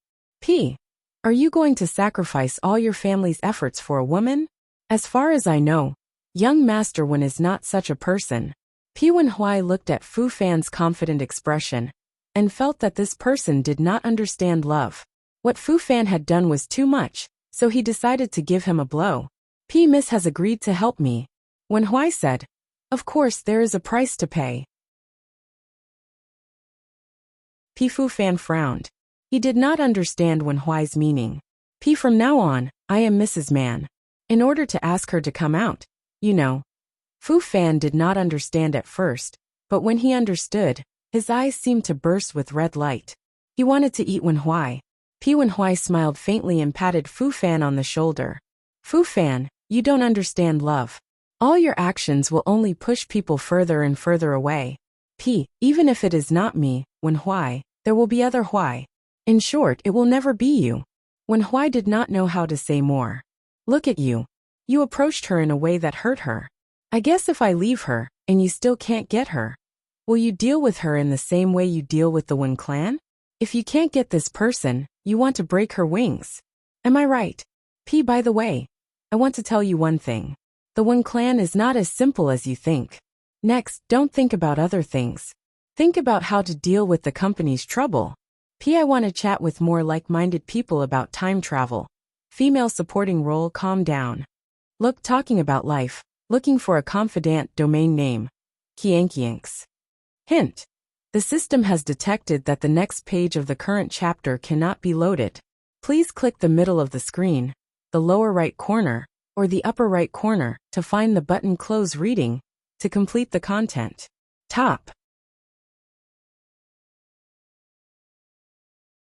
Are you going to sacrifice all your family's efforts for a woman? As far as I know, young Master Wen is not such a person. Wen Huai looked at Fu Fan's confident expression and felt that this person did not understand love. What Fu Fan had done was too much, so he decided to give him a blow. Miss has agreed to help me. Wen Huai said, of course there is a price to pay. Fu Fan frowned. He did not understand Wen Huai's meaning. From now on, I am Mrs. Man. In order to ask her to come out, you know. Fu Fan did not understand at first, but when he understood, his eyes seemed to burst with red light. He wanted to eat Wen Huai. Wen Huai smiled faintly and patted Fu Fan on the shoulder. Fu Fan, you don't understand love. All your actions will only push people further and further away. Even if it is not me, Wen Huai, there will be other Huai. In short, it will never be you. Wen Huai did not know how to say more. Look at you. You approached her in a way that hurt her. I guess if I leave her, and you still can't get her, will you deal with her in the same way you deal with the Wen clan? If you can't get this person, you want to break her wings. Am I right? By the way, I want to tell you one thing. The Wen clan is not as simple as you think. Next, don't think about other things. Think about how to deal with the company's trouble. I want to chat with more like-minded people about time travel. Female supporting role. Calm down. Look, talking about life, looking for a confidant domain name. Kiankianks. Hint. The system has detected that the next page of the current chapter cannot be loaded. Please click the middle of the screen, the lower right corner, or the upper right corner to find the button Close Reading to complete the content. Top.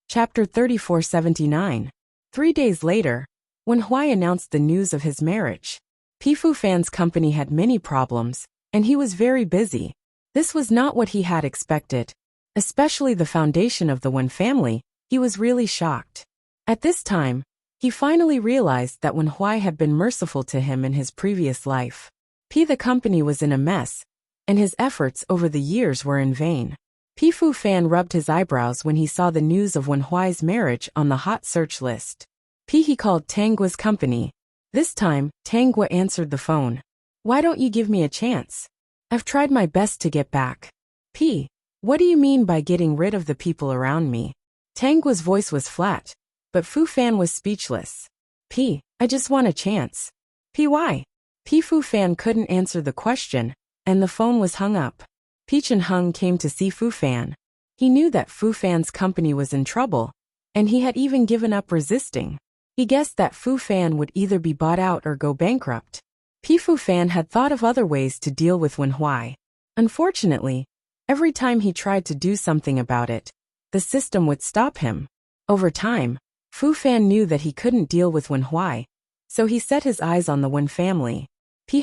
Chapter 3479. 3 days later, Wen Huai announced the news of his marriage. Fu Fan's company had many problems, and he was very busy. This was not what he had expected. Especially the foundation of the Wen family, he was really shocked. At this time, he finally realized that Wen Huai had been merciful to him in his previous life. The company was in a mess, and his efforts over the years were in vain. Fu Fan rubbed his eyebrows when he saw the news of Wen Huai's marriage on the hot search list. He called Tangua's company. This time, Tangua answered the phone. Why don't you give me a chance? I've tried my best to get back. What do you mean by getting rid of the people around me? Tangua's voice was flat, but Fu Fan was speechless. I just want a chance. Why? Fu Fan couldn't answer the question, and the phone was hung up. Chen Hung came to see Fu Fan. He knew that Fu Fan's company was in trouble, and he had even given up resisting. He guessed that Fu Fan would either be bought out or go bankrupt. Fu Fan had thought of other ways to deal with Wen Huai. Unfortunately, every time he tried to do something about it, the system would stop him. Over time, Fu Fan knew that he couldn't deal with Wen Huai, so he set his eyes on the Wen family.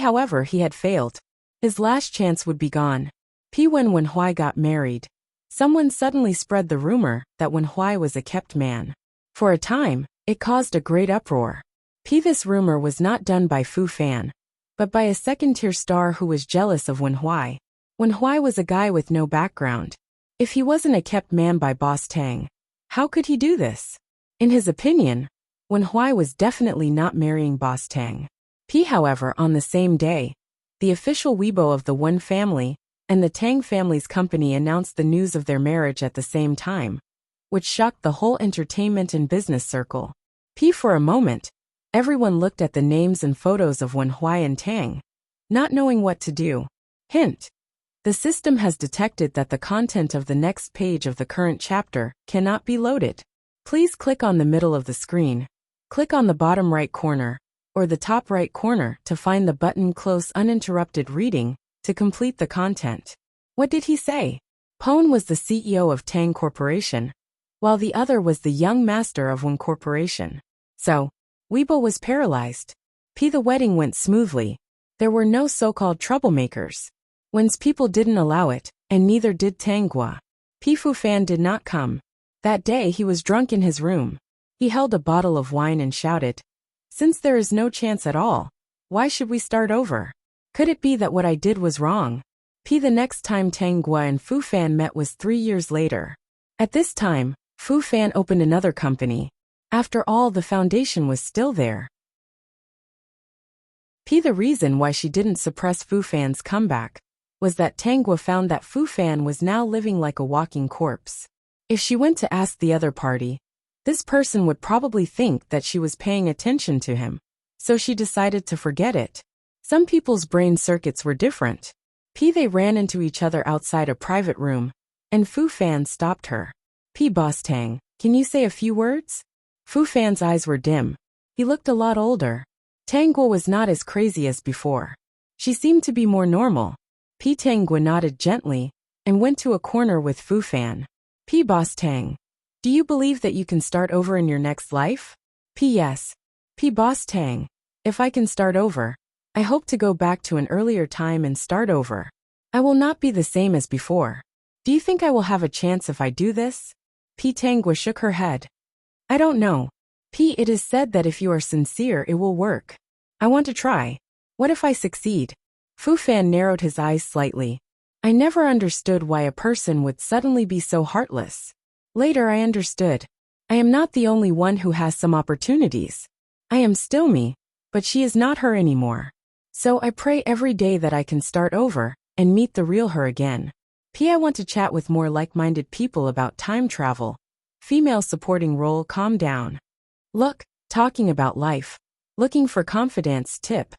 However, he had failed. His last chance would be gone. When Wen Huai got married, someone suddenly spread the rumor that Wen Huai was a kept man. For a time, it caused a great uproar. This rumor was not done by Fu Fan, but by a second-tier star who was jealous of Wen Huai. Wen Huai was a guy with no background. If he wasn't a kept man by Boss Tang, how could he do this? In his opinion, Wen Huai was definitely not marrying Boss Tang. However, on the same day, the official Weibo of the Wen family and the Tang family's company announced the news of their marriage at the same time, which shocked the whole entertainment and business circle. For a moment, everyone looked at the names and photos of Wen Huai and Tang, not knowing what to do. Hint. The system has detected that the content of the next page of the current chapter cannot be loaded. Please click on the middle of the screen, click on the bottom right corner, or the top right corner to find the button Close Uninterrupted Reading to complete the content. What did he say? Pone was the CEO of Tang Corporation, while the other was the young master of Wen Corporation. So, Weibo was paralyzed. The wedding went smoothly. There were no so-called troublemakers. Wen's people didn't allow it, and neither did Tangua. Fu Fan did not come. That day he was drunk in his room. He held a bottle of wine and shouted, "Since there is no chance at all, why should we start over? Could it be that what I did was wrong? The next time Tang Gua and Fu Fan met was 3 years later. At this time, Fu Fan opened another company. After all, the foundation was still there. The reason why she didn't suppress Fu Fan's comeback was that Tang Gua found that Fu Fan was now living like a walking corpse. If she went to ask the other party, this person would probably think that she was paying attention to him, so she decided to forget it. Some people's brain circuits were different. They ran into each other outside a private room, and Fu Fan stopped her. Boss Tang, can you say a few words? Fu Fan's eyes were dim. He looked a lot older. Tang Gua was not as crazy as before. She seemed to be more normal. Tang Gua nodded gently and went to a corner with Fu Fan. Boss Tang, do you believe that you can start over in your next life? Yes. Boss Tang, if I can start over, I hope to go back to an earlier time and start over. I will not be the same as before. Do you think I will have a chance if I do this? Tang Gua shook her head. I don't know. It is said that if you are sincere it will work. I want to try. What if I succeed? Fu Fan narrowed his eyes slightly. I never understood why a person would suddenly be so heartless. Later I understood. I am not the only one who has some opportunities. I am still me, but she is not her anymore. So I pray every day that I can start over and meet the real her again. I want to chat with more like-minded people about time travel. Female supporting role. Calm down. Look, talking about life. Looking for confidence tip.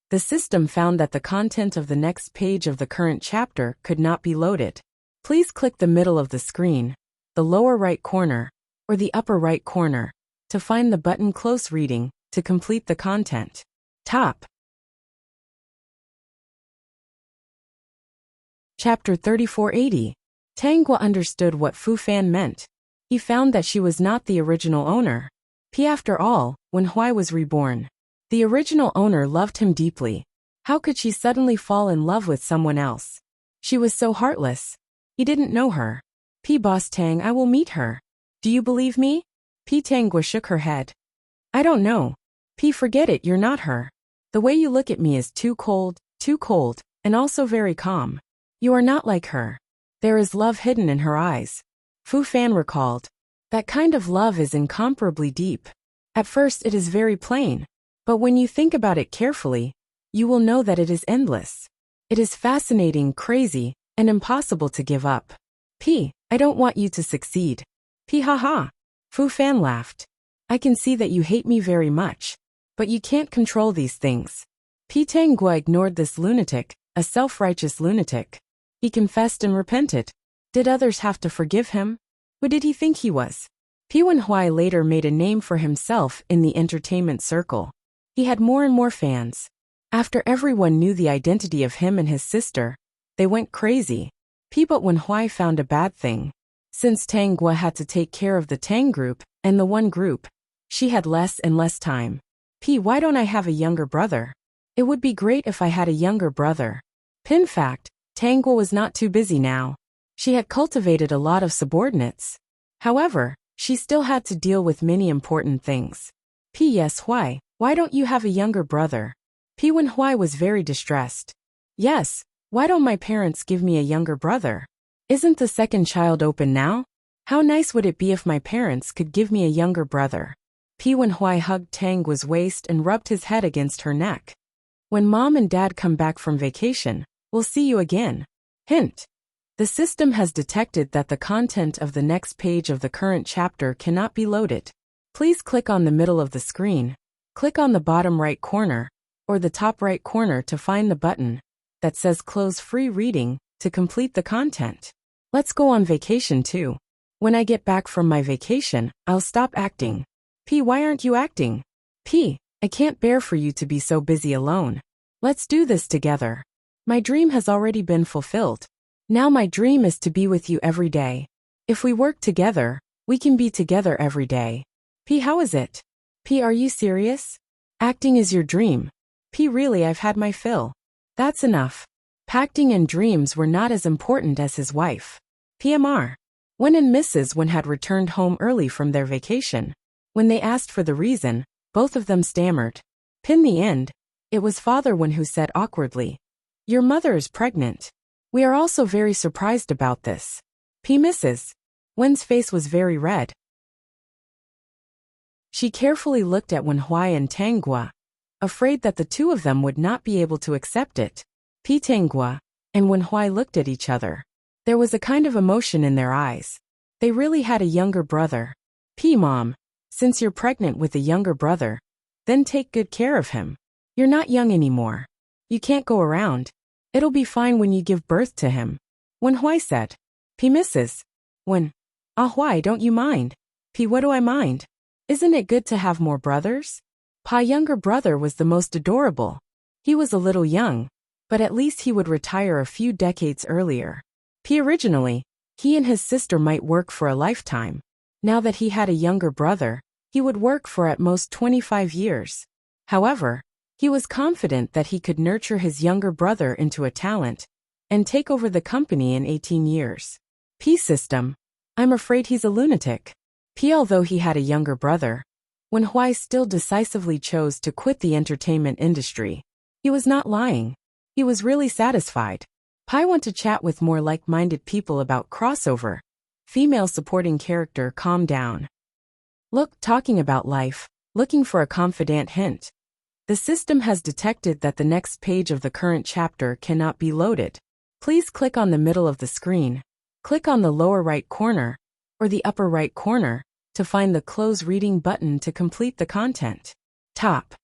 The system found that the content of the next page of the current chapter could not be loaded. Please click the middle of the screen, the lower right corner, or the upper right corner, to find the button Close Reading to complete the content. Top. Chapter 3480. Tang Gua understood what Fu Fan meant. He found that she was not the original owner. After all, when Huai was reborn, the original owner loved him deeply. How could she suddenly fall in love with someone else? She was so heartless. He didn't know her. Boss Tang, I will meet her. Do you believe me? Tang Gua shook her head. I don't know. Forget it, you're not her. The way you look at me is too cold, and also very calm. You are not like her. There is love hidden in her eyes. Fu Fan recalled. That kind of love is incomparably deep. At first it is very plain, but when you think about it carefully, you will know that it is endless. It is fascinating, crazy, and impossible to give up. I don't want you to succeed. Haha. Fu Fan laughed. I can see that you hate me very much, but you can't control these things. Tang Gua ignored this lunatic, a self-righteous lunatic. He confessed and repented. Did others have to forgive him? Who did he think he was? Wen Huai later made a name for himself in the entertainment circle. He had more and more fans. After everyone knew the identity of him and his sister, they went crazy. But Wen Huai found a bad thing. Since Tang Gua had to take care of the Tang group and the One group, she had less and less time. Why don't I have a younger brother? It would be great if I had a younger brother. In fact, Tang Gua was not too busy now. She had cultivated a lot of subordinates. However, she still had to deal with many important things. Yes, why don't you have a younger brother? Wen Huai was very distressed. Yes, why don't my parents give me a younger brother? Isn't the second child open now? How nice would it be if my parents could give me a younger brother? Wen Huai hugged Tang Gua's waist and rubbed his head against her neck. When Mom and Dad come back from vacation, we'll see you again. Hint. The system has detected that the content of the next page of the current chapter cannot be loaded. Please click on the middle of the screen, click on the bottom right corner, or the top right corner to find the button that says Close Free Reading to complete the content. Let's go on vacation too. When I get back from my vacation, I'll stop acting. Why aren't you acting? I can't bear for you to be so busy alone. Let's do this together. My dream has already been fulfilled. Now my dream is to be with you every day. If we work together, we can be together every day. How is it? Are you serious? Acting is your dream. Really, I've had my fill. That's enough. Acting and dreams were not as important as his wife. PMR. When and Mrs. Wen had returned home early from their vacation. When they asked for the reason, both of them stammered. In the end, It was Father Wen who said awkwardly, "Your mother is pregnant. We are also very surprised about this." Mrs. Wen's face was very red. She carefully looked at Wen Huai and Tanggua, afraid that the two of them would not be able to accept it. Tanggua and Wen Huai looked at each other. There was a kind of emotion in their eyes. They really had a younger brother. Mom, since you're pregnant with a younger brother, then take good care of him. You're not young anymore. You can't go around. It'll be fine when you give birth to him. Wen Huai said. Mrs. Wen. Huai, don't you mind? What do I mind? Isn't it good to have more brothers? Younger brother was the most adorable. He was a little young, but at least he would retire a few decades earlier. Originally, he and his sister might work for a lifetime. Now that he had a younger brother, he would work for at most 25 years. However, he was confident that he could nurture his younger brother into a talent and take over the company in 18 years. System. I'm afraid he's a lunatic. Although he had a younger brother, Wen Huai still decisively chose to quit the entertainment industry. He was not lying. He was really satisfied. Want to chat with more like-minded people about crossover. Female supporting character calm down. Look, talking about life, looking for a confidant hint. The system has detected that the next page of the current chapter cannot be loaded. Please click on the middle of the screen. Click on the lower right corner, or the upper right corner, to find the close reading button to complete the content. Top.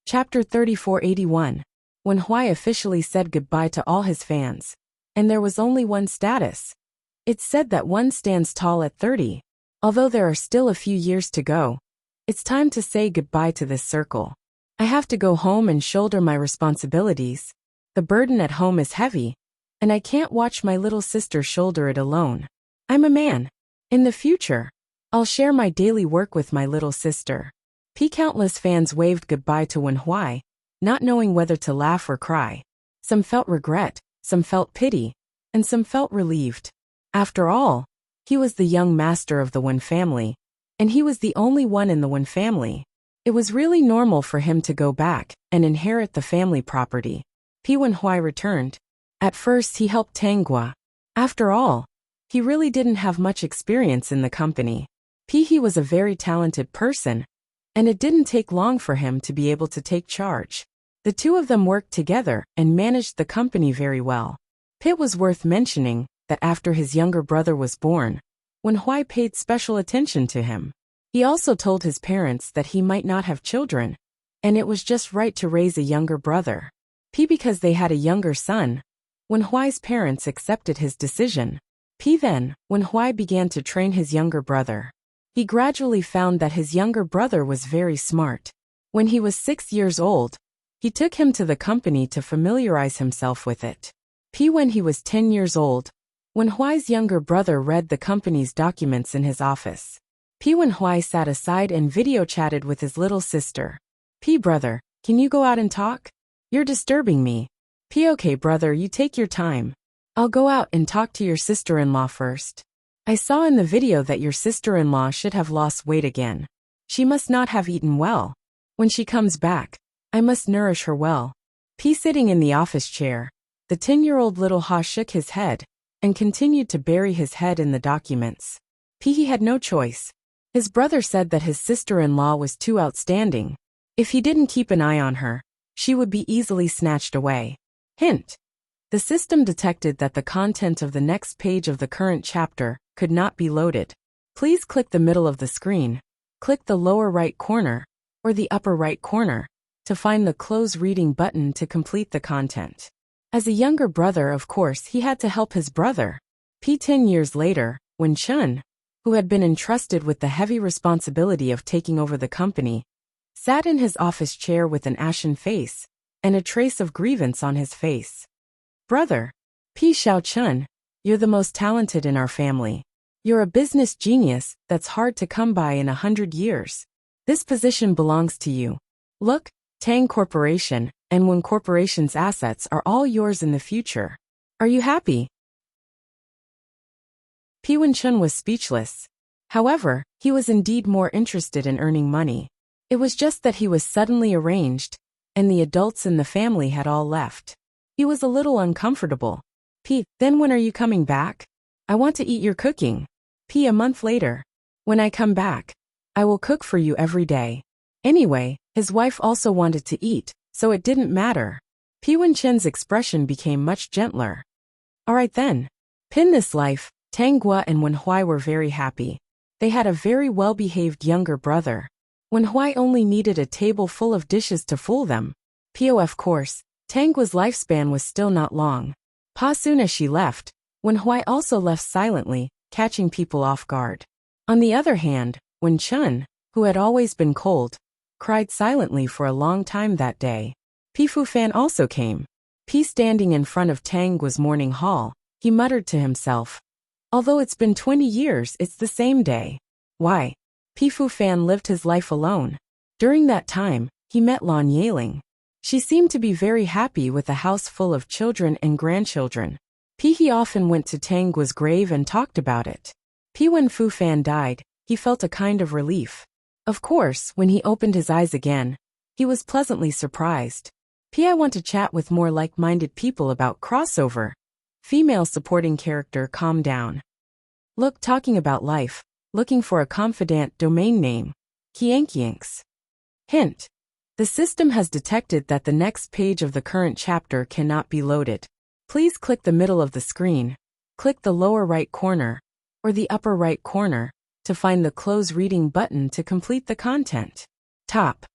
Chapter 3481. Wen Huai officially said goodbye to all his fans. And there was only one status. It's said that one stands tall at 30. Although there are still a few years to go, it's time to say goodbye to this circle. I have to go home and shoulder my responsibilities. The burden at home is heavy, and I can't watch my little sister shoulder it alone. I'm a man. In the future, I'll share my daily work with my little sister. Countless fans waved goodbye to Wen Huai, not knowing whether to laugh or cry. Some felt regret, some felt pity, and some felt relieved. After all, he was the young master of the Wen family, and he was the only one in the Wen family. It was really normal for him to go back and inherit the family property. Wen Huai returned. At first he helped Tanggua. After all, he really didn't have much experience in the company. He was a very talented person, and it didn't take long for him to be able to take charge. The two of them worked together and managed the company very well. It was worth mentioning that after his younger brother was born, Wen Huai paid special attention to him. He also told his parents that he might not have children, and it was just right to raise a younger brother. Because they had a younger son, Wen Huai's parents accepted his decision. Then, Wen Huai began to train his younger brother. He gradually found that his younger brother was very smart. When he was 6 years old, he took him to the company to familiarize himself with it. When he was 10 years old, Wen Huai's younger brother read the company's documents in his office. Wen Huai sat aside and video chatted with his little sister. Brother, can you go out and talk? You're disturbing me. Okay brother, you take your time. I'll go out and talk to your sister-in-law first. I saw in the video that your sister-in-law should have lost weight again. She must not have eaten well. When she comes back, I must nourish her well. Sitting in the office chair, the 10-year-old little Ha shook his head and continued to bury his head in the documents. He had no choice. His brother said that his sister-in-law was too outstanding. If he didn't keep an eye on her, she would be easily snatched away. Hint. The system detected that the content of the next page of the current chapter could not be loaded. Please click the middle of the screen, click the lower right corner, or the upper right corner, to find the close reading button to complete the content. As a younger brother, of course, he had to help his brother. 10 years later, when Chun, who had been entrusted with the heavy responsibility of taking over the company, sat in his office chair with an ashen face and a trace of grievance on his face. Brother, Xiao Chun, you're the most talented in our family. You're a business genius that's hard to come by in 100 years. This position belongs to you. Look, Tang Corporation and Wen Corporation's assets are all yours in the future. Are you happy? Wen Chun was speechless. However, He was indeed more interested in earning money. It was just that he was suddenly arranged, and the adults in the family had all left. He was a little uncomfortable. Then when are you coming back? I want to eat your cooking. A month later. When I come back, I will cook for you every day. Anyway, his wife also wanted to eat, so it didn't matter. Wen-chen's expression became much gentler. Alright then. In this life, Tang Gua and Wen Huai were very happy. They had a very well-behaved younger brother. Wen Huai only needed a table full of dishes to fool them. Of course, Tang Gua's lifespan was still not long. Soon as she left, Wen Huai also left silently, catching people off guard. On the other hand, Wen Chun, who had always been cold, cried silently for a long time that day. Fu Fan also came. Standing in front of Tang Gua's morning hall, he muttered to himself. Although it's been 20 years, it's the same day. Why? Fu Fan lived his life alone. During that time, he met Lan Yeling. She seemed to be very happy with a house full of children and grandchildren. He often went to Tang Gua's grave and talked about it. When Fu Fan died, he felt a kind of relief. Of course, when he opened his eyes again, he was pleasantly surprised. I want to chat with more like-minded people about crossover. Female supporting character calm down. Look, talking about life, looking for a confidant domain name. Kiankianks. Hint. The system has detected that the next page of the current chapter cannot be loaded. Please click the middle of the screen, click the lower right corner, or the upper right corner, to find the close reading button to complete the content. Top.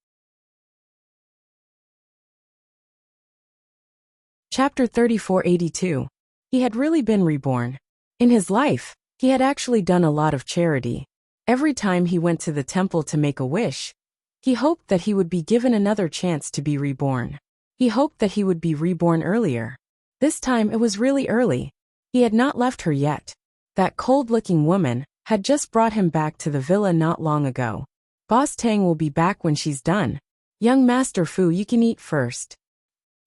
Chapter 3482. He had really been reborn. In his life, he had actually done a lot of charity. Every time he went to the temple to make a wish, he hoped that he would be given another chance to be reborn. He hoped that he would be reborn earlier. This time it was really early. He had not left her yet. That cold-looking woman had just brought him back to the villa not long ago. Boss Tang will be back when she's done. Young Master Fu, you can eat first.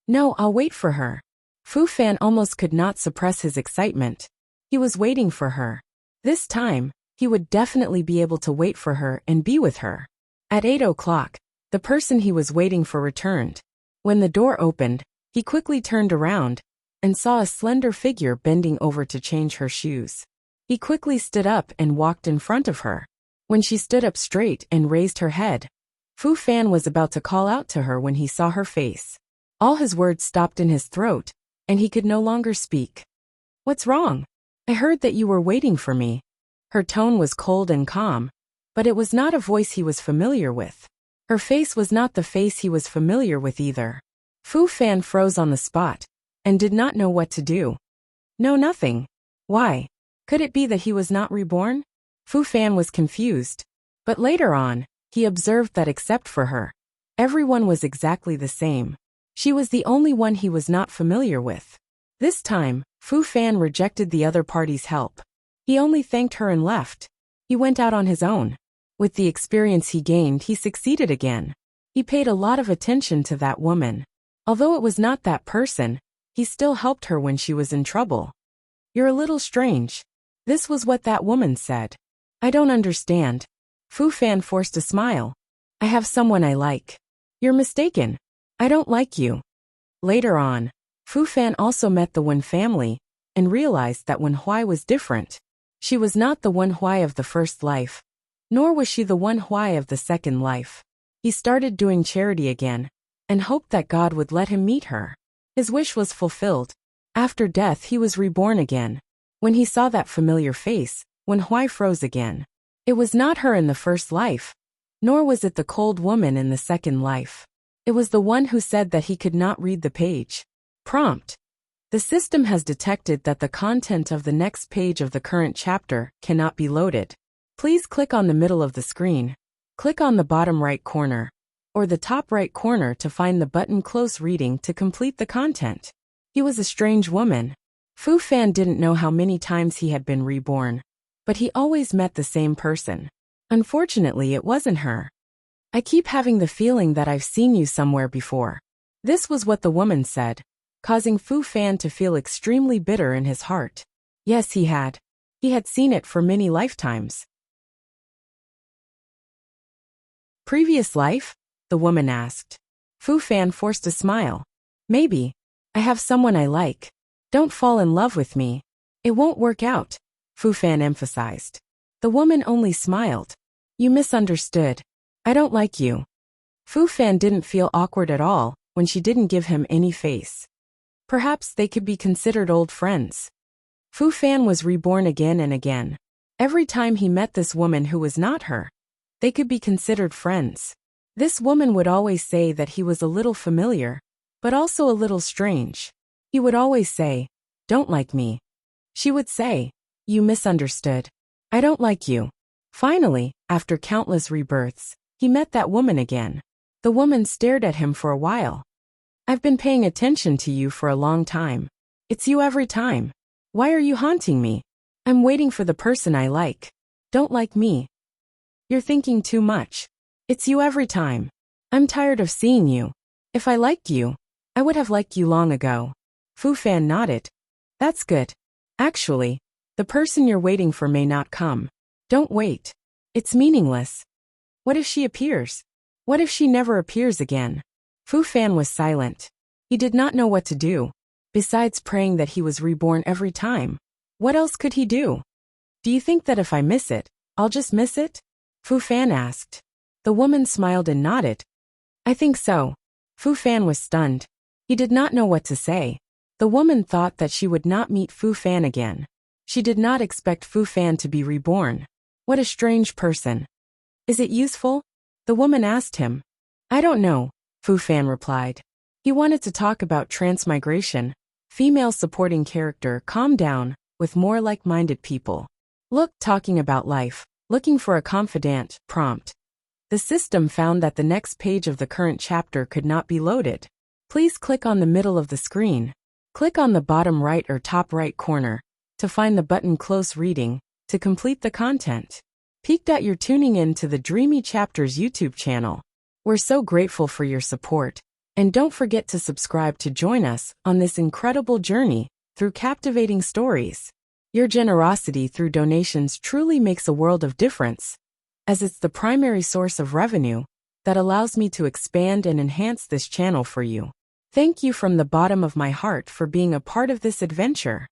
No, I'll wait for her. Fu Fan almost could not suppress his excitement. He was waiting for her. This time, he would definitely be able to wait for her and be with her. At 8 o'clock, the person he was waiting for returned. When the door opened, he quickly turned around and saw a slender figure bending over to change her shoes. He quickly stood up and walked in front of her. When she stood up straight and raised her head, Fu Fan was about to call out to her when he saw her face. All his words stopped in his throat, and he could no longer speak. What's wrong? I heard that you were waiting for me. Her tone was cold and calm, but it was not a voice he was familiar with. Her face was not the face he was familiar with either. Fu Fan froze on the spot, and did not know what to do. No, nothing. Why? Could it be that he was not reborn? Fu Fan was confused. But later on, he observed that except for her, everyone was exactly the same. She was the only one he was not familiar with. This time, Fu Fan rejected the other party's help. He only thanked her and left. He went out on his own. With the experience he gained, he succeeded again. He paid a lot of attention to that woman. Although it was not that person, he still helped her when she was in trouble. You're a little strange. This was what that woman said. I don't understand. Fu Fan forced a smile. I have someone I like. You're mistaken. I don't like you. Later on, Fu Fan also met the Wen family, and realized that Wen Huai was different. She was not the Wen Huai of the first life, nor was she the Wen Huai of the second life. He started doing charity again, and hoped that God would let him meet her. His wish was fulfilled. After death he was reborn again. When he saw that familiar face, Wen Huai froze again. It was not her in the first life, nor was it the cold woman in the second life. It was the one who said that he could not read the page. Prompt. The system has detected that the content of the next page of the current chapter cannot be loaded. Please click on the middle of the screen, click on the bottom right corner, or the top right corner to find the button Close Reading to complete the content. He was a strange woman. Fu Fan didn't know how many times he had been reborn, but he always met the same person. Unfortunately, it wasn't her. I keep having the feeling that I've seen you somewhere before. This was what the woman said, causing Fu Fan to feel extremely bitter in his heart. Yes, he had. He had seen it for many lifetimes. Previous life? The woman asked. Fu Fan forced a smile. Maybe. I have someone I like. Don't fall in love with me. It won't work out, Fu Fan emphasized. The woman only smiled. You misunderstood. I don't like you. Fu Fan didn't feel awkward at all when she didn't give him any face. Perhaps they could be considered old friends. Fu Fan was reborn again and again. Every time he met this woman who was not her, they could be considered friends. This woman would always say that he was a little familiar, but also a little strange. He would always say, don't like me. She would say, you misunderstood. I don't like you. Finally, after countless rebirths, he met that woman again. The woman stared at him for a while. I've been paying attention to you for a long time. It's you every time. Why are you haunting me? I'm waiting for the person I like. Don't like me. You're thinking too much. It's you every time. I'm tired of seeing you. If I liked you, I would have liked you long ago. Fu Fan nodded. That's good. Actually, the person you're waiting for may not come. Don't wait. It's meaningless. What if she appears? What if she never appears again? Fu Fan was silent. He did not know what to do. Besides praying that he was reborn every time, what else could he do? Do you think that if I miss it, I'll just miss it? Fu Fan asked. The woman smiled and nodded. I think so. Fu Fan was stunned. He did not know what to say. The woman thought that she would not meet Fu Fan again. She did not expect Fu Fan to be reborn. What a strange person. Is it useful? The woman asked him. I don't know, Fu Fan replied. He wanted to talk about transmigration. Female supporting character, calm down, with more like-minded people. Look, talking about life, looking for a confidant, prompt. The system found that the next page of the current chapter could not be loaded. Please click on the middle of the screen. Click on the bottom right or top right corner to find the button Close Reading to complete the content. Peeked at your tuning in to the Dreamy Chapters YouTube channel. We're so grateful for your support, and don't forget to subscribe to join us on this incredible journey through captivating stories. Your generosity through donations truly makes a world of difference, as it's the primary source of revenue that allows me to expand and enhance this channel for you. Thank you from the bottom of my heart for being a part of this adventure.